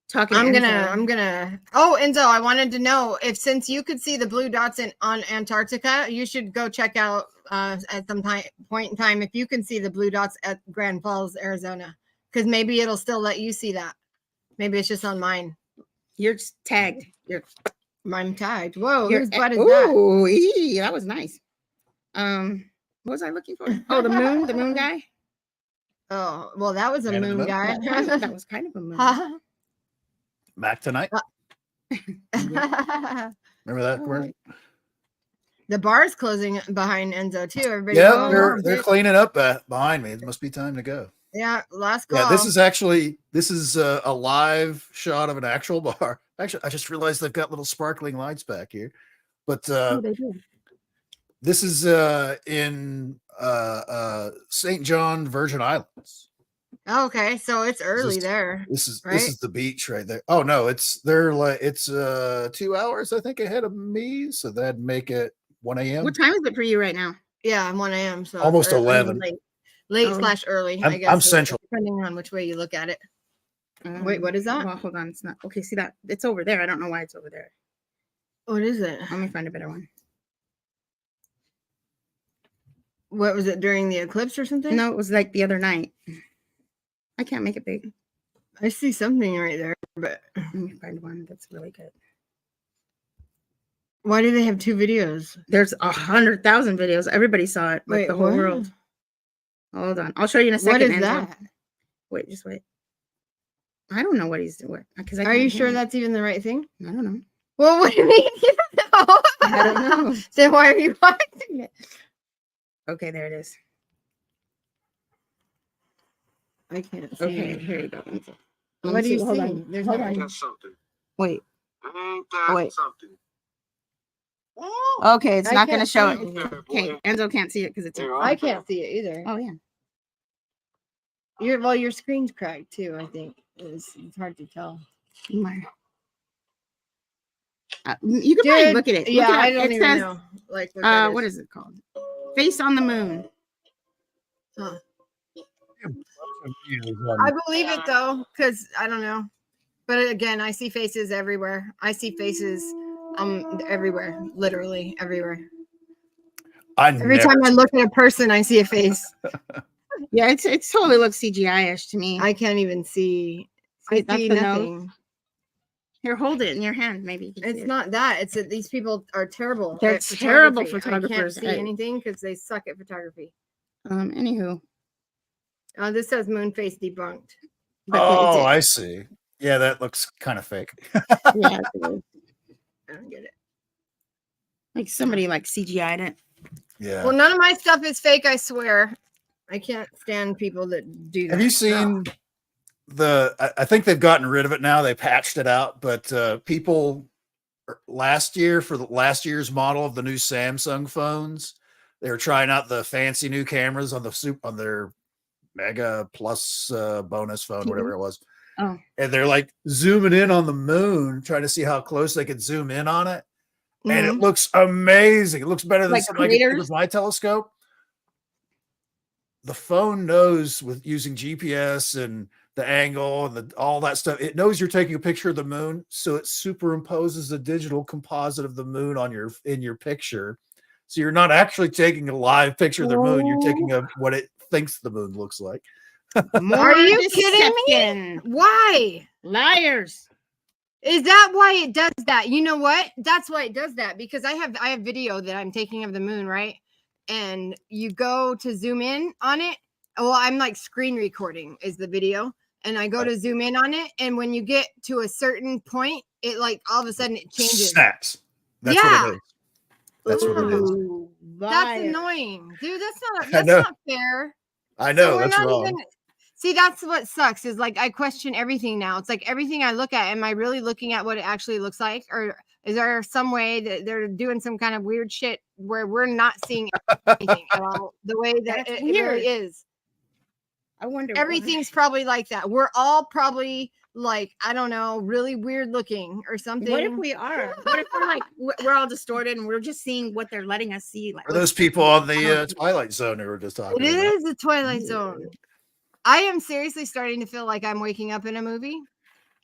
Talking. I'm gonna. Oh, Enzo, I wanted to know if since you could see the blue dots on Antarctica, you should go check out at some point in time if you can see the blue dots at Grand Falls, Arizona, because maybe it'll still let you see that. Maybe it's just on mine. You're tagged. I'm tagged. Whoa, whose butt is that? Oh, that was nice. What was I looking for? Oh, the moon guy. Oh, well, that was a moon guy. That was kind of a moon. Back tonight. Remember that commercial? The bar's closing behind Enzo too. Everybody, Yeah, going home, they're dude. cleaning up behind me. It must be time to go. Yeah, last call. Yeah, this is a live shot of an actual bar. Actually, I just realized they've got little sparkling lights back here. But They do. this is in St. John, Virgin Islands. Oh, okay, so it's early there. This is right? the beach right there. Oh no, it's 2 hours I think ahead of me, so that'd make it 1 a.m. What time is it for you right now? Yeah, 1 a.m. So it's Almost early, 11. late Oh. slash early. I'm I guess central. depending on which way you look at it. Wait, what is that? Well, hold on. It's not okay. See that? It's over there. I don't know why it's over there. What is it? Let me find a better one. What was it during the eclipse or something? No, it was like the other night. I can't make it big. I see something right there, but Let me find one that's really good. why do they have two videos? There's 100,000 videos. Everybody saw it. Like Wait, the whole what? world. Hold on. I'll show you in a second. What is Enzo. that? Wait, just wait. I don't know what he's doing. Because Are you sure that's even the right thing? I don't know. Well, what do you mean you don't know? I don't know. Then why are you watching it? Okay, there it is. I can't see. Okay, it. here you go. Let What me do you see. Hold see? on. There's Hold no- on. That's something. Wait. Wait. Something. Okay, it's I not going to can't show see it. it. Okay, Enzo can't see it because it's. There I can't see it either. Oh yeah. Your screen's cracked too. I think it's hard to tell. My. You can probably look at it. Look Yeah, it up. I don't It even says, know. Like what, what is it called? Face on the Moon. Huh. Um, I believe it though, because I don't know. But again, I see faces everywhere. I see faces everywhere, literally everywhere. Every time I look at a person, I see a face. Yeah, it's totally looks CGI-ish to me. I can't even see. See, I that's see the nose. nothing. Here, hold it in your hand, maybe. you can see It's it. not that. It's that these people are terrible. They're at terrible photography. photographers. I can't see anything because they suck at photography. Anywho. This says moon face debunked. But Oh, I see. Yeah, that looks kind of fake. yeah, it is. I don't get it. Like somebody like CGI'd it. Yeah. Well, none of my stuff is fake. I swear. I can't stand people that do that. Have you seen I think they've gotten rid of it now. They patched it out, but people last year for the last year's model of the new Samsung phones, they were trying out the fancy new cameras on their Mega Plus bonus phone, whatever it was. Oh. And they're like zooming in on the moon, trying to see how close they could zoom in on it. And it looks amazing. It looks better than Like something I could do craters? with my telescope. The phone knows with using GPS and the angle and all that stuff. It knows you're taking a picture of the moon, so it superimposes a digital composite of the moon on in your picture. So you're not actually taking a live picture of the moon. You're taking what it thinks the moon looks like. Are you kidding me? deception. Why? Liars. Is that why it does that? You know what? That's why it does that, because I have video that I'm taking of the moon, right? And you go to zoom in on it. Well, I'm like screen recording is the video. And I go to zoom in on it. And when you get to a certain point, it like all of a sudden it changes. Snaps. That's Yeah. what it is. That's what it is. Ooh, That's liar. annoying. Dude, that's I know. not fair. I know. we're That's not wrong. even- See, that's what sucks is like I question everything now. It's like everything I look at, am I really looking at what it actually looks like? Or is there some way that they're doing some kind of weird shit where we're not seeing anything at all the way that That's it weird. really is? I wonder. why. Everything's probably like that. We're all probably like, I don't know, really weird looking or something. What if we are? What if we're like we're all distorted and we're just seeing what they're letting us see? Like Are those people on the Twilight Zone who were just talking It about? is the Twilight Zone. I am seriously starting to feel like I'm waking up in a movie.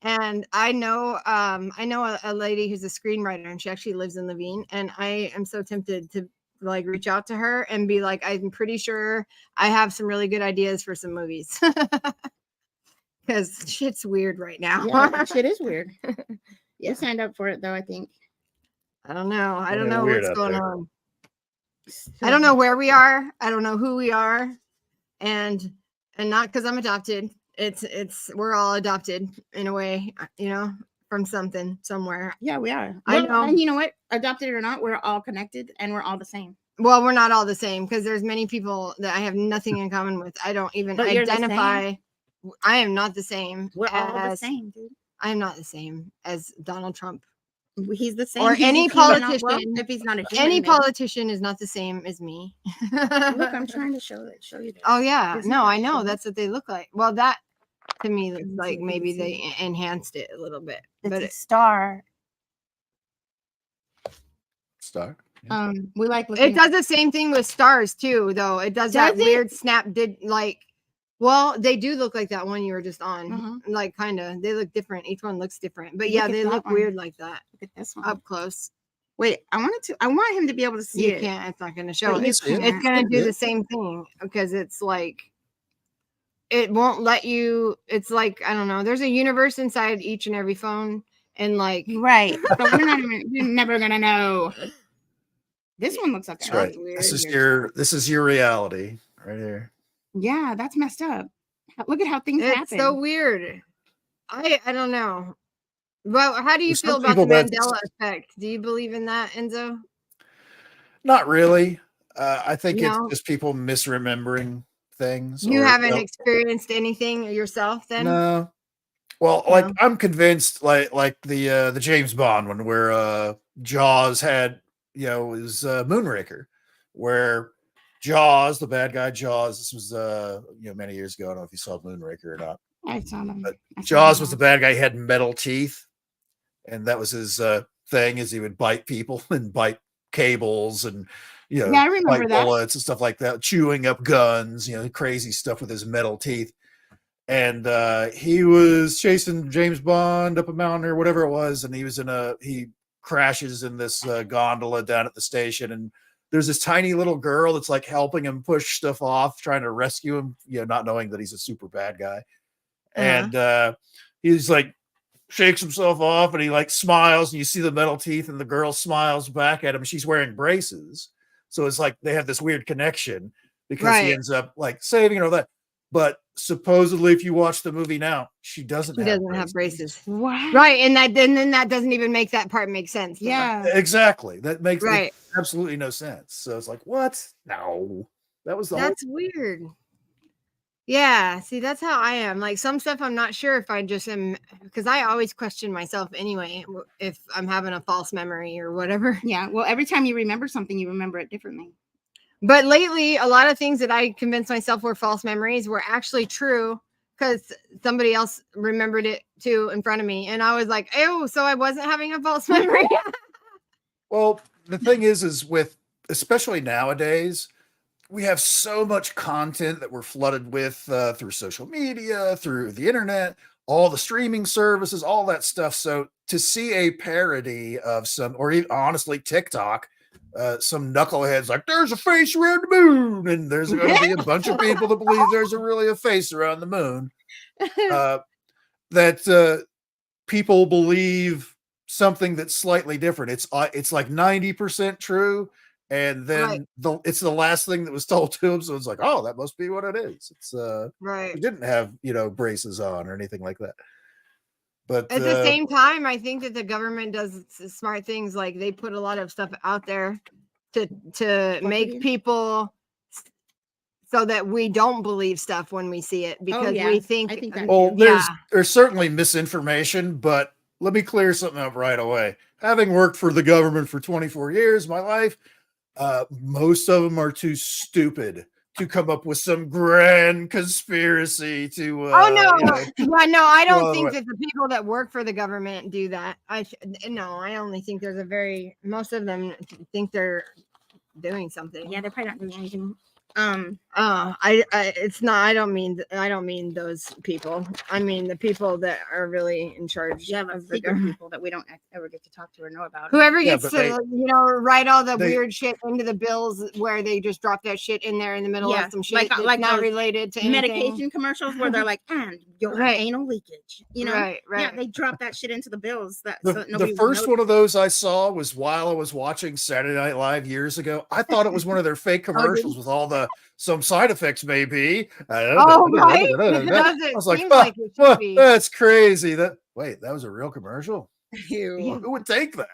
And I know a lady who's a screenwriter and she actually lives in Levine. And I am so tempted to like reach out to her and be like, I'm pretty sure I have some really good ideas for some movies. Because shit's weird right now. Yeah, shit is weird. Yeah. You signed up for it though, I think. I don't know. I don't Kinda know weird what's out going there. on. I don't know where we are. I don't know who we are. And not because I'm adopted. It's we're all adopted in a way, you know. from something somewhere. Yeah, we are. I Well, know. and you know what? Adopted or not, we're all connected and we're all the same. Well, we're not all the same because there's many people that I have nothing in common with. I don't even But you're the identify. I am not the same. We're all the as- same, dude. I am not the same as Donald Trump. He's the same. Or He's a any human, well, politician. if he's not a human, Any maybe. politician is not the same as me. Look, I'm trying to show you. This. Oh yeah, Isn't no, that I know cool? that's what they look like. Well, that to me looks Let me see like if you maybe can they see enhanced it a little bit, It's but a star. Star. We like looking. it does the same thing with stars too, though. It does that Does it? weird snap. Did like, well, they do look like that one you were just on. Uh-huh. Like kind of, they look different. Each one looks different, but Look yeah, at they that look one. weird like that Look at this one. up close. Wait, I want him to be able to see You it. can't. It's not going to show But it. you see it. can't. It's going to do Yeah. the same thing because it's like it won't let you. It's like I don't know. There's a universe inside each and every phone, and like Right. But you're never gonna know. This one looks like That's a- right. weird. This is your reality right here. Yeah, that's messed up. Look at how things it's happen. so weird. I don't know. Well, how do you There's feel some about the people that's- Mandela effect? Do you believe in that, Enzo? Not really. I think No. it's just people misremembering things. You or, haven't know, experienced anything yourself, then? No. Well, No. like I'm convinced, like the James Bond one, where Jaws had, his Moonraker, where Jaws, the bad guy Jaws, this was many years ago. I don't know if you saw Moonraker or not. I saw them. But I saw Jaws them was the all. bad guy. He had metal teeth, and that was his thing. Is he would bite people and bite cables and Yeah, I remember bite that. bullets and stuff like that, chewing up guns, crazy stuff with his metal teeth. And he was chasing James Bond up a mountain or whatever it was, and he crashes in this gondola down at the station, and there's this tiny little girl that's like helping him push stuff off, trying to rescue him, not knowing that he's a super bad guy. And he's like shakes himself off and he like smiles, and you see the metal teeth, and the girl smiles back at him. She's wearing braces, so it's like they have this weird connection because he Right. ends up like saving her, all that. But supposedly, if you watch the movie now, she doesn't. He doesn't have braces. What? Right, and then that doesn't even make that part make sense. though. Yeah. Exactly. That makes Right. absolutely no sense. So it's like, what? No, that was the whole. That's weird. Yeah, see, that's how I am. Like some stuff, I'm not sure if I just am because I always question myself anyway if I'm having a false memory or whatever. Yeah. Well, every time you remember something, you remember it differently. But lately, a lot of things that I convinced myself were false memories were actually true because somebody else remembered it too in front of me, and I was like, "Oh, so I wasn't having a false memory." Well, the thing is with especially nowadays, we have so much content that we're flooded with through social media, through the internet, all the streaming services, all that stuff. So to see a parody of some, or even, honestly, TikTok, some knuckleheads like there's a face around the moon, and there's going to be a bunch of people that believe there's really a face around the moon. That people believe something that's slightly different. It's like 90% true. And then Right. it's the last thing that was told to him. So it's like, oh, that must be what it is. It's Right. he didn't have, braces on or anything like that. But At the same time, I think that the government does smart things. Like they put a lot of stuff out there to make people so that we don't believe stuff when we see it because yeah. we think. I think that well, too. there's certainly misinformation, but let me clear something up right away. Having worked for the government for 24 years of my life, most of them are too stupid to come up with some grand conspiracy to Oh no! Yeah, no, I don't well, think what- that the people that work for the government do that. No, I only think there's most of them think they're doing something. Yeah, they're probably not doing anything. It's not. I don't mean those people. I mean the people that are really in charge. Yeah, but of the secret government. people that we don't ever get to talk to or know about. Whoever Yeah, gets but to write all the they- weird shit into the bills where they just drop that shit in there in the middle Yeah, of some shit like- that's like not those related to anything. medication commercials where they're like, and you'll have Right. anal leakage. Right. Yeah, they drop that shit into the bills. So The nobody will first know. one of those I saw was while I was watching Saturday Night Live years ago. I thought it was one of their fake commercials with all some side effects, maybe. Oh, right. I It doesn't was like, seem like it should be. that's crazy. That wait, that was a real commercial? Ew. Who would take that?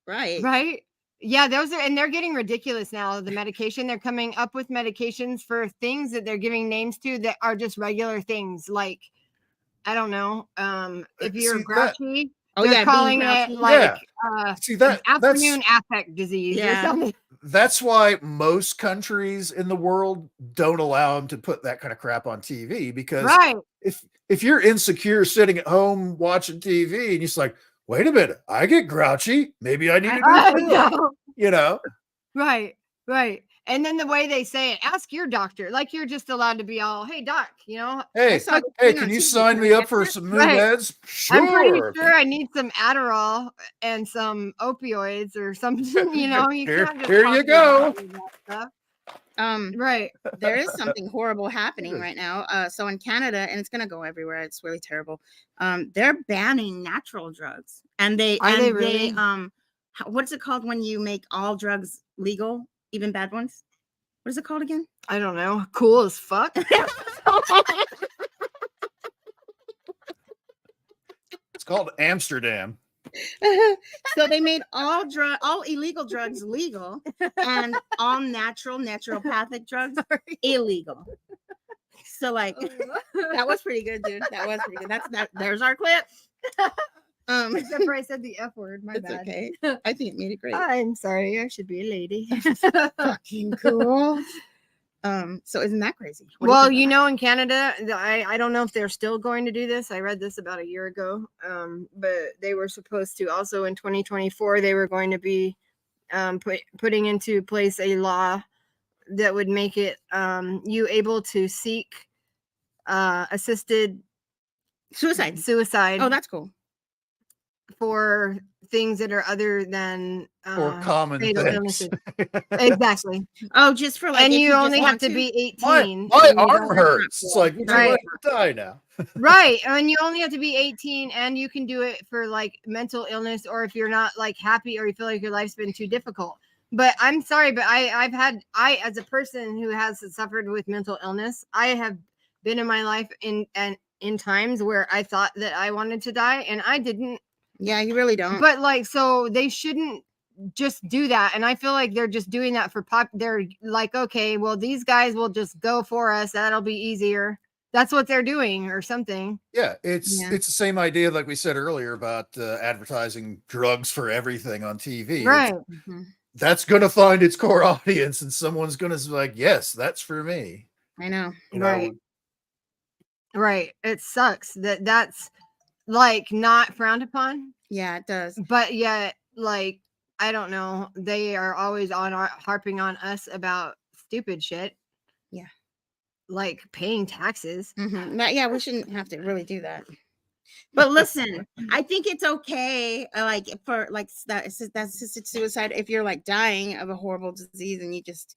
Right. Right. Yeah, those are, and they're getting ridiculous now. The medication, they're coming up with medications for things that they're giving names to that are just regular things. Like, I don't know. If you're See, grouchy, Oh, they're yeah, being calling it grouchy. like See that's afternoon affect disease or Yeah. something. that's why most countries in the world don't allow them to put that kind of crap on TV, because Right. if you're insecure sitting at home watching TV and you're just like, wait a minute, I get grouchy, maybe I need to do I that. know. You know, Right. Right. And then the way they say it, ask your doctor. Like you're just allowed to be all, hey, doc, you know, hey, saw this hey, thing can on you TV. sign Can me I up get for this? some new Right. meds? I'm pretty Sure. sure I need some Adderall and some opioids or something. You know, you Here- can't just here talk you to your go. doctor about stuff. Right. Right. There is something horrible happening right now. So in Canada, and it's going to go everywhere. It's really terrible. They're banning natural drugs, and Are they really? what's it called when you make all drugs legal, even bad ones? What is it called again? I don't know. Cool as fuck. It's called Amsterdam. So they made all illegal drugs legal, and all naturopathic drugs illegal. So like that was pretty good, dude. That was pretty good. There's our clip. Except for I said the F word. My It's bad. okay. I think it made it great. I'm sorry. I should be a lady. Fucking cool. So isn't that crazy? What do Well, think you about know, in Canada, I don't know if they're still going to do this. I read this about a year ago. But they were supposed to also in 2024, they were going to be putting into place a law that would make it you able to seek assisted suicide? suicide Oh, that's cool. for things that are other than Or common fatal things. illnesses. Exactly. Oh, just for like, And if you just only have want to be 18. My and you arm don't- hurts. It's like, would you Right. like to die now? Right. And you only have to be 18, and you can do it for like mental illness, or if you're not like happy or you feel like your life's been too difficult. But I'm sorry, but I as a person who has suffered with mental illness, I have been in my life in times where I thought that I wanted to die and I didn't. Yeah, you really don't. But like, so they shouldn't just do that. And I feel like they're just doing that for pop. They're like, okay, well, these guys will just go for us. That'll be easier. That's what they're doing or something. Yeah, it's Yeah. the same idea like we said earlier about advertising drugs for everything on TV. Right. Mhm. That's going to find its core audience, and someone's going to be like, yes, that's for me. I know. You know, Right. Right. It sucks that that's like not frowned upon, Yeah, it does. but yet, like, I don't know. They are always harping on us about stupid shit. Yeah. Like paying taxes. Yeah, we shouldn't have to really do that. But listen, I think it's okay, like for like that assisted suicide, if you're like dying of a horrible disease and you just,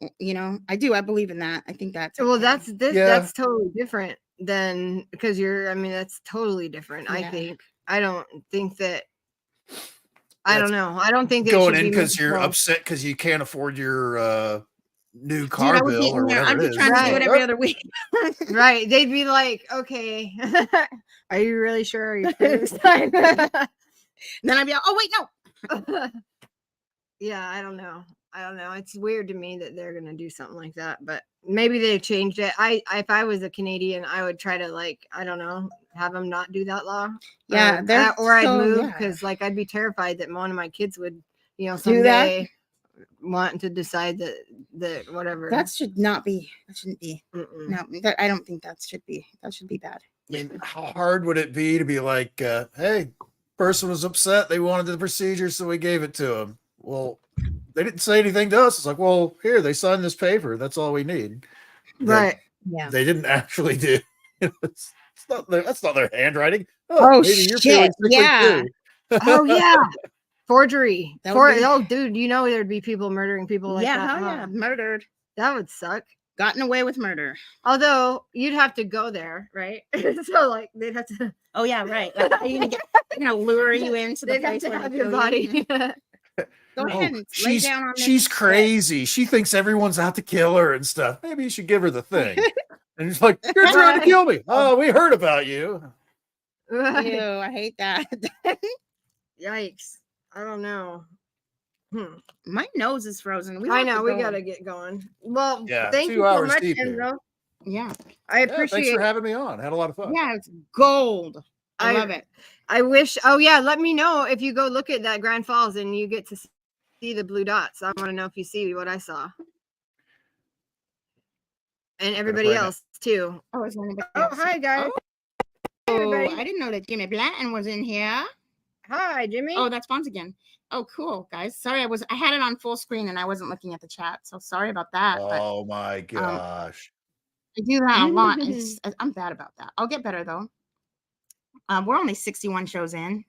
I believe in that. I think that's Well, okay. that's totally different than because that's totally different. I Yeah. think. I don't think that. I don't know. I don't think that going should in be because you're mental. upset because you can't afford your new Dude, car I would bill get in or there. whatever I'd it be is. trying to do Right. it every other week. Right. They'd be like, okay, are you really sure? Are you sure this time? Then I'd be like, oh wait, no. Yeah, I don't know. It's weird to me that they're gonna do something like that, but maybe they changed it. If I was a Canadian, I would try to I don't know, have them not do that law. Yeah, they're or I'd so- move yeah. because I'd be terrified that one of my kids would, Do that? someday want to decide that whatever. That should not be. That shouldn't be. Mm-mm. No, I don't think that should be. That should be bad. I mean, how hard would it be to be like, hey, person was upset, they wanted the procedure, so we gave it to them. Well, they didn't say anything to us. It's like, well, here, they signed this paper. That's all we need. Right. Yeah. They didn't actually do. That's not their handwriting. Oh, maybe you're shit, feeling sickly yeah. too. Oh yeah. Forgery. That would be- Oh, dude, there'd be people murdering people like yeah, that. hell huh? yeah, murdered, That would suck. gotten away with murder. Although you'd have to go there, right? So they'd have to. Oh yeah, right. Like, are you gonna lure you into the They'd have place to where have they your kill you? body. Go Oh, ahead and lay she's down on this. she's bed. crazy. She thinks everyone's out to kill her and stuff. Maybe you should give her the thing. And it's like, you're trying to kill me. Oh, we heard about you. Ew, I hate that. Yikes. I don't know. My nose is frozen. I have know to we go. gotta get going. Well, Yeah, thank 2 you so hours much, deep here. Enzo. Yeah. I Yeah, thanks appreciate for having me on. Had a lot of fun. Yeah, it's gold. I love it. I wish. Oh yeah, let me know if you go look at that Grand Falls and you get to see the blue dots. I want to know if you see what I saw, and everybody frame it. else too. Oh, is there anybody Oh, else? hi guys. Oh, everybody. I didn't know that Jimmy Blanton was in here. Hi, Jimmy. Oh, that's Fonz again. Oh, cool, guys. Sorry, I had it on full screen and I wasn't looking at the chat, so sorry about that. Oh my gosh. I do that a lot. I'm bad about that. I'll get better though. We're only 61 shows in.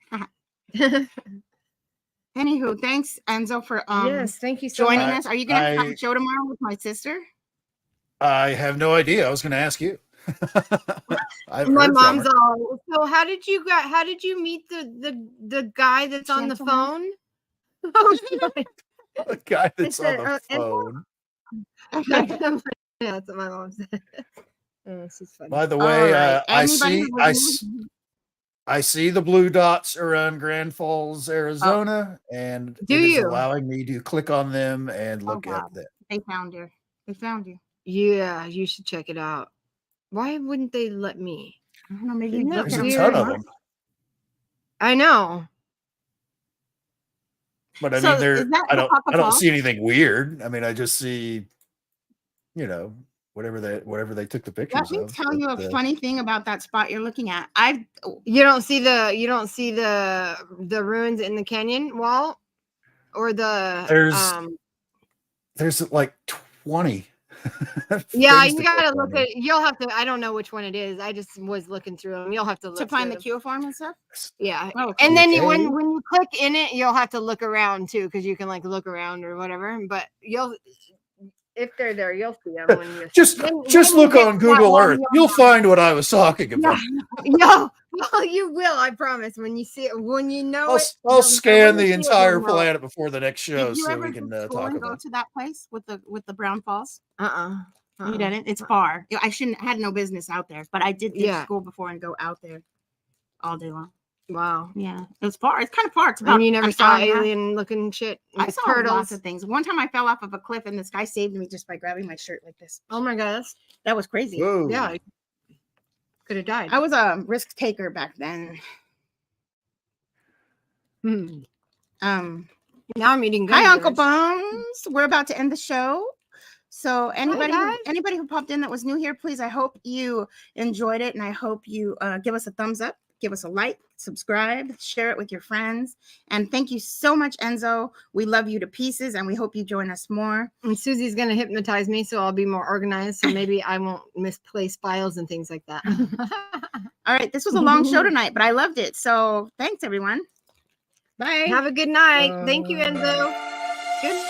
Anywho, thanks Enzo for yes, thank you so joining much. us. Are you gonna have a show tomorrow with my sister? I have no idea. I was going to ask you. I've My heard from mom's her. all. So how did you meet the guy that's on the phone? Oh, The guy that's said, on the phone. yeah, that's what my mom said. Oh, she's funny. By the way, right. I Anybody see the blue dots around Grand Falls, Arizona, and Do it is you? allowing me to click on them and look wow. at them. They found you. They found you. Yeah, you should check it out. Why wouldn't they let me? I don't know. Maybe Isn't that look There's at a weird? ton of them. I know. But I So mean, is that I the don't Falls? see anything weird. I mean, I just see, whatever they took the pictures Let me of. tell you a funny thing about that spot you're looking at. You don't see the ruins in the canyon wall, or the there's like 20. Yeah, things you to gotta click look on at. You'll have to. I don't know which one it is. I just was looking through them. You'll have to look to find the through Q form and stuff. Yeah, Oh, and then okay. when you click in it, you'll have to look around too, because you can like look around or whatever. But if they're there, you'll see them when you just look on Google Earth. You'll find what I was talking about. Yeah, well, you will. I promise. When you see it, when you know I'll scan the entire planet before the next show, Did you so ever we can go talk and about go it. to that place with the Brown Falls? You You didn't. It's far. I had no business out there, but I did get to school before and go out there all day long. Wow. Yeah, it was far. It's kind of far. It's about and you never an saw hour and a half. alien looking shit. I With saw turtles. lots of things. One time I fell off of a cliff and this guy saved me just by grabbing my shirt like this. Oh my god, That was crazy. Whoa. yeah, could have died. I was a risk taker back then. Now I'm eating. Hi, Uncle Bones. We're about to end the show. So anybody guys. who popped in that was new here, please, I hope you enjoyed it, and I hope you give us a thumbs up, give us a like, subscribe, share it with your friends, and thank you so much, Enzo. We love you to pieces, and we hope you join us more. And Susie's gonna hypnotize me, so I'll be more organized. So maybe I won't misplace files and things like that. All right, this was a long show tonight, but I loved it. So thanks, everyone. Bye. Have a good night. Thank you, Enzo. Good.